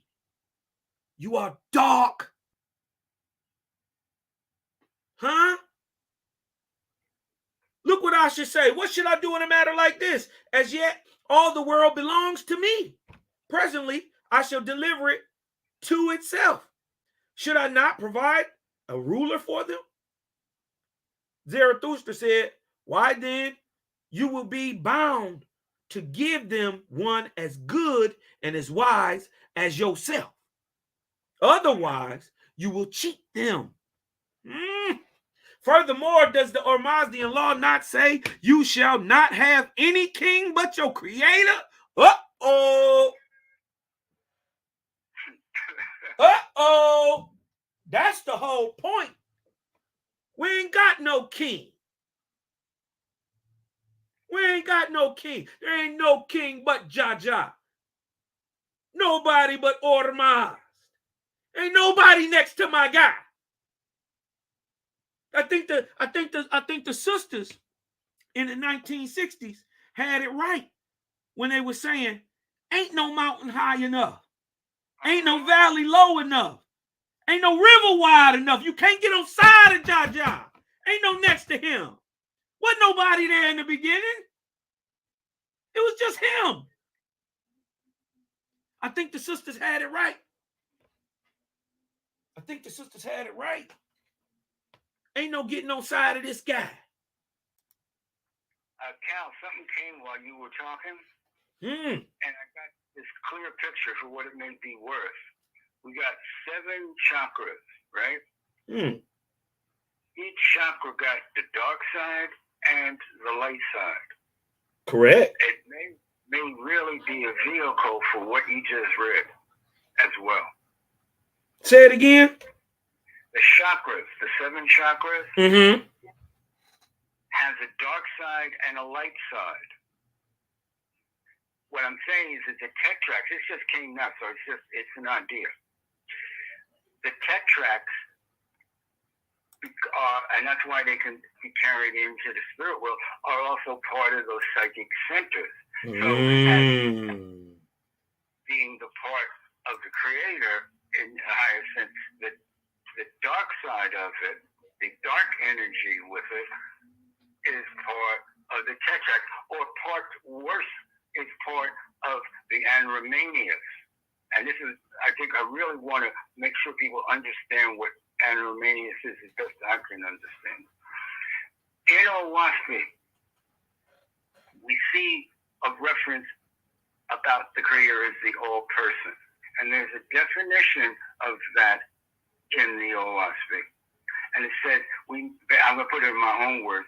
Speaker 2: you are dark. Huh? Look what I should say. What should I do in a matter like this? As yet, all the world belongs to me. Presently, I shall deliver it to itself. Should I not provide a ruler for them? Zarathustra said, why then you will be bound to give them one as good and as wise as yourself. Otherwise, you will cheat them. Furthermore, does the Ormazdian law not say you shall not have any king but your creator? Uh-oh. Uh-oh. That's the whole point. We ain't got no king. We ain't got no king. There ain't no king but Jaja. Nobody but Ormaz. Ain't nobody next to my guy. I think the sisters in the 1960s had it right when they were saying, ain't no mountain high enough. Ain't no valley low enough. Ain't no river wide enough. You can't get on side of Jaja. Ain't no next to him. Wasn't nobody there in the beginning. It was just him. I think the sisters had it right. I think the sisters had it right. Ain't no getting on side of this guy.
Speaker 3: Cal, something came while you were talking,
Speaker 2: And
Speaker 3: I got this clear picture for what it may be worth. We got 7 chakras, right? Each chakra got the dark side and the light side.
Speaker 2: correct.
Speaker 3: It may really be a vehicle for what you just read as well.
Speaker 2: Say it again.
Speaker 3: The chakras, the 7 chakras, has a dark side and a light side. What I'm saying is that the tetrachs, this just came now, so it's an idea. The tetrachs are, and that's why they can be carried into the spirit world, are also part of those psychic centers. So as being the part of the creator in a higher sense, the dark side of it, the dark energy with it, is part of the tetrach, or part worse, is part of the Anromanias. And this is, I think I really want to make sure people understand what Anromanias is as best I can understand. In Owaski, we see a reference about the creator as the all person. And there's a definition of that in the Owaski. And it says, I'm going to put it in my own words.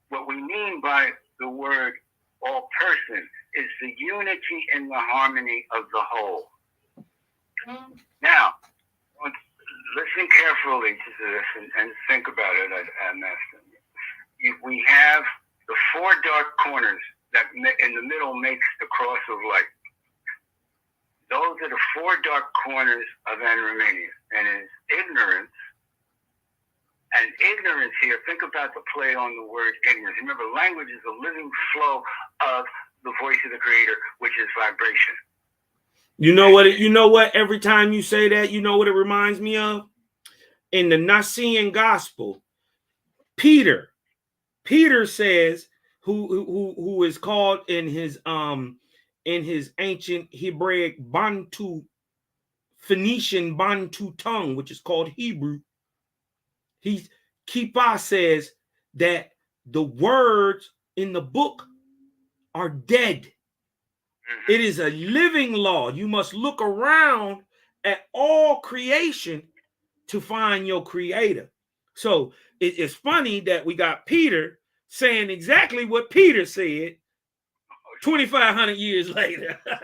Speaker 3: What we mean by the word all person is the unity and the harmony of the whole. Now, listen carefully to this and think about it, Master. We have the 4 dark corners that in the middle makes the cross of light. Those are the 4 dark corners of Anromania, and it's ignorance. And ignorance here, think about the play on the word ignorance. Remember, language is a living flow of the voice of the creator, which is vibration.
Speaker 2: You know what? Every time you say that, you know what it reminds me of? In the Nicene Gospel, Peter says, who is called in his ancient Hebraic Phoenician Bantu tongue, which is called Hebrew. Kippah says that the words in the book are dead. It is a living law. You must look around at all creation to find your creator. So it's funny that we got Peter saying exactly what Peter said 2,500 years later.
Speaker 3: Let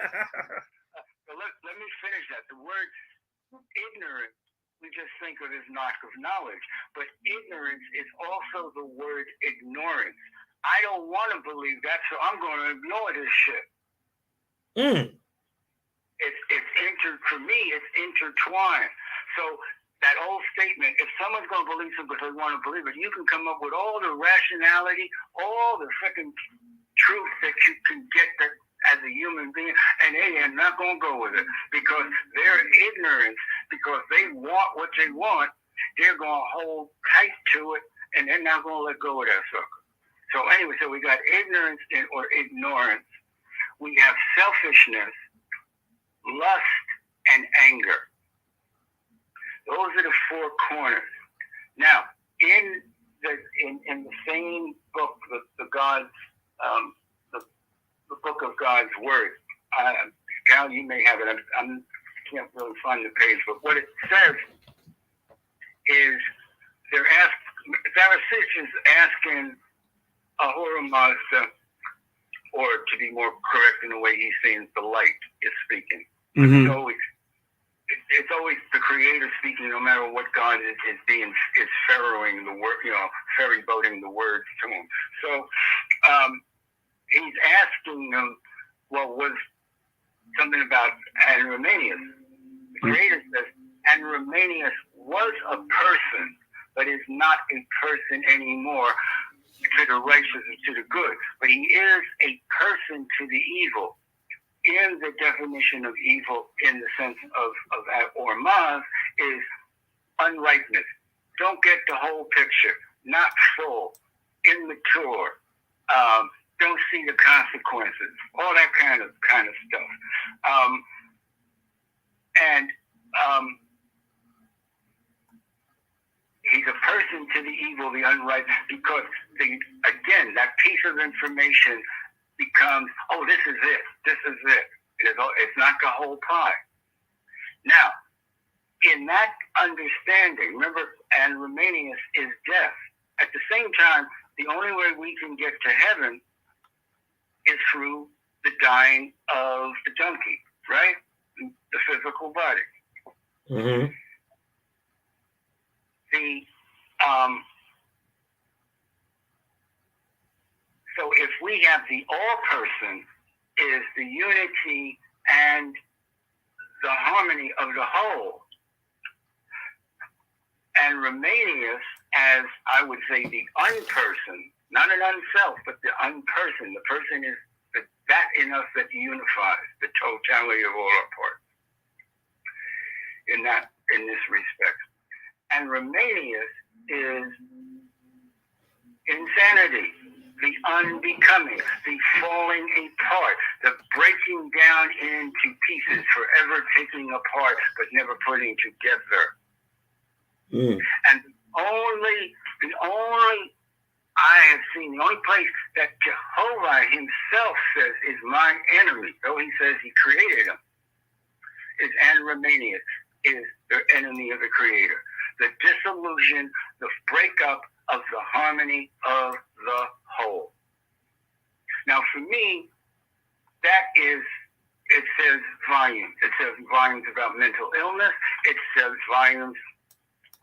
Speaker 3: me finish that. The word ignorant, we just think of as lack of knowledge, but ignorance is also the word ignorance. I don't want to believe that, so I'm going to ignore this shit. For me, it's intertwined. So that old statement, if someone's going to believe something because they want to believe it, you can come up with all the rationality, all the freaking truth that you can get that as a human being, and they are not going to go with it because their ignorance, because they want what they want, they're going to hold tight to it, and they're not going to let go of that sucker. So anyway, so we got ignorance or ignorance. We have selfishness, lust, and anger. Those are the 4 corners. Now, in the same book, the God's the book of God's Word. Cal, you may have it. I can't really find the page, but what it says is Zarathustra is asking Ahura Mazda, or to be more correct in the way he sees the light is speaking. So it's always the Creator speaking, no matter what God is ferrying the word, ferry boating the words to him. So he's asking him, well, was something about Andromanius. The Creator says Andromanius was a person, but is not a person anymore to the righteous and to the good. But he is a person to the evil. In the definition of evil, in the sense of Ormaz, is unripeness. Don't get the whole picture. Not full. Immature. Don't see the consequences. All that kind of stuff. He's a person to the evil, the unripe, because again, that piece of information becomes, oh, this is it. This is it. It's not the whole pie. Now, in that understanding, remember, Andromanius is death. At the same time, the only way we can get to heaven is through the dying of the donkey, right? The physical body.
Speaker 2: Mm-hmm.
Speaker 3: So if we have the all-person is the unity and the harmony of the whole, and Romanius as, I would say, the unperson, not an unself, but the unperson. The person is that in us that unifies the totality of all our parts. In this respect. And Romanius is insanity, the unbecoming, the falling apart, the breaking down into pieces, forever taking apart but never putting together. And the only I have seen, the only place that Jehovah himself says is my enemy, though he says he created him, is Andromanius, is the enemy of the Creator. The dissolution, the breakup of the harmony of the whole. Now, for me, it says volumes. It says volumes about mental illness. It says volumes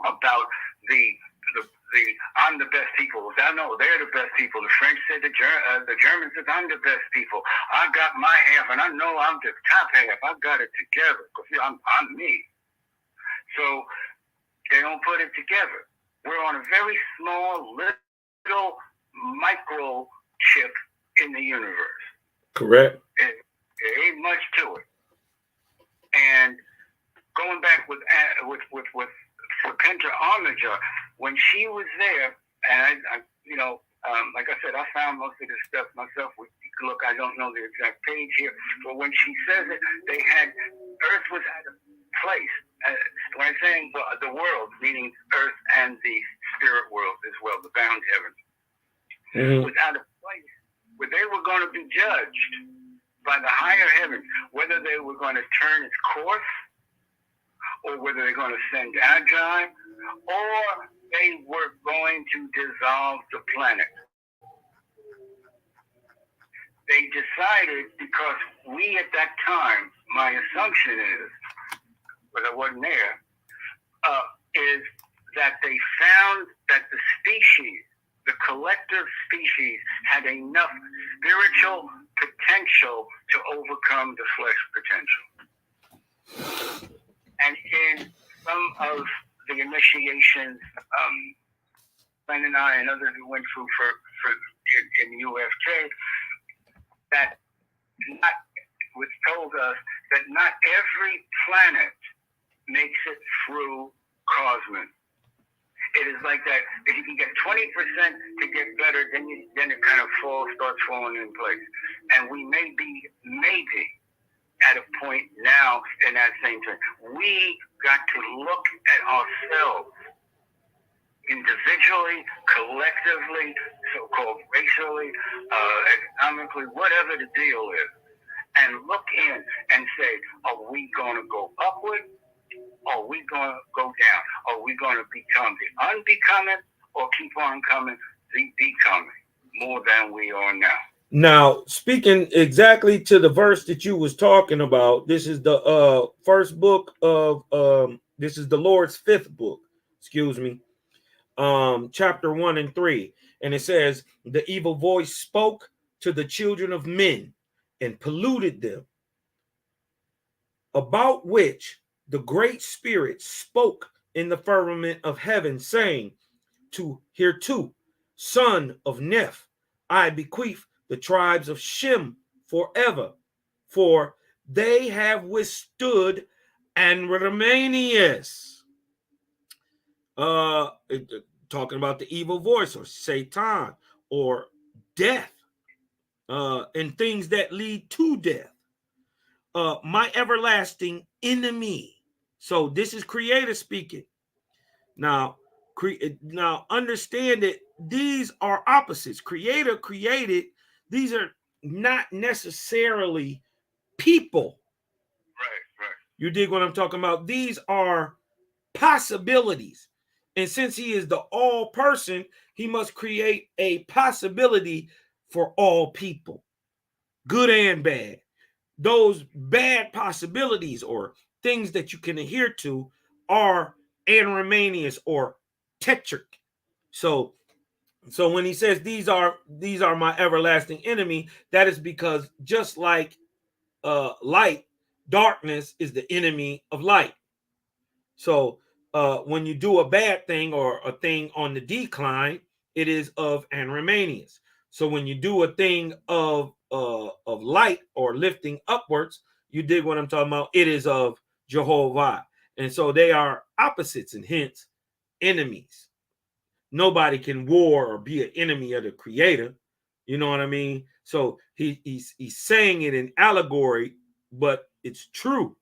Speaker 3: about the I'm the best people. I know they're the best people. The French said the Germans said I'm the best people. I got my half, and I know I'm the top half. I got it together because I'm me. So they don't put it together. We're on a very small, little micro chip in the universe.
Speaker 2: Correct.
Speaker 3: There ain't much to it. And going back with Serpenta Armiger, when she was there, and I like I said, I found most of this stuff myself. Look, I don't know the exact page here, but when she says it, Earth was at a place. When I'm saying the world, meaning Earth and the spirit world as well, the bound heavens, was at a place where they were going to be judged by the higher heavens, whether they were going to turn its course, or whether they're going to send Agi, or they were going to dissolve the planet. They decided, because we at that time, my assumption is, but I wasn't there, is that they found that the species, the collective species, had enough spiritual potential to overcome the flesh potential. And in some of the initiations, Ben and I and others who went through in UFK, that was told us that not every planet makes it through Cosmin. It is like that. If you can get 20% to get better, then it kind of starts falling in place. And we may be at a point now in that same thing. We got to look at ourselves individually, collectively, so-called racially, economically, whatever the deal is, and look in and say, are we going to go upward? Or are we going to go down? Are we going to become the unbecoming or keep on coming the becoming more than we are now?
Speaker 2: Now, speaking exactly to the verse that you was talking about, this is the first book of this is the Lord's fifth book, excuse me, chapter 1 and 3. And it says, the evil voice spoke to the children of men and polluted them, about which the great spirit spoke in the firmament of heaven, saying, to hereto, son of Neph, I bequeath the tribes of Shem forever, for they have withstood and Ramanius. Talking about the evil voice or Satan or death, and things that lead to death. My everlasting enemy. So this is Creator speaking. Now understand that these are opposites. Creator created, these are not necessarily people.
Speaker 3: Right.
Speaker 2: You dig what I'm talking about? These are possibilities. And since he is the all person, he must create a possibility for all people, good and bad. Those bad possibilities or things that you can adhere to are anremanius or tetrach. So when he says these are my everlasting enemy, that is because just like light, darkness is the enemy of light. So when you do a bad thing or a thing on the decline, it is of anremanius. So when you do a thing of light or lifting upwards, you dig what I'm talking about? It is of Jehovah. And so they are opposites and hence enemies. Nobody can war or be an enemy of the Creator. You know what I mean? So he's saying it in allegory, but it's true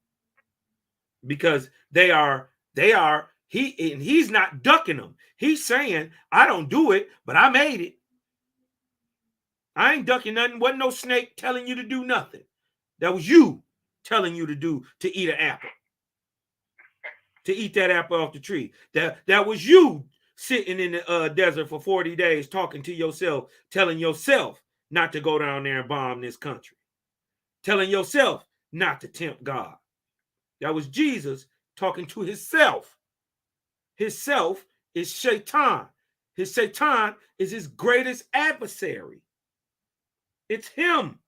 Speaker 2: because he's not ducking them. He's saying, I don't do it, but I made it. I ain't ducking nothing. Wasn't no snake telling you to do nothing. That was you telling you to eat an apple. To eat that apple off the tree. That was you sitting in the desert for 40 days talking to yourself, telling yourself not to go down there and bomb this country. Telling yourself not to tempt God. That was Jesus talking to himself. His self is Shaitan. His Shaitan is his greatest adversary. It's him.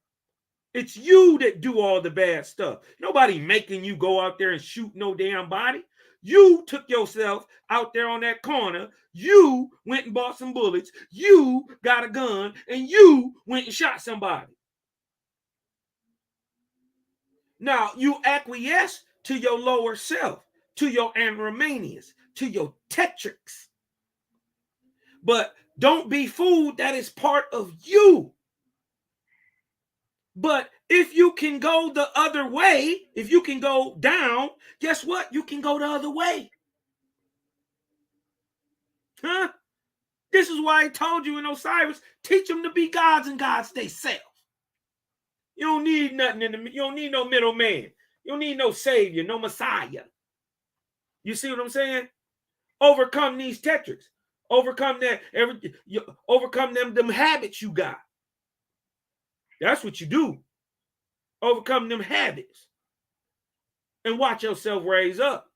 Speaker 2: It's you that do all the bad stuff. Nobody making you go out there and shoot no damn body. You took yourself out there on that corner. You went and bought some bullets. You got a gun and you went and shot somebody. Now you acquiesce to your lower self, to your anremanius, to your tetrachs. But don't be fooled, that is part of you. But if you can go the other way, if you can go down, guess what? You can go the other way. Huh? This is why I told you in Osiris, teach them to be gods and gods they self. You don't need nothing you don't need no middleman. You don't need no savior, no messiah. You see what I'm saying? Overcome these tetrachs. Overcome that. Overcome them habits you got. That's what you do. Overcome them habits. And watch yourself raise up.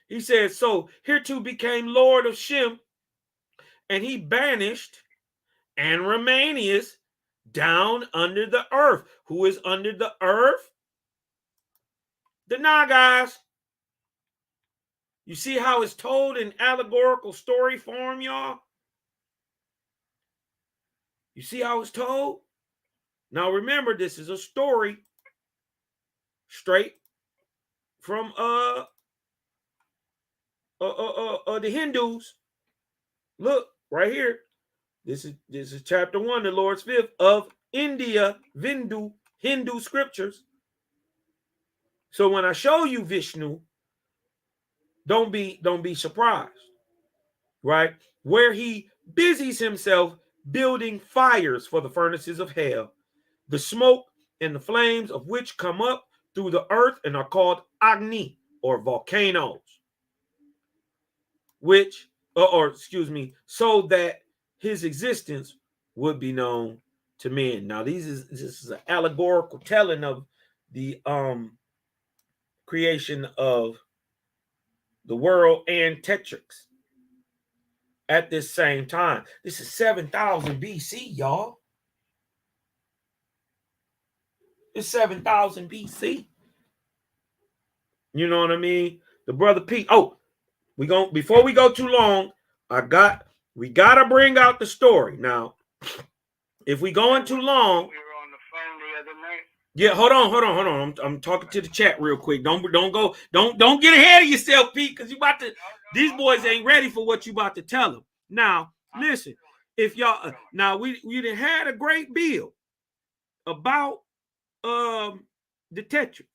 Speaker 2: He says, so hereto became Lord of Shem, and he banished Anremanius down under the earth. Who is under the earth? The Nagas. You see how it's told in allegorical story form, y'all? You see how it's told? Now remember, this is a story straight from the Hindus. Look right here. This is chapter 1, the Lord's fifth of India, Hindu scriptures. So when I show you Vishnu, don't be surprised, right? Where he busies himself building fires for the furnaces of hell, the smoke and the flames of which come up through the earth and are called Agni or volcanoes, so that his existence would be known to men. Now, this is an allegorical telling of the creation of the world and tetrachs at this same time. This is 7,000 BC, y'all. It's 7,000 BC. You know what I mean? The brother Pete. Oh, before we go too long, we gotta bring out the story. Now, if we going too long,
Speaker 3: we were on the phone the other night.
Speaker 2: Yeah, hold on. I'm talking to the chat real quick. Don't get ahead of yourself, Pete, because you about to. These boys ain't ready for what you about to tell them. Now, listen, if y'all now we done had a great bill about the tetrachs.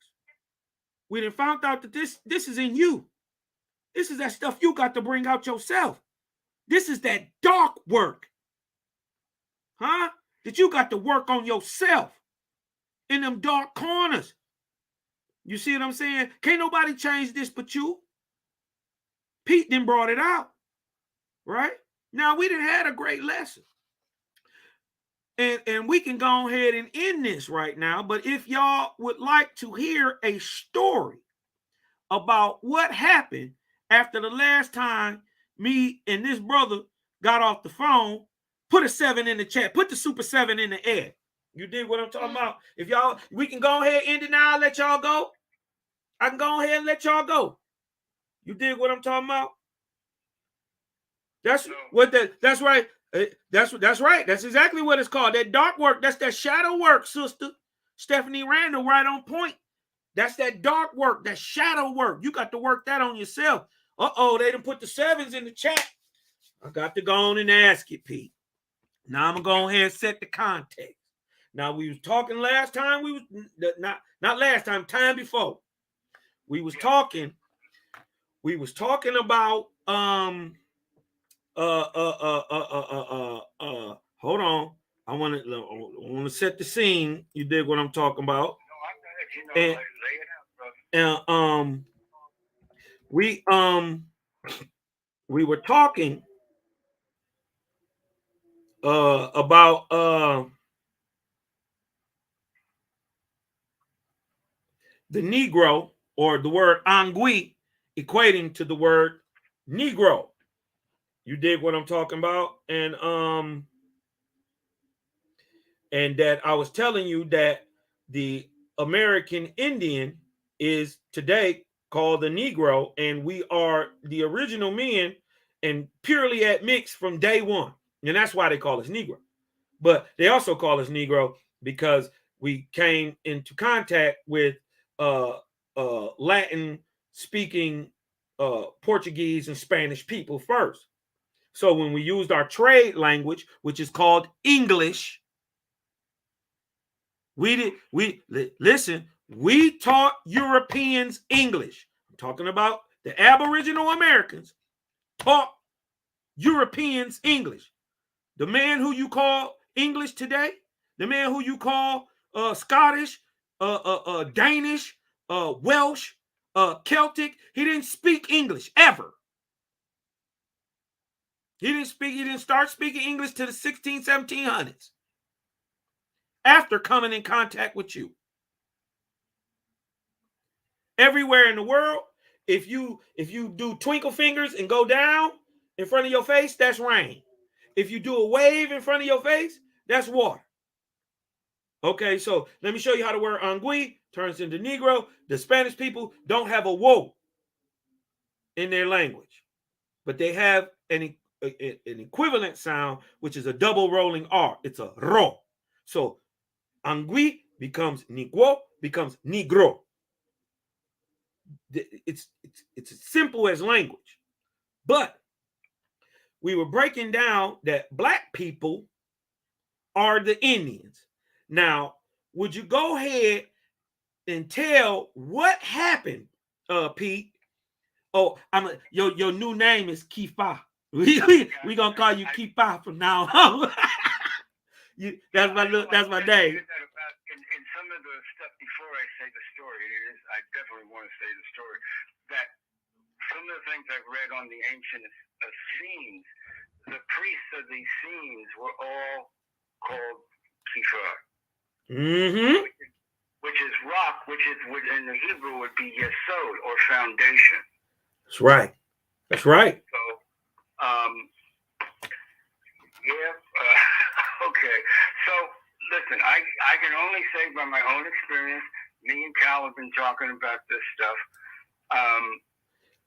Speaker 2: We done found out that this is in you. This is that stuff you got to bring out yourself. This is that dark work, huh? That you got to work on yourself in them dark corners. You see what I'm saying? Can't nobody change this but you. Pete then brought it out, right? Now, we done had a great lesson. And we can go ahead and end this right now. But if y'all would like to hear a story about what happened after the last time me and this brother got off the phone, put a 7 in the chat. Put the super 7 in the air. You dig what I'm talking about? If y'all, we can go ahead and end it now. I'll let y'all go. I can go ahead and let y'all go. You dig what I'm talking about? That's right. That's right. That's exactly what it's called. That dark work. That's that shadow work, sister. Stephanie Randall, right on point. That's that dark work, that shadow work. You got to work that on yourself. They done put the 7s in the chat. I got to go on and ask it, Pete. Now I'm gonna go ahead and set the context. Now we was talking last time. We was not last time. Time before. We was talking about hold on. I want to set the scene. You dig what I'm talking about? No, lay it out, brother. And we were talking about the Negro, or the word angui equating to the word Negro. You dig what I'm talking about? And that I was telling you that the American Indian is today called the Negro, and we are the original men and purely admixed from day one. And that's why they call us Negro. But they also call us Negro because we came into contact with Latin speaking Portuguese and Spanish people first. So when we used our trade language, which is called English, we taught Europeans English. I'm talking about the Aboriginal Americans taught Europeans English. The man who you call English today, the man who you call Scottish, Danish, Welsh, Celtic, he didn't speak English ever. He didn't start speaking English till the 1700s. After coming in contact with you. Everywhere in the world, if you do twinkle fingers and go down in front of your face, that's rain. If you do a wave in front of your face, that's water. Okay, so let me show you how the word angui turns into Negro. The Spanish people don't have a wo in their language, but they have an equivalent sound, which is a double rolling R. It's a ro. So angui becomes Negro, becomes Negro. It's as simple as language. But we were breaking down that black people are the Indians. Now, would you go ahead and tell what happened, Pete? Oh, your new name is Kifa. We gonna call you Kifa from now on. That's my name.
Speaker 3: In some of the stuff before I say the story, I definitely want to say the story. That some of the things I've read on the ancient scenes, the priests of these scenes were all called
Speaker 2: Mm-hmm.
Speaker 3: which is rock, which is in the Hebrew would be yesod or foundation.
Speaker 2: That's right. That's right.
Speaker 3: So, yeah. Okay. So, listen, I can only say by my own experience. Me and Cal have been talking about this stuff.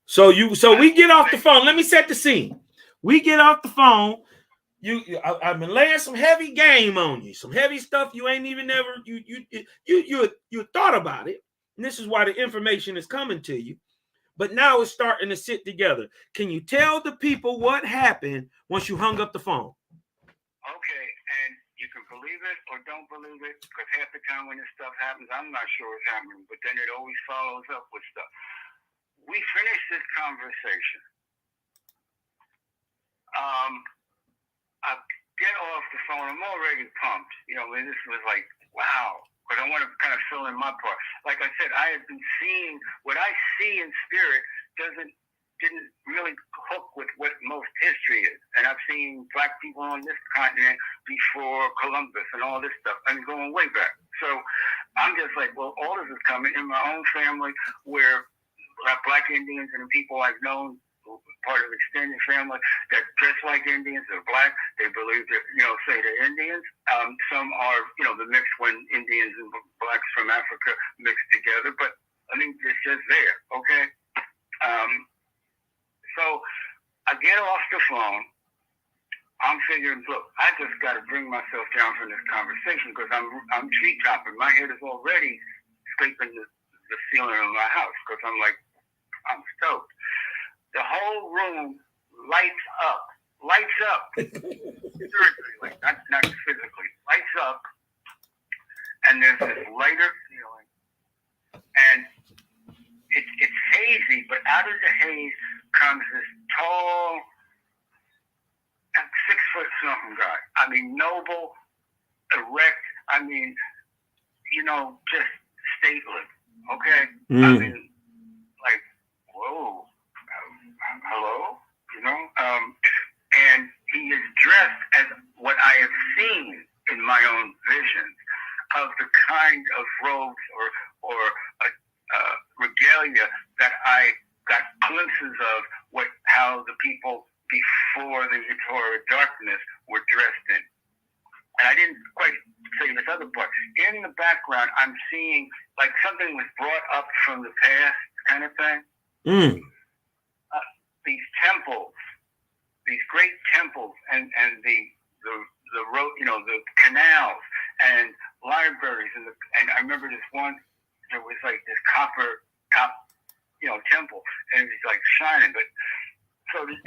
Speaker 2: So we get off the phone. Let me set the scene. We get off the phone. I've been laying some heavy game on you, some heavy stuff you ain't even ever you thought about it. And this is why the information is coming to you. But now it's starting to sit together. Can you tell the people what happened once you hung up the phone?
Speaker 3: Okay, and you can believe it or don't believe it, because half the time when this stuff happens, I'm not sure what's happening, but then it always follows up with stuff. We finished this conversation. I get off the phone. I'm already pumped. This was like, wow. But I want to kind of fill in my part. Like I said, I had been seeing what I see in spirit didn't really hook with what most history is. And I've seen black people on this continent before Columbus and all this stuff. I mean, going way back. So I'm just like, well, all this is coming in my own family, where black Indians and people I've known, part of extended family, that dress like Indians, they're black, they believe that, say they're Indians. Some are, the mix when Indians and blacks from Africa mix together, but I mean, it's just there, okay? So I get off the phone. I'm figuring, look, I just got to bring myself down from this conversation, because I'm tree topping. My head is already scraping the ceiling of my house, because I'm stoked. The whole room lights up, spiritually, not physically, lights up, and there's this lighter feeling, and it's hazy, but out of the haze comes this tall, 6 foot something guy. I mean, noble, erect. I mean, just stately. Okay. I mean, like, whoa. Hello, and he is dressed as what I have seen in my own visions of the kind of robes or regalia that I got glimpses of, how the people before the Torah darkness were dressed in. And I didn't quite say this other part. In the background, I'm seeing like something was brought up from the past, kind of thing. These temples, these great temples, and the road, the canals and libraries, and I remember this one. There was like this copper top, temple, and it was like shining. But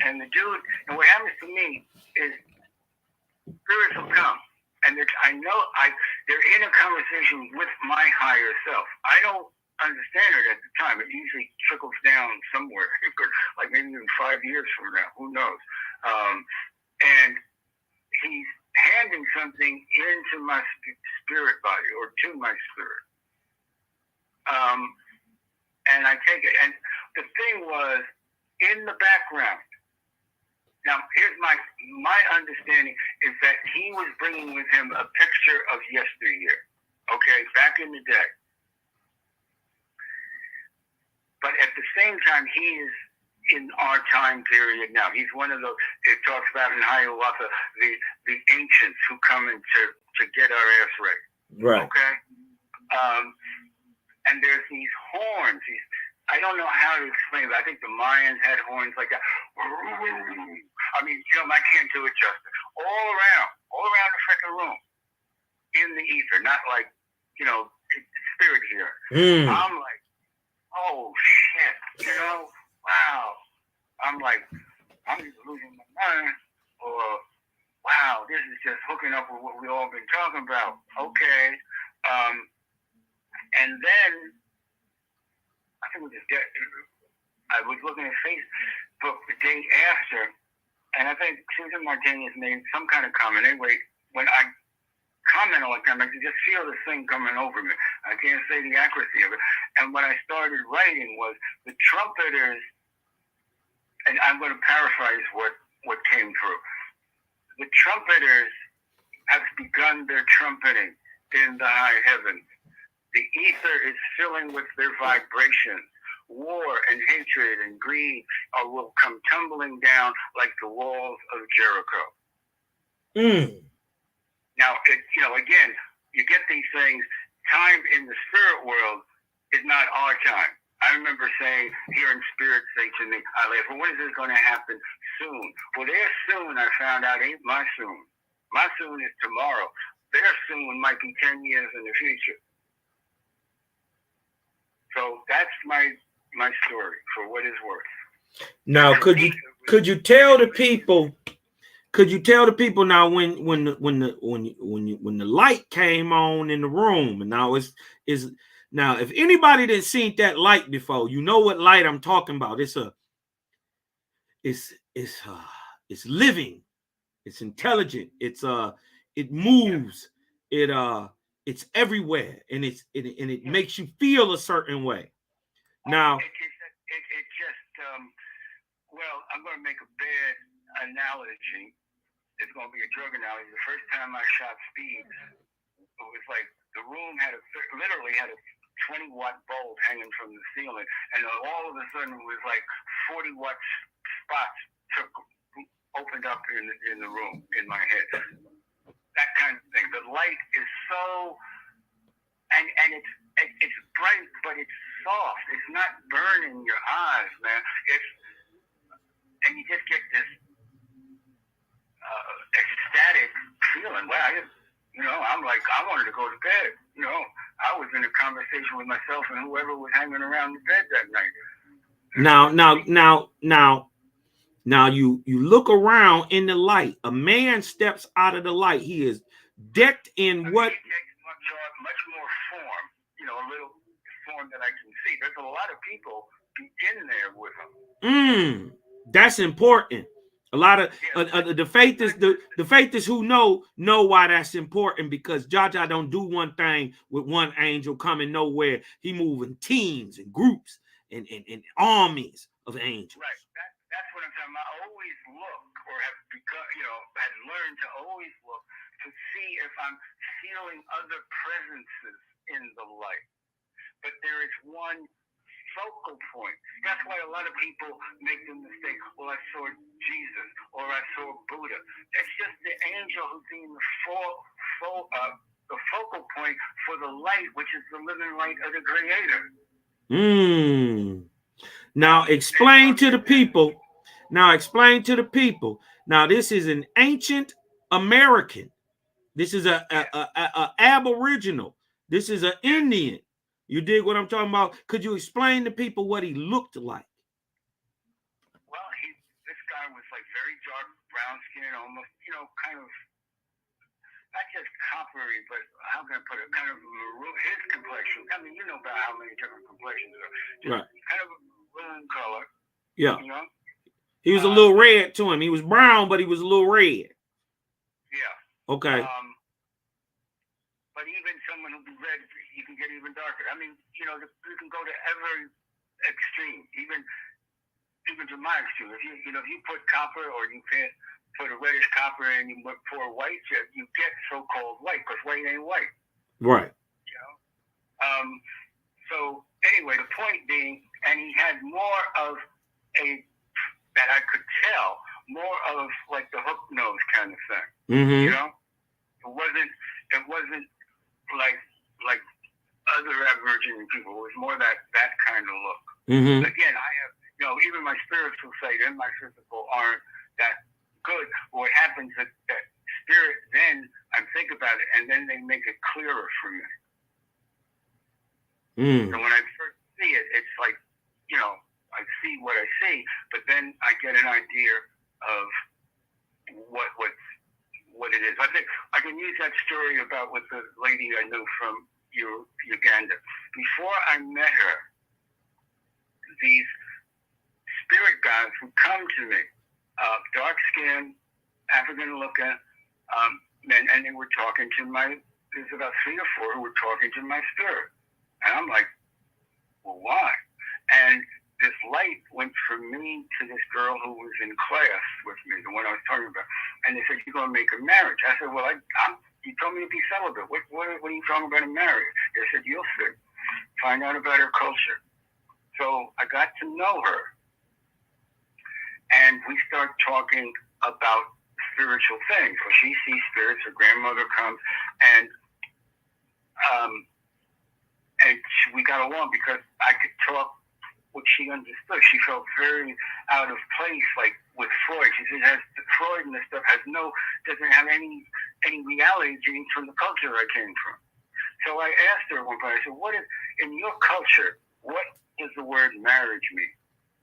Speaker 3: and the dude, and what happens to me is spirits will come, and I know they're in a conversation with my higher self. I don't understand it at the time. It usually trickles down somewhere, like maybe even 5 years from now. Who knows? And he's handing something into my spirit body, or to my spirit. And I take it. And the thing was, in the background, now here's my understanding, is that he was bringing with him a picture of yesteryear, okay, back in the day. But at the same time, he is in our time period now. He's one of those, it talks about in Hiawatha, the ancients who come in to get our ass right.
Speaker 2: Right.
Speaker 3: Okay? And there's these horns. I don't know how to explain it, but I think the Mayans had horns like that. I mean, I can't do it justice. All around the freaking room. In the ether, not like, spirit here. I'm like, oh shit, wow. I'm like, I'm just losing my mind, or wow, this is just hooking up with what we all been talking about. Okay. And then I think I was looking at Facebook the day after, and I think Susan Martinez made some kind of comment. Anyway, when I comment all the time, I can just feel this thing coming over me. I can't say the accuracy of it. And what I started writing was the trumpeters, and I'm going to paraphrase what came through. The trumpeters have begun their trumpeting. in the high heavens. The ether is filling with their vibrations. War and hatred and greed will come tumbling down like the walls of Jericho. Now, again, you get these things. Time in the spirit world is not our time. I remember hearing spirits say to me, well, when is this going to happen? Soon. Well, their soon, I found out, ain't my soon. My soon is tomorrow. Their soon might be 10 years in the future. So that's my story, for what it's worth.
Speaker 2: Now, could you tell the people? Could you tell the people now when the light came on in the room, and now now if anybody didn't seen that light before, you know what light I'm talking about. It's living, it's intelligent, it moves, it's everywhere, and it makes you feel a certain way. Now,
Speaker 3: it just well, I'm going to make a bad analogy. It's going to be a drug analogy. The first time I shot speed, it was like the room literally had a 20-watt bulb hanging from the ceiling, and all of a sudden it was like 40-watt spots opened up in the room in my head. That kind of thing. The light is so, and it's bright, but it's soft. It's not burning your eyes, man. And you just get this ecstatic feeling. Well, I'm like, I wanted to go to bed. I was in a conversation with myself and whoever was hanging around the bed that night. Now you look around in the light. A man steps out of the light. He is decked in what? It takes much more form, a little form that I can see. There's a lot of people in there with him.
Speaker 2: That's important. A lot of the faith is who know why that's important, because Jaja don't do one thing with one angel coming nowhere. He moving teams and groups and armies of angels.
Speaker 3: Right. That's what I'm talking about. I always look, or have become, had learned to always look to see if I'm feeling other presences in the light. But there is one focal point. That's why a lot of people make the mistake, well, I saw Jesus or I saw Buddha. That's just the angel who's being the focal point for the light, which is the living light of the Creator.
Speaker 2: Now explain to the people. Now this is an ancient American. This is a Aboriginal. This is an Indian. You dig what I'm talking about? Could you explain to people what he looked like?
Speaker 3: Well, this guy was like very dark brown skin, almost, kind of not just coppery, but how can I put it? Kind of maroon. His complexion. I mean, you know about how many different complexions there are. Just right. Kind of a maroon color.
Speaker 2: Yeah. He was a little red to him. He was brown, but he was a little red.
Speaker 3: Yeah.
Speaker 2: Okay.
Speaker 3: But even someone who be red, you can get even darker. I mean, you can go to every extreme, even to my extreme. If you put copper, or you can't put a reddish copper and you pour white, you get so-called white, because white ain't white.
Speaker 2: Right.
Speaker 3: So anyway, the point being, and he had more of that I could tell, more of like the hook nose kind of thing.
Speaker 2: Mm-hmm.
Speaker 3: It wasn't like other Aboriginal people. It was more that kind of look.
Speaker 2: Mm-hmm.
Speaker 3: Again, I have, even my spiritual sight and my physical aren't that good. What happens is that spirit, then I think about it, and then they make it clearer for me. So when I first see it, it's like, I see what I see, but then I get an idea of what it is. I think I can use that story about with the lady I knew from Uganda. Before I met her, these spirit guides would come to me, dark skin, African looking, and they were talking to there's about 3 or 4 who were talking to my spirit. And I'm like, well, why? And this light went from me to this girl who was in class with me, the one I was talking about. And they said, you're going to make a marriage. I said, well, you You told me to be celibate. What are you talking about in marriage? They said, you'll see. Find out about her culture. So I got to know her. And we start talking about spiritual things. Well, she sees spirits. Her grandmother comes, and we got along because I could talk what she understood. She felt very out of place, like with Freud. She said, Freud and this stuff doesn't have any reality genes from the culture I came from. So I asked her at one point, I said, what is, in your culture, what does the word marriage mean?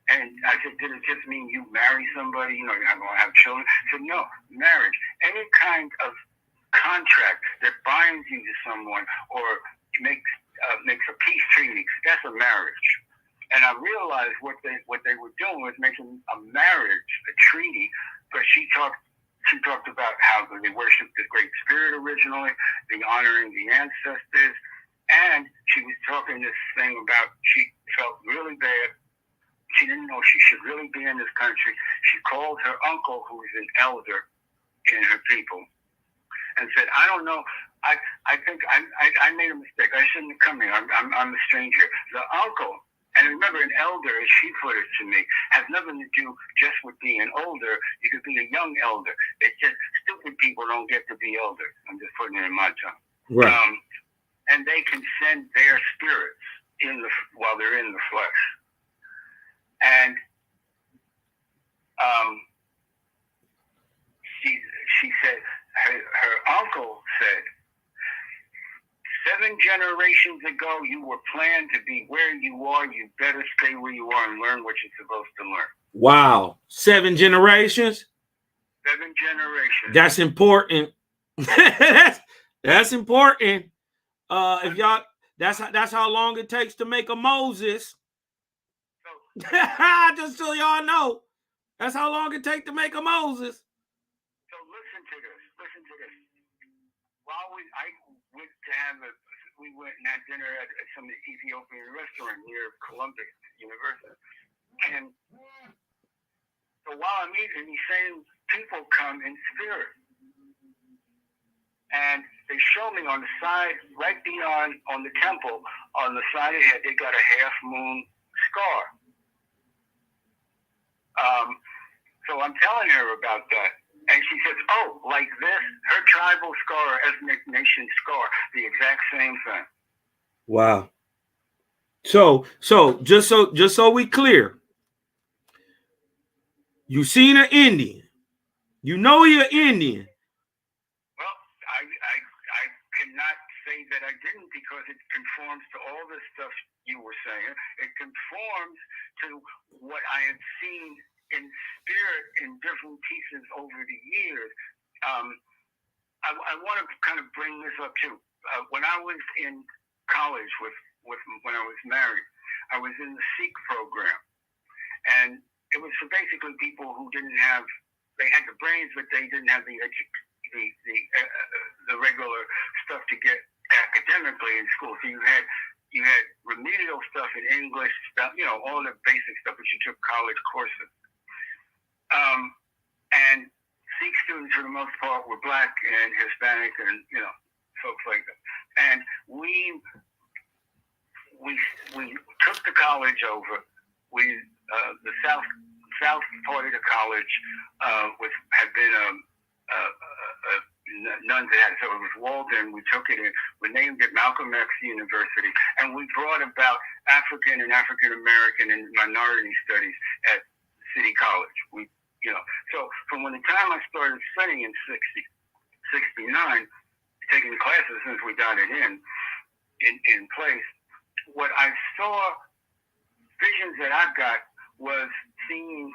Speaker 3: And I said, did it just mean you marry somebody, you're not going to have children? She said, no, marriage. Any kind of contract that binds you to someone or makes a peace treaty, that's a marriage. And I realized what they were doing was making a marriage a treaty, but she talked about how they worshiped the Great Spirit originally, the honoring the ancestors, and she was talking this thing about she felt really bad. She didn't know she should really be in this country. She called her uncle, who is an elder in her people, and said, I don't know, I think I made a mistake. I shouldn't have come here. I'm a stranger. The uncle, and remember, an elder, as she put it to me, has nothing to do just with being older. You could be a young elder. It's just stupid people don't get to be elders. I'm just putting it in my tongue.
Speaker 2: Right.
Speaker 3: And they can send their spirits while they're in the flesh. And she said, her uncle said, 7 generations ago, you were planned to be where you are. You better stay where you are and learn what you're supposed to learn.
Speaker 2: Wow. 7 generations?
Speaker 3: 7 generations.
Speaker 2: That's important. That's important. If y'all, that's how long it takes to make a Moses. Just so y'all know, that's how long it takes to make a Moses.
Speaker 3: So listen to this. While we went and had dinner at some Ethiopian restaurant near Columbia University, and so while I'm eating, these same people come in spirit, and they show me on the side, right beyond on the temple, on the side of the head, they got a half moon scar. So I'm telling her about that. And she says, oh, like this, her tribal scar, ethnic nation scar, the exact same thing.
Speaker 2: Wow. So just so we clear, you seen an Indian. You know you're Indian.
Speaker 3: Well, I cannot say that I didn't, because it conforms to all the stuff you were saying. It conforms to what I had seen in spirit in different pieces over the years. I want to kind of bring this up too. When I was in college when I was married, I was in the Sikh program, and it was for basically people who they had the brains, but they didn't have the regular stuff to get academically in school. So you had remedial stuff in English, stuff, all the basic stuff, but you took college courses. And Sikh students, for the most part, were Black and Hispanic and, folks like that. And we took the college over. The south part of the college had been nuns that had, so it was Walden. We took it in. We named it Malcolm X University, and we brought about African and African American and minority studies at City College. So from when the time I started studying in 69, taking classes since we got it in place, what I saw, visions that I got, was seeing,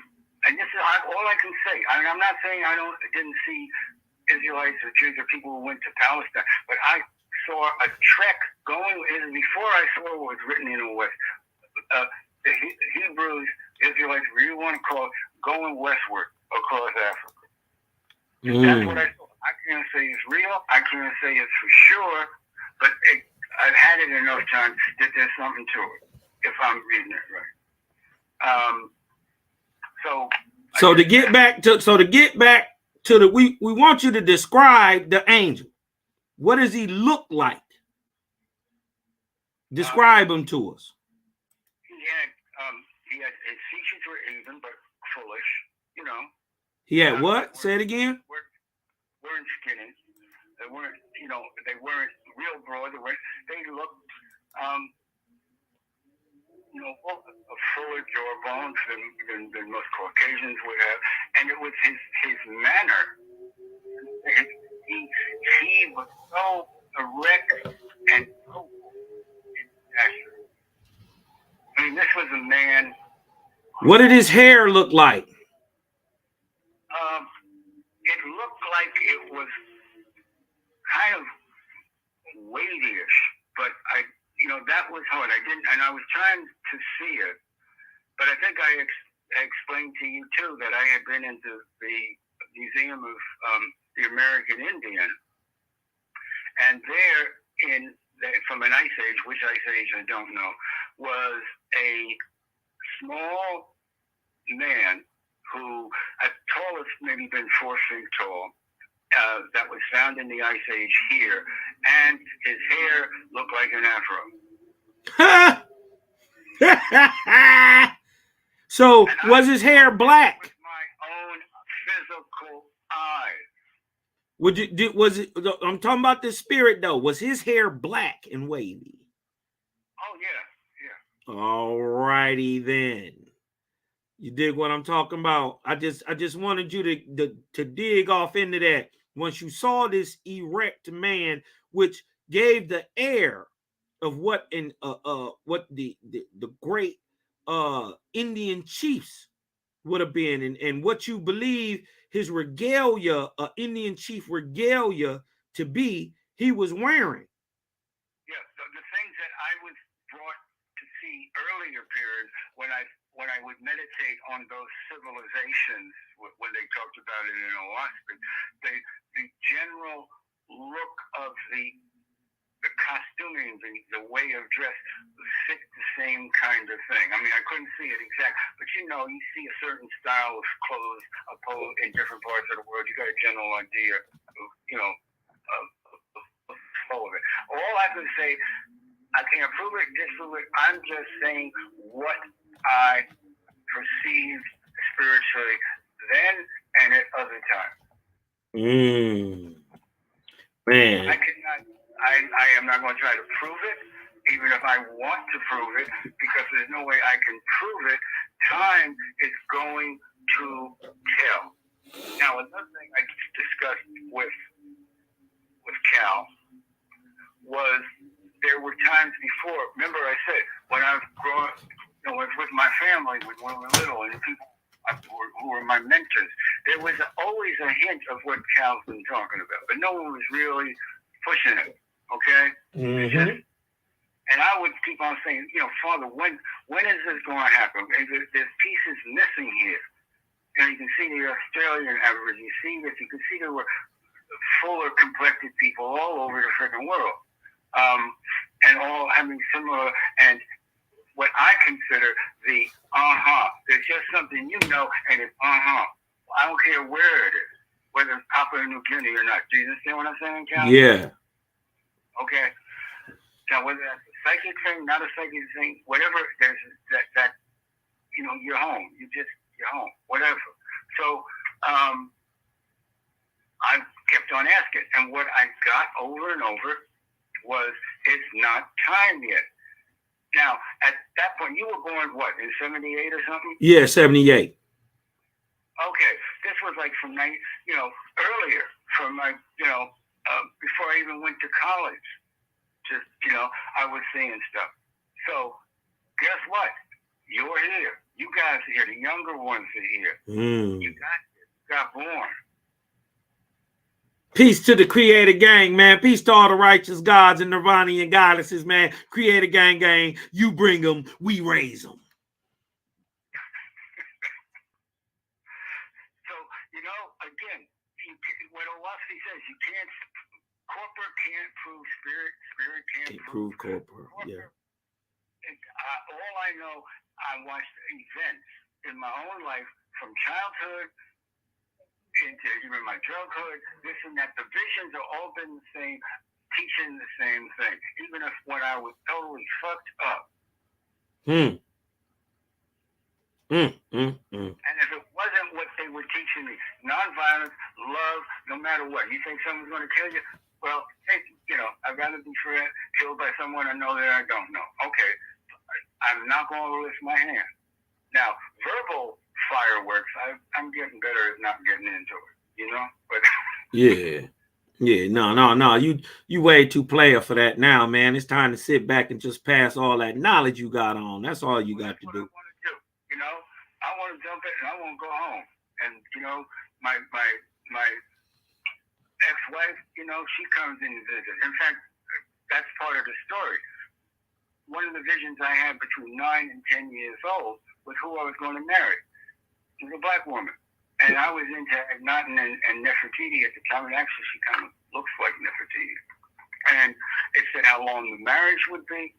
Speaker 3: and this is all I can say. I'm not saying didn't see Israelites or Jews or people who went to Palestine, but I saw a trek going in before I saw what was written in the West. The Hebrews, Israelites, whatever you want to call it, going westward across Africa. That's what I saw. I can't say it's real. I can't say it's for sure, but I've had it enough times that there's something to it, if I'm reading it right. So to get back to we want you to describe the angel.
Speaker 2: What does he look like? Describe him to us.
Speaker 3: He had his features were even but foolish, you know.
Speaker 2: He had what? Say it again.
Speaker 3: Weren't skinny. They weren't, you know, they weren't real broad. They looked, you know, a fuller jawbones than most Caucasians would have, and it was his manner. He was so erect and so in stature. I mean, this was a man.
Speaker 2: What did his hair look like?
Speaker 3: It looked like it was kind of wavyish, but that was hard. I was trying to see it, but I think I explained to you too that I had been into the Museum of the American Indian, and there from an ice age, which ice age I don't know, was a small man who at tallest maybe been 4 feet tall, that was found in the ice age here, and his hair looked like an
Speaker 2: afro. So was his hair black?
Speaker 3: With my own physical eyes.
Speaker 2: I'm talking about the spirit though. Was his hair black and wavy?
Speaker 3: Oh yeah.
Speaker 2: All righty then. You dig what I'm talking about? I just wanted you to dig off into that. Once you saw this erect man, which gave the air of what the great Indian chiefs would have been, and what you believe his regalia, Indian chief regalia to be, he was wearing.
Speaker 3: Yeah, the things that I was brought to see earlier periods when I would meditate on those civilizations, when they talked about it in Alaska, the general look of the costuming, the way of dress fit the same kind of thing. I mean, I couldn't see it exact, but you see a certain style of clothes in different parts of the world. You got a general idea of, of flow of it. All I can say, I can't prove it, disprove it. I'm just saying what I perceived spiritually then and at other times.
Speaker 2: Man.
Speaker 3: I am not going to try to prove it, even if I want to prove it, because there's no way I can prove it. Time is going to tell. Now, another thing I discussed with Cal was there were times before. Remember, I said when I was growing, I was with my family when we were little, and people who were my mentors. There was always a hint of what Cal's been talking about, but no one was really pushing it. Okay.
Speaker 2: Mm-hmm.
Speaker 3: And I would keep on saying, Father, when is this going to happen? There's pieces missing here. And you can see the Australian average. You see this. You can see there were fuller complected people all over the freaking world, and all having similar and what I consider the There's just something and it's I don't care where it is, whether it's Papua New Guinea or not. Do you understand what I'm saying, Cal?
Speaker 2: Yeah. Okay.
Speaker 3: Now, whether that's a psychic thing, not a psychic thing, whatever, there's that you're home. You're home, whatever. So, I kept on asking, and what I got over and over was, it's not time yet. Now, at that point, you were born, what, in 78 or something?
Speaker 2: Yeah, 78.
Speaker 3: Okay. This was like from, earlier, from before I even went to college. Just, I was seeing stuff. So, guess what? You're here. You guys are here. The younger ones are here. You got born.
Speaker 2: Peace to the Creator Gang, man. Peace to all the righteous gods and Nirvanian goddesses, man. Creator Gang, you bring them, we raise them.
Speaker 3: So, again, what Owaski says, corporate can't prove spirit, spirit can't prove corporate. Yeah. And, all I know, I watched events in my own life from childhood into even my drughood, this and that. The visions have all been the same. teaching the same thing, even if when I was totally fucked up. And if it wasn't what they were teaching me, nonviolence, love, no matter what. You think someone's going to kill you? Well, hey, I'd rather be killed by someone I know that I don't know. Okay, I'm not going to lift my hand. Now, verbal fireworks, I'm getting better at not getting into it, But
Speaker 2: yeah, no. You way too player for that now, man. It's time to sit back and just pass all that knowledge you got on. That's all you got to do.
Speaker 3: I want to dump it and I want to go home. And my ex-wife, she comes in and visits. In fact, that's part of the story. One of the visions I had between 9 and 10 years old was who I was going to marry. She was a black woman. And I was into Akhenaten and Nefertiti at the time. And actually, she kind of looks like Nefertiti. And it said how long the marriage would be,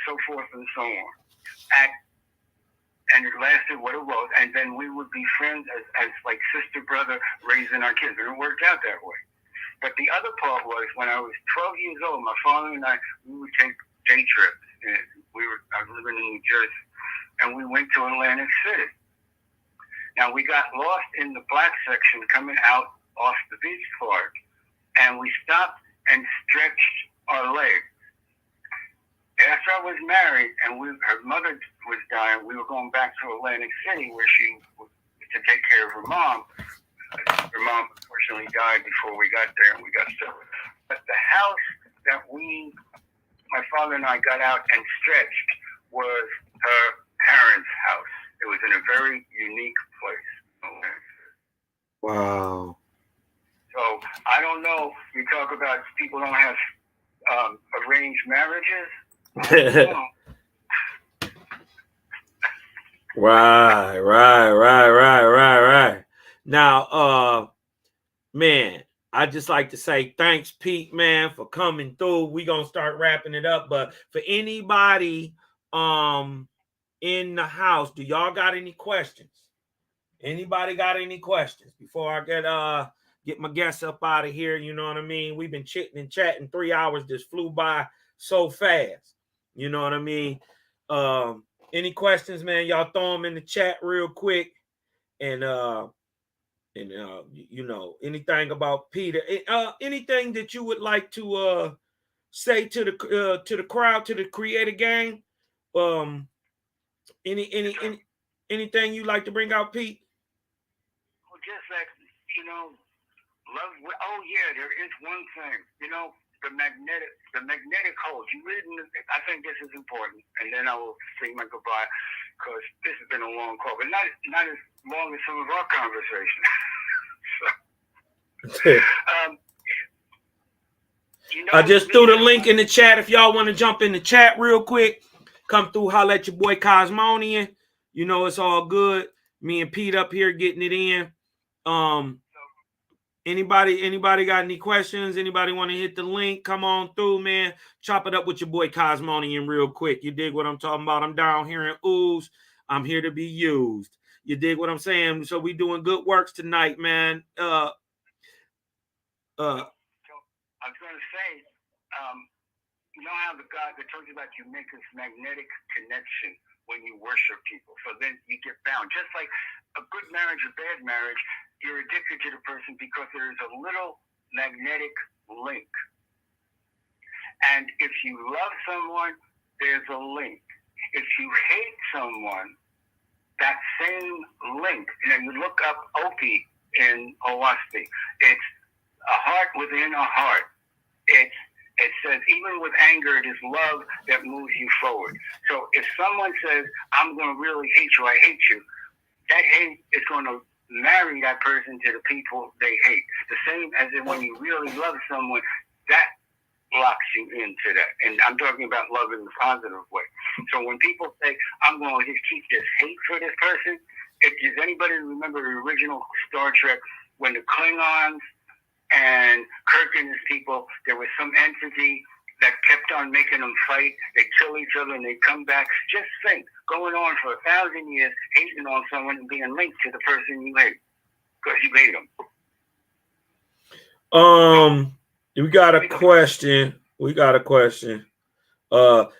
Speaker 3: so forth and so on. And it lasted what it was. And then we would be friends as like sister, brother, raising our kids. And it worked out that way. But the other part was when I was 12 years old, my father and I, we would take day trips. And I was living in New Jersey. And we went to Atlantic City. Now, we got lost in the black section coming out off the beach part. And we stopped and stretched our legs. After I was married and her mother was dying, we were going back to Atlantic City where she was to take care of her mom. Her mom unfortunately died before we got there and we got stuck. But the house that my father and I got out and stretched was her parents' house. It was in a very unique place.
Speaker 2: Wow.
Speaker 3: So I don't know. You talk about people don't have arranged marriages.
Speaker 2: Right. Now, man, I just like to say thanks, Pete, man, for coming through. We're gonna start wrapping it up. But for anybody in the house, do y'all got any questions? Anybody got any questions before I get my guests up out of here? You know what I mean? We've been chitting and chatting. 3 hours just flew by so fast. You know what I mean? Any questions, man? Y'all throw them in the chat real quick. And anything about Peter, anything that you would like to say to the crowd, to the Creator Gang, anything you like to bring out, Pete?
Speaker 3: Well, just like love. Oh yeah, there is one thing. The magnetic hold. You read. I think this is important, and then I will say my goodbye because this has been a long call, but not as long as some of our conversations.
Speaker 2: I just threw the link in the chat. If y'all want to jump in the chat real quick, come through, holler at your boy Cosmonian. It's all good. Me and Pete up here getting it in. Anybody got any questions? Anybody want to hit the link? Come on through, man. Chop it up with your boy Cosmonian real quick. You dig what I'm talking about? I'm down here in Ooze. I'm here to be used. You dig what I'm saying? So we doing good works tonight, man.
Speaker 3: So I was going to say, you know how the God that told you about you make this magnetic connection when you worship people. So then you get bound. Just like a good marriage or bad marriage, you're addicted to the person because there is a little magnetic link. And if you love someone, there's a link. If you hate someone, that same link, you look up Opi in Owaspi. It's a heart within a heart. It says, even with anger, it is love that moves you forward. So if someone says, I'm going to really hate you, I hate you, that hate is going to marry that person to the people they hate. The same as in when you really love someone, that locks you into that. And I'm talking about love in a positive way. So when people say, I'm going to just keep this hate for this person, does anybody remember the original Star Trek when the Klingons and Kirk and his people, there was some entity that kept on making them fight. They kill each other and they come back. Just think, going on for 1,000 years, hating on someone and being linked to the person you hate because you hate them.
Speaker 2: We got a question. The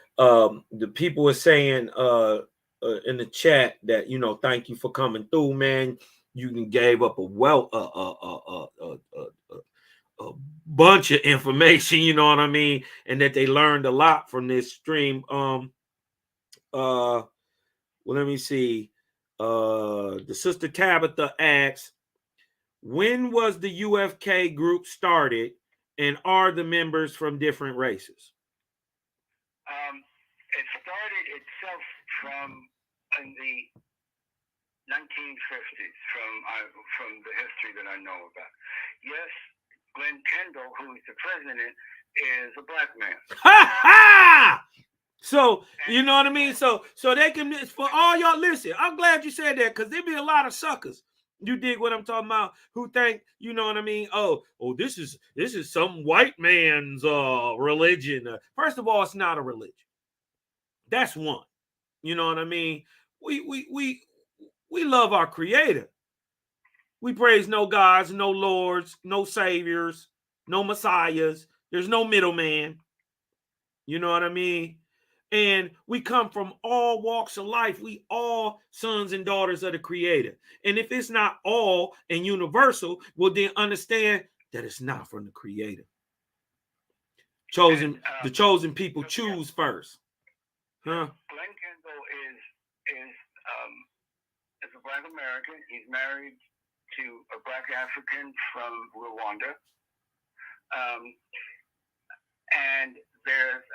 Speaker 2: people were saying in the chat that, you know, thank you for coming through, man. You gave up a bunch of information, you know what I mean, and that they learned a lot from this stream. Well, let me see. The sister Tabitha asks, when was the UFK group started, and are the members from different races?
Speaker 3: It started itself in the 1950s, from the history that I know about. Yes, Glenn Kendall, who is the president, is a black man.
Speaker 2: Ha ha! So, you know what I mean? So they can, for all y'all, listen, I'm glad you said that, because there'd be a lot of suckers. You dig what I'm talking about? Who think, you know what I mean? Oh, this is some white man's religion. First of all, it's not a religion. That's one. You know what I mean? We love our Creator. We praise no gods, no lords, no saviors, no messiahs. There's no middleman. You know what I mean? And we come from all walks of life. We all sons and daughters of the Creator. And if it's not all and universal, well, then understand that it's not from the Creator. The chosen people choose first. Huh?
Speaker 3: Glenn Kendall is a black American. He's married to a black African from Rwanda. And there's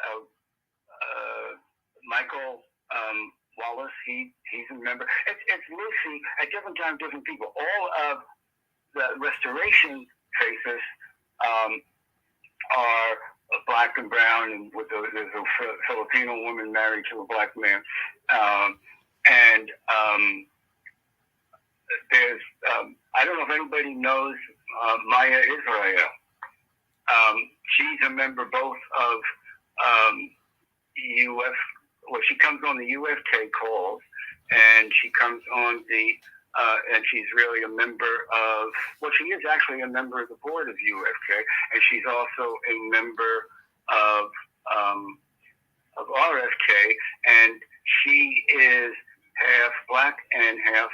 Speaker 3: Michael Wallace. He's a member. It's Lucy. At different times, different people. All of the restoration faces are black and brown, and there's a Filipino woman married to a black man. There's I don't know if anybody knows Maya Israel. She's a member both of well, she comes on the UFK calls, and she comes on and she's really a member of, well, she is actually a member of the board of UFK, and she's also a member of RFK, and she is half black and half,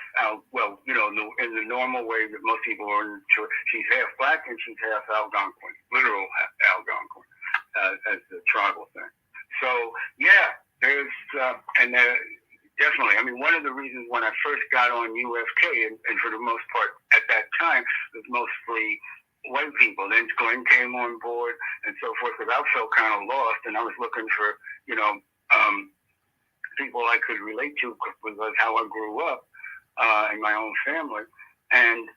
Speaker 3: well, you know, in the normal way that most people are in church, she's half black and she's half Algonquin, literal Algonquin, as the tribal thing. So, yeah, there's, definitely, I mean, one of the reasons when I first got on UFK, and for the most part at that time, it was mostly white people. Then Glenn came on board and so forth, because I felt kind of lost, and I was looking for, you know, people I could relate to, because how I grew up in my own family, and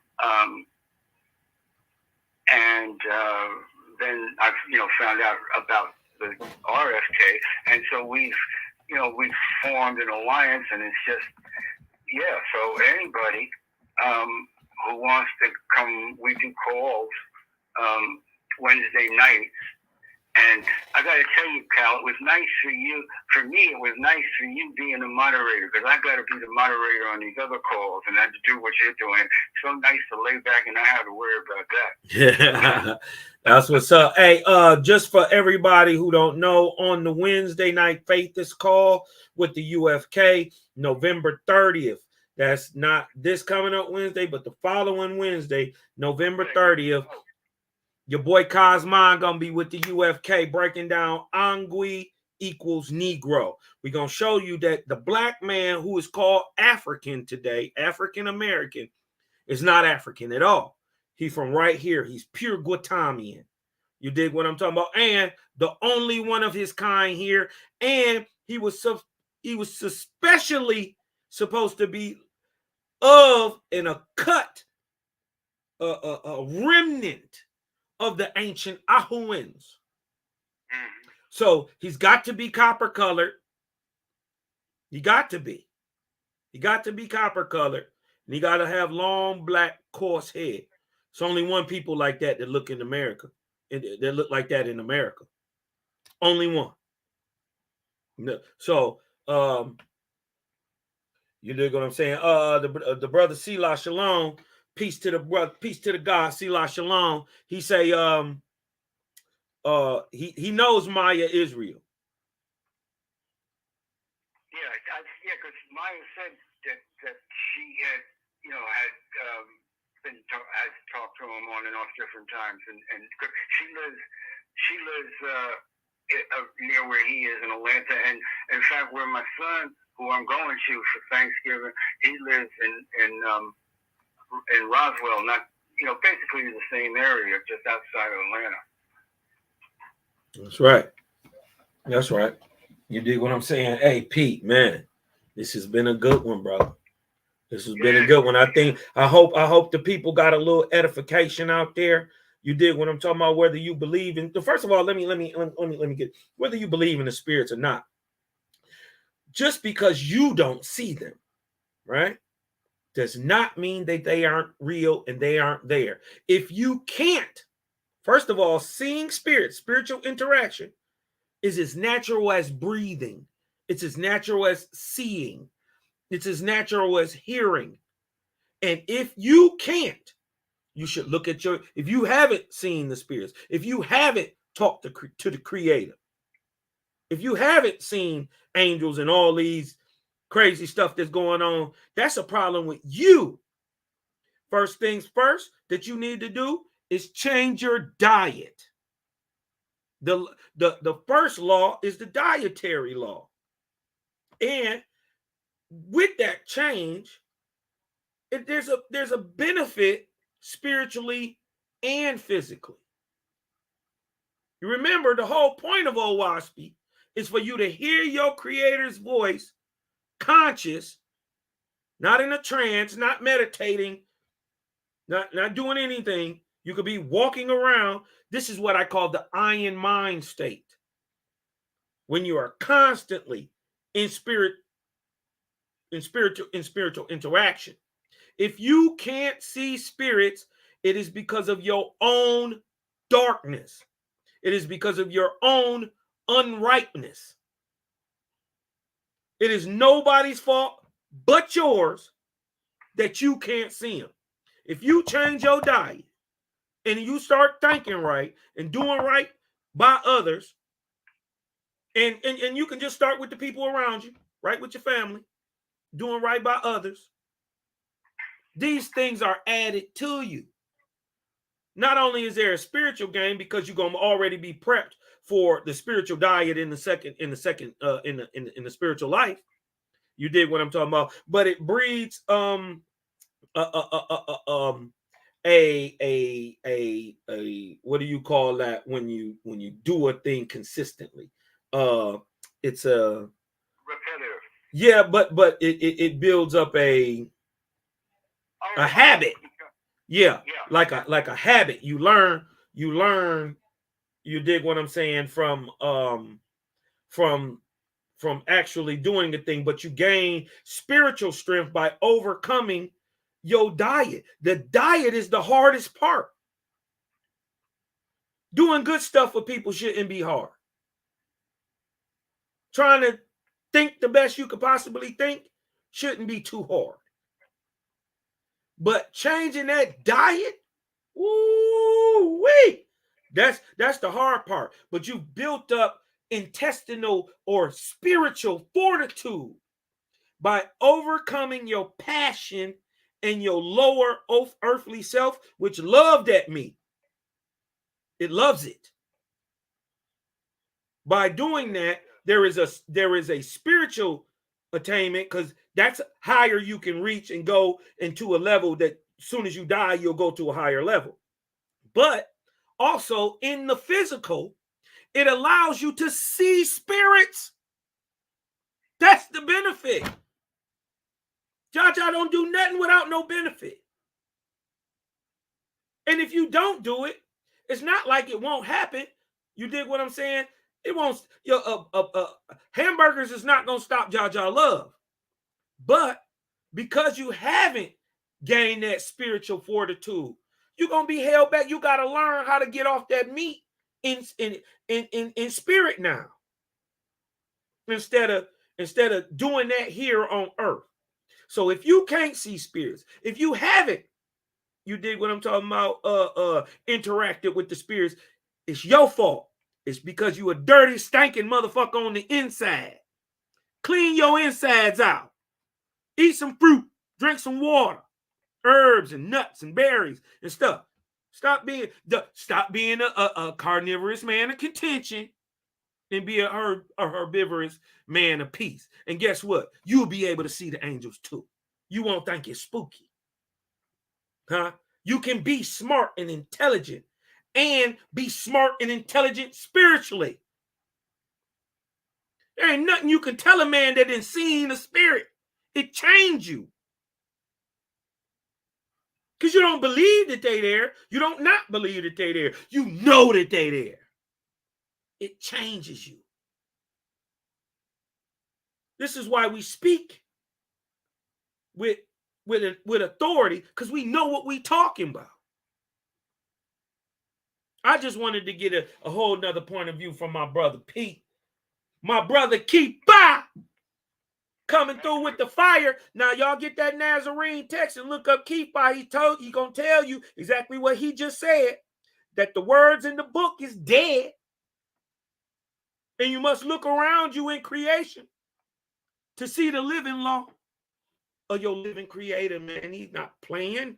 Speaker 3: then I, you know, found out about the RFK, and so we've formed an alliance, and it's just, yeah. So anybody who wants to come, we do calls Wednesday nights. And I got to tell you, Cal, it was nice for you. For me, it was nice for you being a moderator, because I got to be the moderator on these other calls and I have to do what you're doing. It's so nice to lay back and not have to worry about that.
Speaker 2: Yeah, that's what's up. Hey, just for everybody who don't know, on the Wednesday night Faithist call with the UFK, November 30th. That's not this coming up Wednesday, but the following Wednesday, November 30th. Your boy Cosmon gonna be with the UFK breaking down Angui equals Negro. We're gonna show you that the black man who is called African today, African American, is not African at all. He's from right here. He's pure Guatamian. You dig what I'm talking about? And the only one of his kind here. And he was especially supposed to be of and a cut, a remnant of the ancient Ahuans. So he's got to be copper colored. He got to be copper colored. And he got to have long, black, coarse hair. It's only one people like that look in America. That look like that in America. Only one. So, you dig what I'm saying? The brother Selah Shalom, peace to the brother, peace to the God, Selah Shalom. He say, he knows Maya Israel.
Speaker 3: Yeah, because Maya said that she had, had talked to him on and off different times, and she lives near where he is in Atlanta, and in fact, where my son, who I'm going to for Thanksgiving, he lives in Roswell, not basically the same area, just outside of Atlanta.
Speaker 2: That's right. That's right. You dig what I'm saying? Hey, Pete, man, this has been a good one, bro. This has been a good one. I hope the people got a little edification out there. You dig what I'm talking about? Whether you believe in, first of all, let me get whether you believe in the spirits or not. Just because you don't see them, right, does not mean that they aren't real and they aren't there. If you can't, first of all, seeing spirits, spiritual interaction, is as natural as breathing. It's as natural as seeing. It's as natural as hearing. And if you can't, you should look at if you haven't seen the spirits, if you haven't talked to the Creator, if you haven't seen angels and all these crazy stuff that's going on, that's a problem with you. First things first that you need to do is change your diet. The first law is the dietary law. And with that change, there's a benefit spiritually and physically. You remember, the whole point of OWASP is for you to hear your Creator's voice, conscious, not in a trance, not meditating, not doing anything. You could be walking around. This is what I call the iron mind state. When you are constantly in spiritual interaction. If you can't see spirits, it is because of your own darkness. It is because of your own unripeness. It is nobody's fault but yours that you can't see them. If you change your diet and you start thinking right and doing right by others, and you can just start with the people around you, right, with your family, doing right by others, these things are added to you. Not only is there a spiritual gain because you're gonna already be prepped for the spiritual diet in the spiritual life. You dig what I'm talking about? But it breeds a what do you call that when you do a thing consistently? It's a
Speaker 3: repetitive.
Speaker 2: Yeah, but it builds up a habit. Yeah, like a habit. You learn, you dig what I'm saying, from actually doing the thing, but you gain spiritual strength by overcoming your diet. The diet is the hardest part. Doing good stuff for people shouldn't be hard. Trying to think the best you could possibly think shouldn't be too hard. But changing that diet, woo-wee, that's the hard part. But you've built up intestinal or spiritual fortitude by overcoming your passion and your lower earthly self, which loved at me. It loves it. By doing that, there is a spiritual attainment, because that's higher you can reach and go into a level that as soon as you die, you'll go to a higher level. But also in the physical, it allows you to see spirits. That's the benefit. Jaja don't do nothing without no benefit. And if you don't do it, it's not like it won't happen. You dig what I'm saying? It won't. Hamburgers is not going to stop Jaja love. But because you haven't gained that spiritual fortitude, you're going to be held back. You got to learn how to get off that meat in spirit now. Instead of doing that here on earth. So if you can't see spirits, if you haven't, you dig what I'm talking about, interacted with the spirits, it's your fault. It's because you a dirty, stinking motherfucker on the inside. Clean your insides out. Eat some fruit. Drink some water. Herbs and nuts and berries and stuff. Stop being a carnivorous man of contention and be a herbivorous man of peace. And guess what? You'll be able to see the angels too. You won't think it's spooky. Huh? You can be smart and intelligent and be smart and intelligent spiritually. There ain't nothing you can tell a man that didn't see the spirit. It changed you. Because you don't believe that they there. You don't not believe that they there. You know that they there. It changes you. This is why we speak with authority, because we know what we talking about. I just wanted to get a whole nother point of view from my brother Pete. My brother Keepa coming through with the fire. Now y'all get that Nazarene text and look up Keepa. He gonna tell you exactly what he just said. That the words in the book is dead. And you must look around you in creation to see the living law of your living creator, man. He's not playing.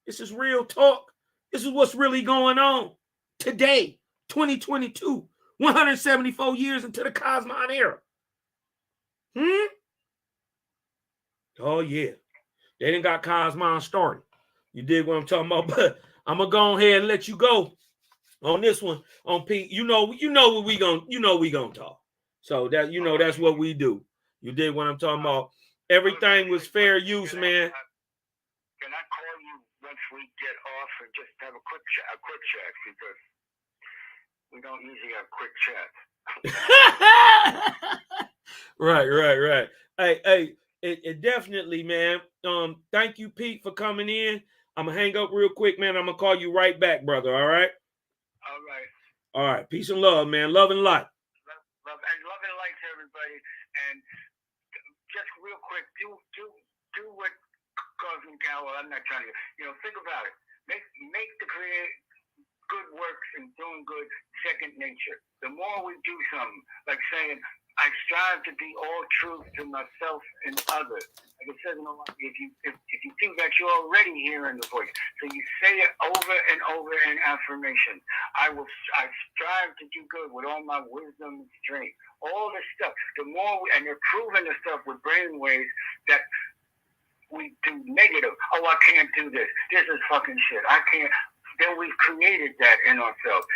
Speaker 2: This is real talk. This is what's really going on today, 2022, 174 years into the Cosmon era. Oh, yeah. They done got Cosmon started. You dig what I'm talking about? But I'm going to go ahead and let you go on this one, on Pete. You know what we gonna talk. So that, that's what we do. You dig what I'm talking about? Everything was fair use, man.
Speaker 3: Can I call you once we get off and just have a quick chat, because we don't usually have quick chats.
Speaker 2: Right. Hey, it definitely, man. Thank you, Pete, for coming in. I'm gonna hang up real quick, man. I'm gonna call you right back, brother. All right. All right. Peace and love, man. Love and light.
Speaker 3: Love and light to everybody. And just real quick, do what Cosmic Cowell. I'm not trying to, think about it. Make the good works and doing good second nature. The more we do something, like saying, I strive to be all truth to myself and others. Like it says in the Bible, if you think that you're already hearing the voice, so you say it over and over in affirmation. I strive to do good with all my wisdom and strength. All this stuff. The more and you're proving the stuff with brainwaves that we do negative. Oh, I can't do this. This is fucking shit. I can't. Then we've created that in ourselves.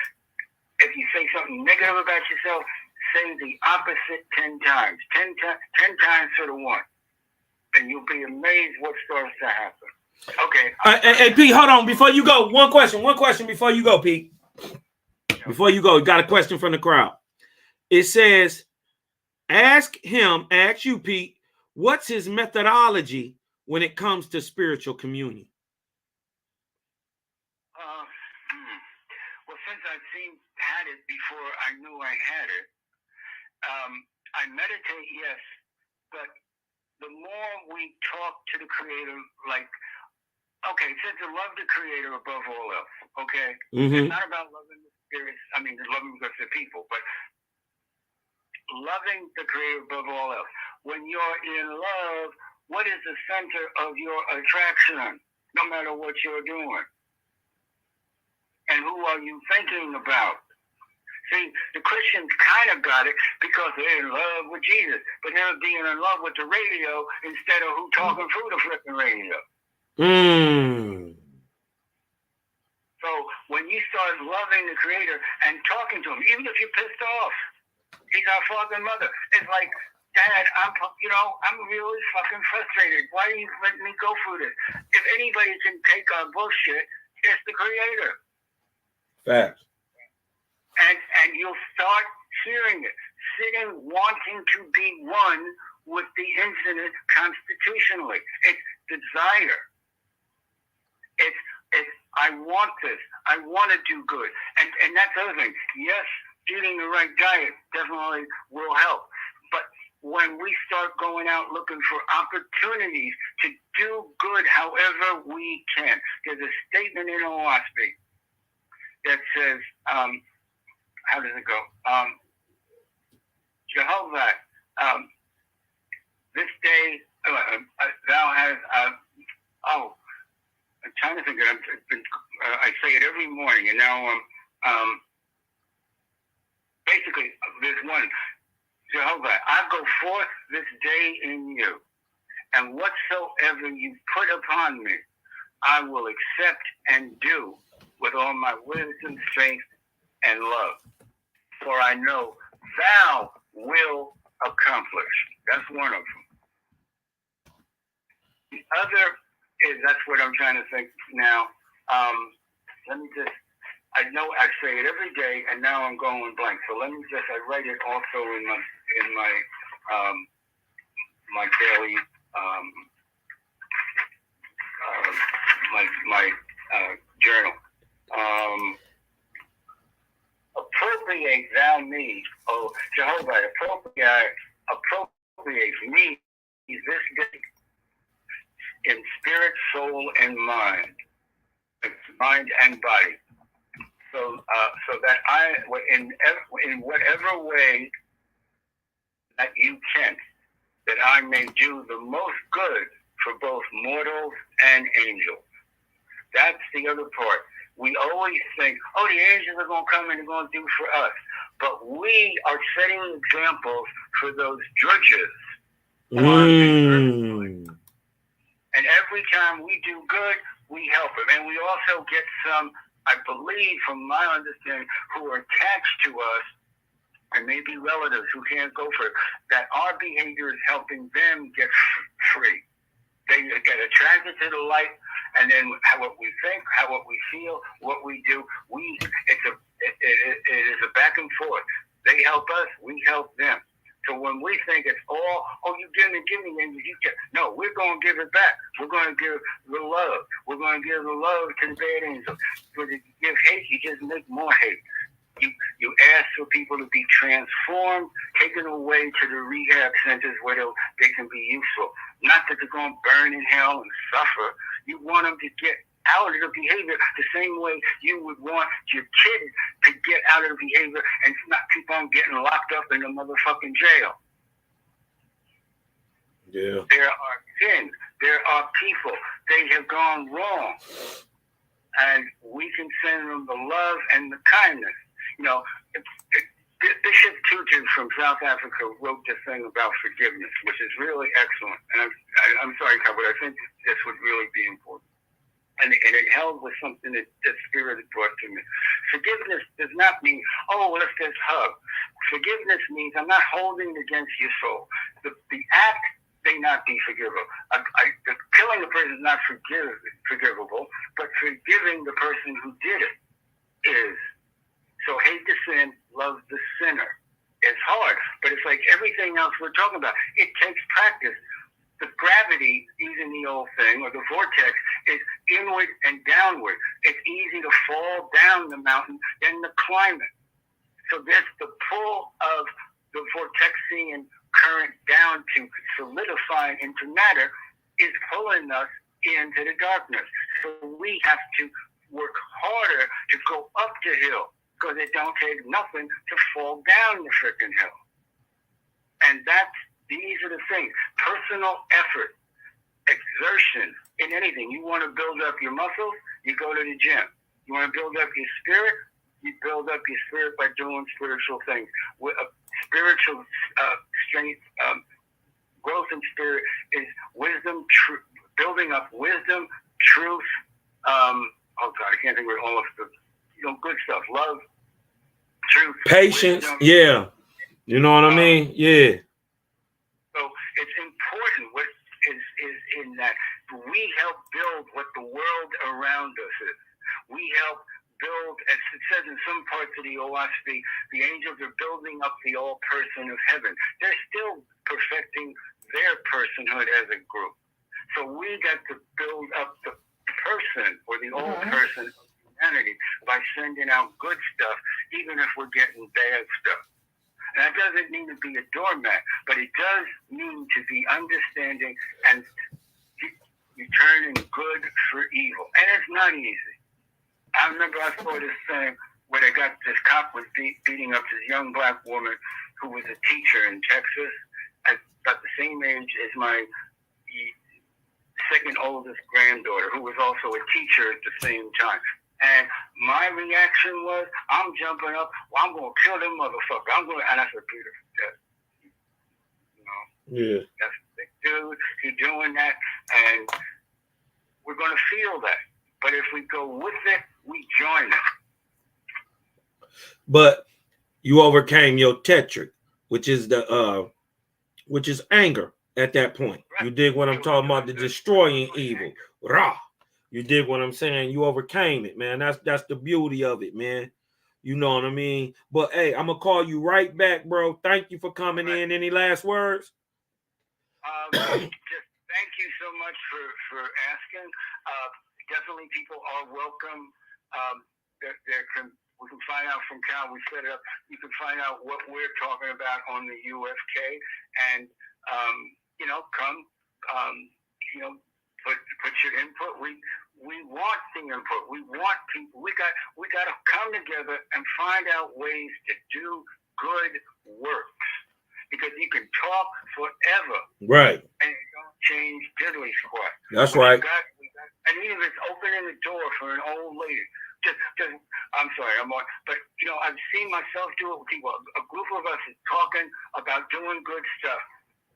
Speaker 3: If you say something negative about yourself, say the opposite 10 times. 10 times to the one. And you'll be amazed what starts to happen. Okay.
Speaker 2: Hey, Pete, hold on. Before you go, one question before you go, Pete. Before you go, got a question from the crowd. It says, ask you, Pete, what's his methodology when it comes to spiritual communion?
Speaker 3: Well, since I've had it before I knew I had it, I meditate, yes, but the more we talk to the Creator, like, okay, it says to love the Creator above all else, okay?
Speaker 2: Mm-hmm.
Speaker 3: It's not about loving the spirits, loving because they're people, but loving the Creator above all else. When you're in love, what is the center of your attraction, no matter what you're doing? And who are you thinking about? See, the Christians kind of got it because they're in love with Jesus, but they're being in love with the radio instead of who talking through the flipping radio. So when you start loving the Creator and talking to Him, even if you're pissed off, He's our Father and Mother. It's like, Dad, I'm really fucking frustrated. Why are you letting me go through this? If anybody can take our bullshit, it's the Creator.
Speaker 2: Facts.
Speaker 3: And you'll start hearing it, sitting, wanting to be one with the infinite constitutionally. It's desire. It's I want this. I want to do good. And that's the other thing. Yes, eating the right diet definitely will help. But when we start going out looking for opportunities to do good however we can, there's a statement in OSB that says, how does it go? Jehovah, this day thou hast. I'm trying to think. I say it every morning, and now basically there's one. Jehovah, I go forth this day in you, and whatsoever you put upon me, I will accept and do with all my wisdom, faith, and love. For I know thou will accomplish. That's one of them. The other is, that's what I'm trying to think now. Let me just, I know I say it every day, and now I'm going blank. So let me just, I write it also in my my daily my journal. Appropriate thou me, oh Jehovah, appropriate me this day in spirit, soul, and mind and body. So that I, in whatever way that you can, that I may do the most good for both mortals and angels. That's the other part. We always think, oh, the angels are going to come and they're going to do for us. But we are setting examples for those drudges on the earth. And every time we do good, we help them. And we also get some, I believe, from my understanding, who are attached to us, and maybe relatives who can't go for it, that our behavior is helping them get free. They get attracted to the light, and then what we think, what we feel, what we do, it is a back and forth. They help us, we help them. So when we think it's all, oh, you give me, and you get, no, we're going to give it back. We're going to give the love. We're going to give the love to the bad angels. When you give hate, you just make more hate. You ask for people to be transformed, taken away to the rehab centers where they can be useful. Not that they're going to burn in hell and suffer. You want them to get out of the behavior the same way you would want your kid to get out of the behavior and not keep on getting locked up in a motherfucking jail.
Speaker 2: Yeah.
Speaker 3: There are sins. There are people. They have gone wrong. And we can send them the love and the kindness. You know, Bishop Tutu from South Africa wrote this thing about forgiveness, which is really excellent. And I'm sorry, Kat, but I think this would really be important. And it held with something that Spirit had brought to me. Forgiveness does not mean, oh, let's just hug. Forgiveness means I'm not holding it against your soul. The act may not be forgivable. Killing the person is not forgivable, but forgiving the person who did it is. So hate the sin, love the sinner. It's hard, but it's like everything else we're talking about. It takes practice. The gravity, using the old thing, or the vortex, is inward and downward. It's easy to fall down the mountain than to climb it. So there's the pull of the vortexian current down to solidify into matter is pulling us into the darkness. So we have to work harder to go up the hill, because it don't take nothing to fall down the freaking hill. And these are the things. Personal effort, exertion in anything. You want to build up your muscles, you go to the gym. You want to build up your spirit, you build up your spirit by doing spiritual things. Spiritual strength, growth in spirit is wisdom, building up wisdom, truth. Oh God, I can't think of all of the good stuff. Love, truth,
Speaker 2: patience.
Speaker 3: wisdom.
Speaker 2: Yeah, you know what I mean. Yeah.
Speaker 3: So it's important. What is in that we help build what the world around us is. We help build, as it says in some parts of the OSB, the angels are building up the all person of heaven. They're still perfecting their personhood as a group. So we got to build up the person, or the old person of humanity, by sending out good stuff, even if we're getting bad stuff. And that doesn't mean to be a doormat, but it does mean to be understanding and returning good for evil. And it's not easy. I remember I saw this thing where they got this cop was beating up this young black woman who was a teacher in Texas, at about the same age as my second oldest granddaughter, who was also a teacher at the same time. And my reaction was, I'm jumping up. Well, I'm going to kill them motherfucker. And I said, Peter,
Speaker 2: yeah,
Speaker 3: that's a big dude. You're doing that, and we're going to feel that. But if we go with it, we join it.
Speaker 2: But you overcame your tetrach, which is anger at that point. Right. You dig what I'm talking about? The destroying evil. Rah. You dig what I'm saying? You overcame it, man. That's the beauty of it, man. You know what I mean? But hey, I'm gonna call you right back, bro. Thank you for coming in. Any last words?
Speaker 3: Just thank you so much for asking. Definitely, people are welcome. We can find out from Cal. We set it up. You can find out what we're talking about on the UFK, and come. Put your input. We want the input. We want people. We got to come together and find out ways to do good works, because you can talk forever,
Speaker 2: right? And
Speaker 3: it don't change diddly squat.
Speaker 2: That's right.
Speaker 3: And even if it's opening the door for an old lady, just I'm sorry, but I've seen myself do it with people. A group of us is talking about doing good stuff,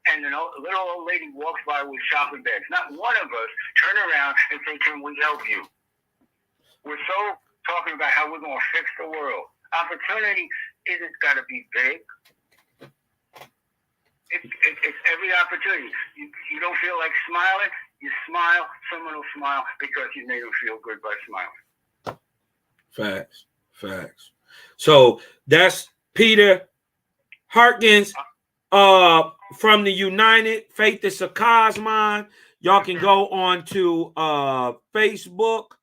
Speaker 3: and a little old lady walks by with shopping bags. Not one of us turn around and say, "Can we help you?" We're so talking about how we're going to fix the world. Opportunity isn't got to be big. It's every opportunity. You don't feel like smiling, you smile. Someone will smile because you made them feel good by smiling.
Speaker 2: Facts. So that's Peter Hartgens from the United Faith is a Cosmon. Y'all can go on to Facebook.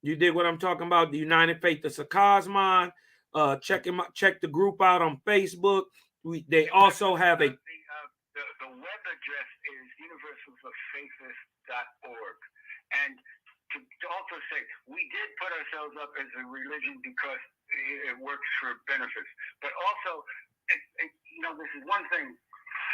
Speaker 2: You dig what I'm talking about? The United Faith is a Cosmon. Check the group out on Facebook. They also have a
Speaker 3: the web address is universalsoffaithist.org. And to also say, we did put ourselves up as a religion because it works for benefits. But also, this is one thing,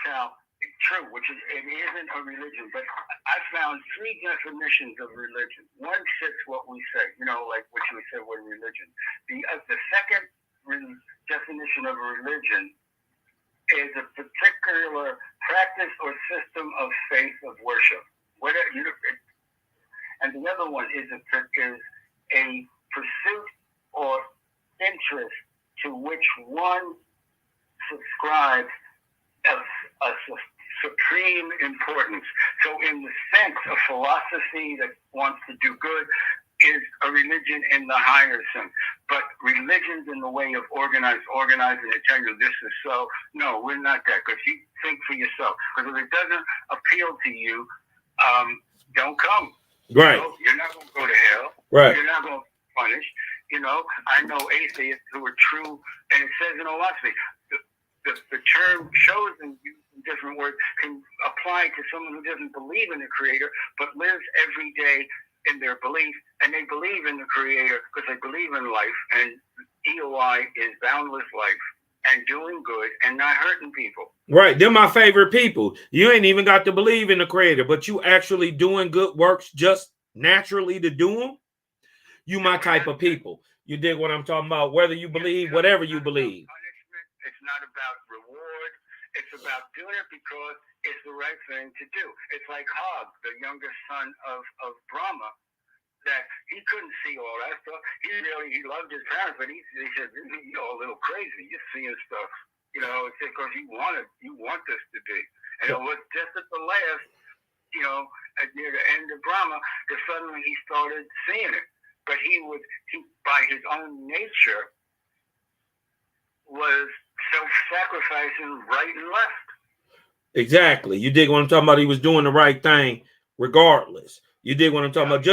Speaker 3: Sal, it's true, which is it isn't a religion. But I found 3 definitions of religion. One fits what we say, like what you said with religion. The second definition of a religion is a particular practice or system of faith of worship. And the other one is a pursuit or interest to which one subscribes of a supreme importance. So in the sense, a philosophy that wants to do good is a religion in the higher sense. But religions in the way of organizing and tell you this is so. No, we're not that. Because you think for yourself. Because if it doesn't appeal to you, don't come.
Speaker 2: Right.
Speaker 3: You're not going to go to hell.
Speaker 2: Right.
Speaker 3: You're not going to be punished. I know atheists who are true, and it says in philosophy, the term chosen in different words can apply to someone who doesn't believe in the Creator, but lives every day in their belief, and they believe in the Creator because they believe in life, and EOI is boundless life and doing good and not hurting people.
Speaker 2: Right. They're my favorite people. You ain't even got to believe in the Creator, but you actually doing good works just naturally to do them. You my type of people. You dig what I'm talking about? Whether you believe, whatever you believe.
Speaker 3: Punishment. It's not about reward. It's about doing it because it's the right thing to do. It's like Hog, the youngest son of Brahma, that he couldn't see all that stuff. He loved his parents, but he said, you're a little crazy. You're seeing stuff. It's because you want this to be. And it was just at the last, near the end of Brahma, that suddenly he started seeing it. But he by his own nature, was self-sacrificing right and left.
Speaker 2: Exactly. You dig what I'm talking about? He was doing the right thing regardless. You dig what I'm talking about?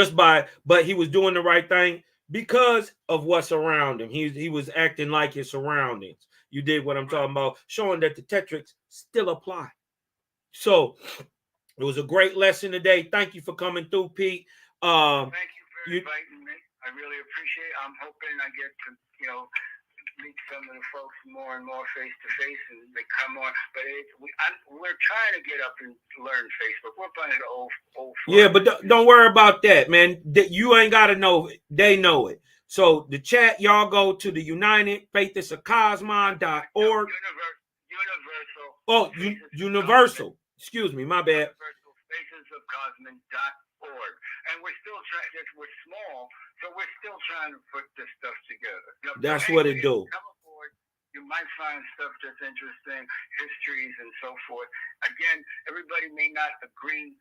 Speaker 2: But he was doing the right thing because of what's around him. He was acting like his surroundings. You dig what I'm talking about? Showing that the tetrachs still apply. So it was a great lesson today. Thank you for coming through, Pete.
Speaker 3: Thank you for inviting me. I really appreciate it. I'm hoping I get to, meet some of the folks more and more face to face, and they come on. But we're trying to get up and learn Facebook. We're playing the old.
Speaker 2: Yeah, but don't worry about that, man. You ain't got to know it. They know it. So the chat, y'all go to the UnitedFaithesOfCosmon.org.
Speaker 3: Universal.
Speaker 2: Oh, Universal. Excuse me, my bad.
Speaker 3: UniversalFaithesOfCosmon.org. And we're still trying. We're small, so we're still trying to put this stuff together.
Speaker 2: That's what it do.
Speaker 3: Come aboard. You might find stuff that's interesting, histories and so forth. Again, everybody may not agree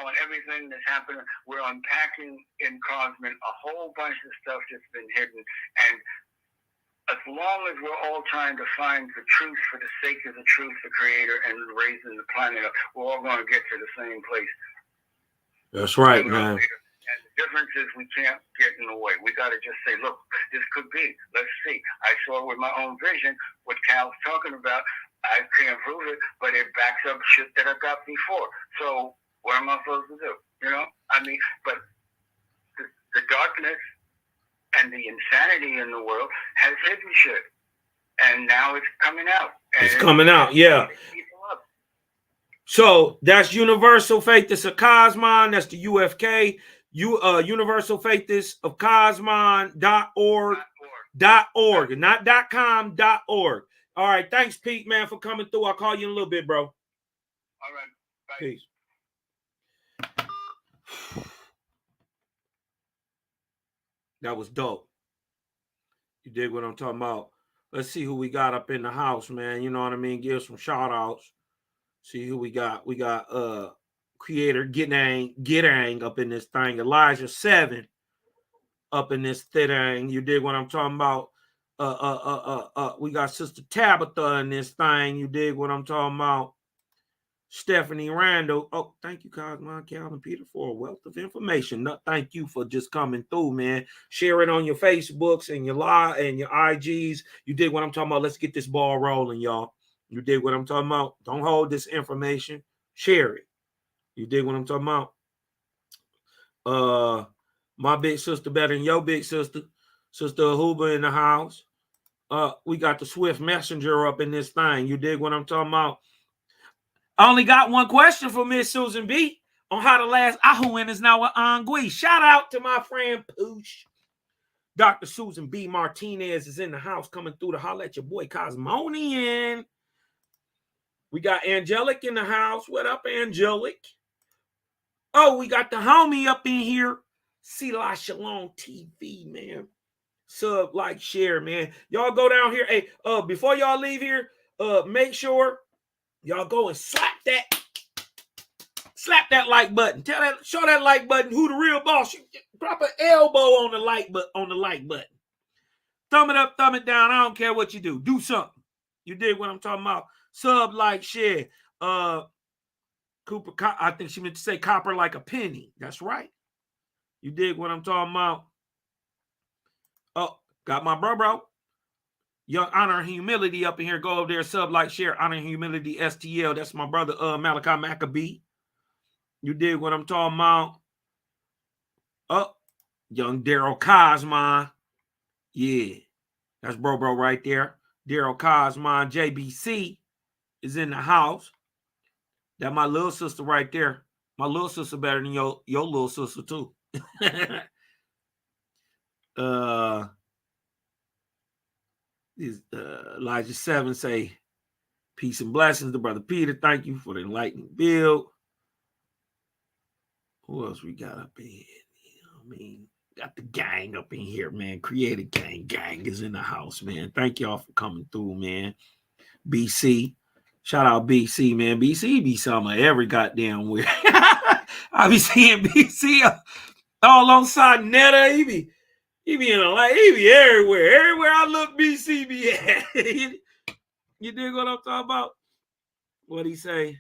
Speaker 3: on everything that's happening. We're unpacking in Cosmin a whole bunch of stuff that's been hidden. And as long as we're all trying to find the truth for the sake of the truth, the Creator, and raising the planet up, we're all going to get to the same place.
Speaker 2: That's right, man.
Speaker 3: And the difference is we can't get in the way. We got to just say, look, this could be. Let's see. I saw with my own vision what Cal's talking about. I can't prove it, but it backs up shit that I got before. So what am I supposed to do? But the darkness and the insanity in the world has hidden shit. And now it's coming out.
Speaker 2: It's coming out, yeah. So that's Universal Faithess of Cosmon. That's the UFK. Universal Faithess of Cosmon.org. .org, not .com, .org. All right, thanks, Pete, man, for coming through. I'll call you in a little bit, bro.
Speaker 3: All right, bye.
Speaker 2: Peace. That was dope. You dig what I'm talking about? Let's see who we got up in the house, man. You know what I mean? Give some shout outs. See who we got. We got Creator Gidang up in this thing. Elijah 7 up in this thing. You dig what I'm talking about? We got Sister Tabitha in this thing. You dig what I'm talking about? Stephanie Randall. Oh, thank you, Cosmon, Calvin, Peter, for a wealth of information. No, thank you for just coming through, man. Share it on your Facebooks and your live and your IGs. You dig what I'm talking about? Let's get this ball rolling, y'all. You dig what I'm talking about? Don't hold this information. Share it. You dig what I'm talking about? My big sister better than your big sister. Sister Ahuba in the house. We got the Swift Messenger up in this thing. You dig what I'm talking about? I only got one question for Miss Susan B on how the last Ahuin is now with Angui. Shout out to my friend Pooch. Dr. Susan B. Martinez is in the house coming through to holler at your boy Cosmonian. We got Angelic in the house. What up, Angelic? Oh, we got the homie up in here. Sela Shalom TV, man. Sub, like, share, man. Y'all go down here. Hey, before y'all leave here, make sure y'all go and slap that like button. Show that like button who the real boss. Drop an elbow on the like button. Thumb it up, thumb it down. I don't care what you do. Do something. You dig what I'm talking about? Sub, like, share. Cooper, I think she meant to say copper like a penny. That's right. You dig what I'm talking about? Oh, got my bro. Young Honor and Humility up in here. Go over there, sub, like, share. Honor and Humility STL. That's my brother, Malachi Maccabee. You dig what I'm talking about? Oh, young Daryl Cosmon. Yeah, that's bro right there. Daryl Cosmon, JBC is in the house. That my little sister right there. My little sister better than your little sister too. Elijah 7 say, peace and blessings to Brother Peter. Thank you for the enlightening build. Who else we got up in here? You know what I mean? Got the gang up in here, man. Creative gang is in the house, man. Thank y'all for coming through, man. BC. Shout out BC, man. BC be some of every goddamn where. I be seeing BC all alongside Netta. He be in a light. He be everywhere. Everywhere I look, BC be at. You dig what I'm talking about? What he say?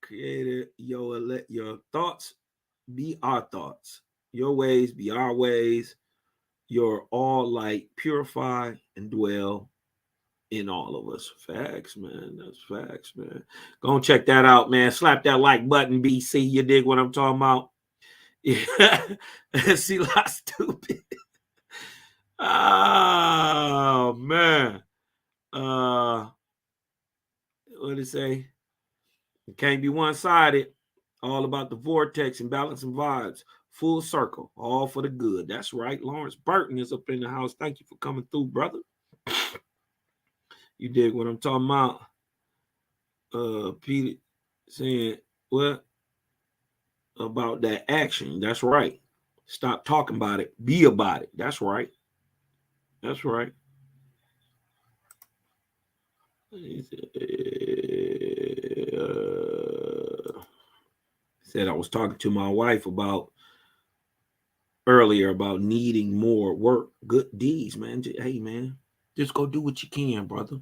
Speaker 2: Creator, let your thoughts be our thoughts. Your ways be our ways. Your all light purify and dwell in all of us. Facts, man. That's facts, man. Go and check that out, man. Slap that like button, BC. You dig what I'm talking about? Yeah. See, lot stupid. Oh man. What did it say? It can't be one-sided. All about the vortex and balancing vibes. Full circle. All for the good. That's right. Lawrence Burton is up in the house. Thank you for coming through, brother. You dig what I'm talking about? Peter saying what about that action? That's right. Stop talking about it. Be about it. That's right. That's right. Said I was talking to my wife about earlier about needing more work, good deeds, man. Hey, man, just go do what you can, brother.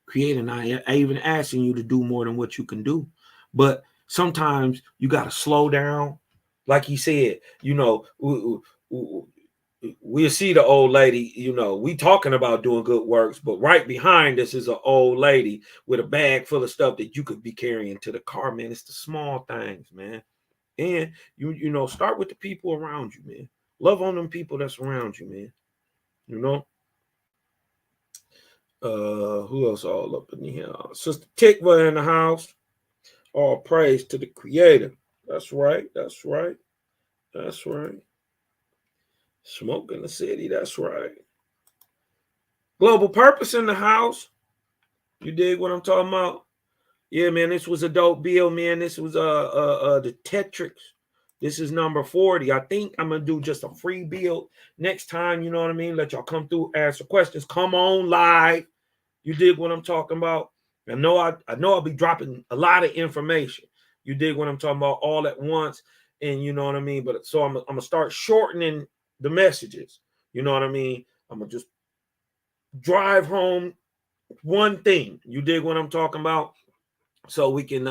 Speaker 2: Creating, I even asking you to do more than what you can do, but sometimes you got to slow down. Like he said, you know, we'll see the old lady, you know, we talking about doing good works, but right behind us is an old lady with a bag full of stuff that you could be carrying to the car, man. It's the small things, man. And you know, start with the people around you, man. Love on them people that's around you, man. You know. Who else all up in here? Sister Tikva in the house. All praise to the Creator. That's right. That's right. That's right. Smoke in the city. That's right. Global Purpose in the house. You dig what I'm talking about? Yeah, man. This was a dope bill, man. This was the tetrachs. This is number 40. I think I'm gonna do just a free build next time. You know what I mean? Let y'all come through, answer questions. Come on live. You dig what I'm talking about? I know I'll be dropping a lot of information. You dig what I'm talking about all at once, and you know what I mean. But so I'm gonna start shortening the messages. You know what I mean? I'm gonna just drive home one thing. You dig what I'm talking about? So we can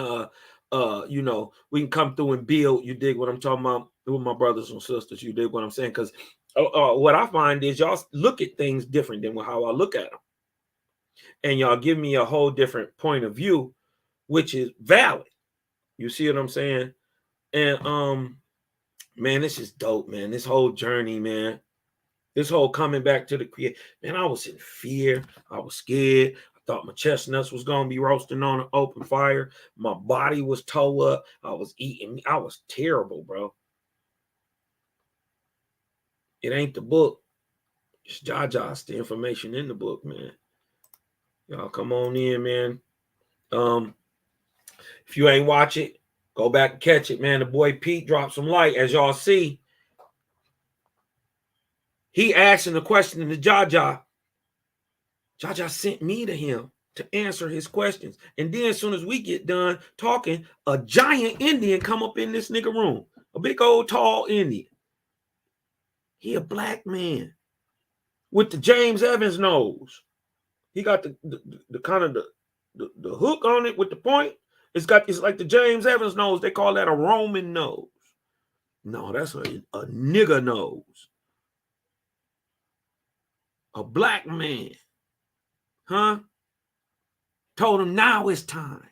Speaker 2: you know, we can come through and build. You dig what I'm talking about with my brothers and sisters? You dig what I'm saying? Because what I find is y'all look at things different than how I look at them, and y'all give me a whole different point of view, which is valid. You see what I'm saying? And man, this is dope, man. This whole journey, man. This whole coming back to the creator, man. I was in fear. I was scared. Thought my chestnuts was gonna be roasting on an open fire. My body was toe up. I was eating. I was terrible, bro. It ain't the book. It's Jaja's the information in the book, man. Y'all come on in, man. If you ain't watch it, go back and catch it, man. The boy Pete dropped some light. As y'all see, he asking the question to Jaja. Jaja sent me to him to answer his questions. And then as soon as we get done talking, a giant Indian come up in this nigga room. A big old tall Indian. He a black man with the James Evans nose. He got the kind of the hook on it with the point. It's like the James Evans nose. They call that a Roman nose. No, that's a nigger nose. A black man. Huh? Told him now it's time.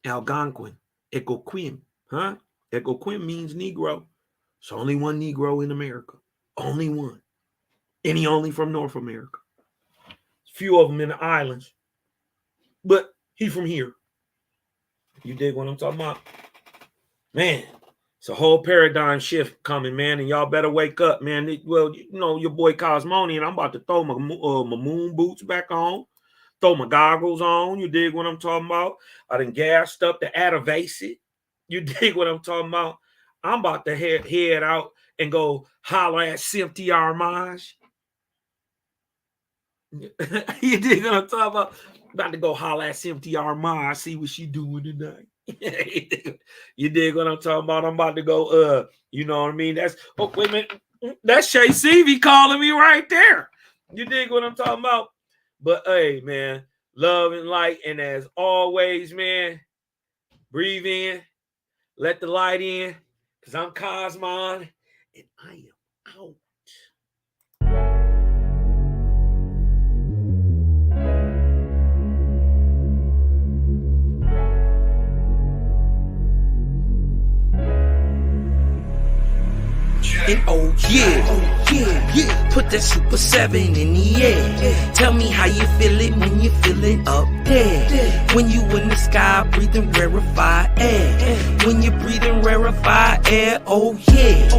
Speaker 2: Algonquin. Ecoquim. Huh? Ecoquim means Negro. It's only one Negro in America. Only one. And he only from North America. Few of them in the islands. But he from here. You dig what I'm talking about? Man, it's a whole paradigm shift coming, man. And y'all better wake up, man. Well, you know, your boy Cosmoni, and I'm about to throw my moon boots back on. Throw my goggles on. You dig what I'm talking about? I done gassed up the Atavacid. You dig what I'm talking about? I'm about to head out and go holler at Cynthia Armage. You dig what I'm talking about? About to go holler at Cynthia Armage, see what she doing tonight. You dig what I'm talking about? I'm about to go, you know what I mean? That's, oh, wait a minute. That's Shay Seavey calling me right there. You dig what I'm talking about? But hey, man, love and light. And as always, man, breathe in, let the light in, because I'm Cosmon, and I am out.
Speaker 4: yeah. Put that Super 7 in the air. Tell me how you feel it when you're feeling up there. When you in the sky breathing rarefied air. When you're breathing rarefied air, oh yeah.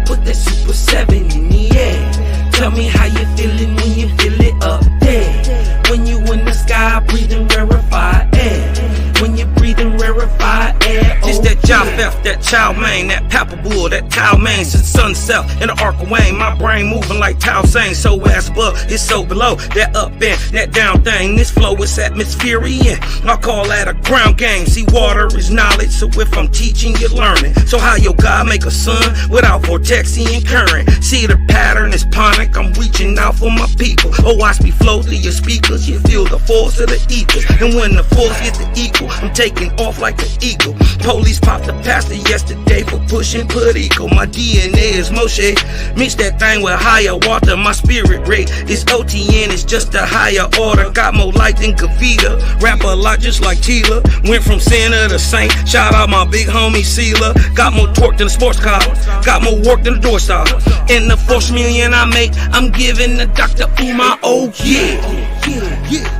Speaker 4: Put that Super 7 in the air. Tell me how you feeling when you feel it up there. When you in the sky breathing rarefied air. When you're breathing rarefied air, oh,
Speaker 5: it's that Japheth, that Chow Mein, that Papa Bull, that Tao Mein, since sunset in the arc of Wayne. My brain moving like Tao Sang, so as above, it's so below. That up and that down thing, this flow is atmospheric. I call that a ground game. See, water is knowledge, so if I'm teaching, you're learning. So how your God make a sun without vortexing and current? See, the pattern is ponic, I'm reaching out for my people. Oh, watch me flow through your speakers, you feel the force of the ethers. And when the force gets the equal, I'm taking off like an eagle. Police popped the pastor yesterday for pushing put equal. My DNA is Moshe. Mix that thing with higher water. My spirit rate is OTN. It's just a higher order. Got more light than Kavita. Rap a lot just like Tila. Went from sinner to saint. Shout out my big homie Sela. Got more torque than a sports car. Got more work than a door star. In the 4 million I make, I'm giving the Dr. Umar. Oh yeah.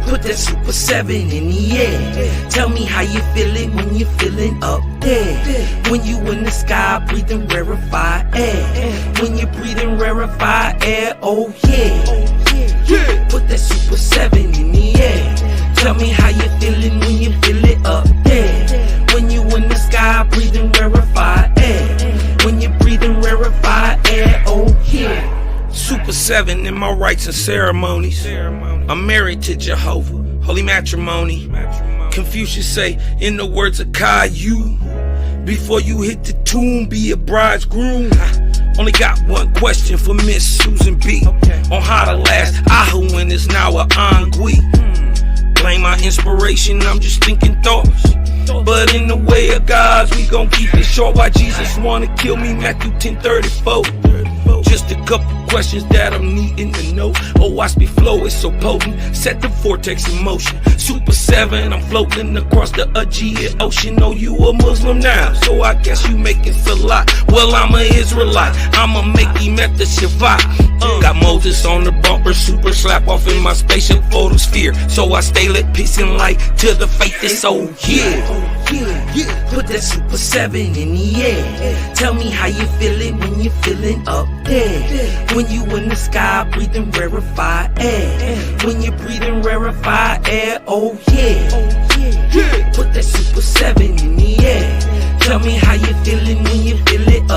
Speaker 5: Put that Super 7 in the air. Tell me how you feel it when you're feeling up there. When you in the sky breathing rarefied air. When you're breathing rarefied air, oh yeah. Put that Super 7 in the air. Tell me how you feeling when you feel it up there. When you in the sky breathing rarefied air. When you're breathing rarefied air, oh yeah. Super 7 in my rites and ceremonies. I'm married to Jehovah, holy matrimony. Confucius say, in the words of Caillou, before you hit the tomb, be a bridegroom. Only got one question for Miss Susan B. On how to last Ahuin is now a Angui. Blame my inspiration, I'm just thinking thoughts. But in the way of God's, we gon' keep it short. Why Jesus wanna kill me, Matthew 10:34. Just a couple questions that I'm needing to know. Oh, watch me flow, it's so potent. Set the vortex in motion. Super 7, I'm floating across the Aegean Ocean. Oh, you a Muslim now, so I guess you making salat. Well, I'm an Israelite, I'ma make him at the Shabbat. Got Moses on the bumper, super slap off in my spaceship photosphere. So I stay lit, peace and light to the faith is so yeah.
Speaker 4: Put that Super 7 in the air. Tell me how you feeling when you're feeling up there. When you in the sky breathing rarefied air. When you're breathing rarefied air, oh yeah. Put that Super 7 in the air. Tell me how you feeling when you feel it up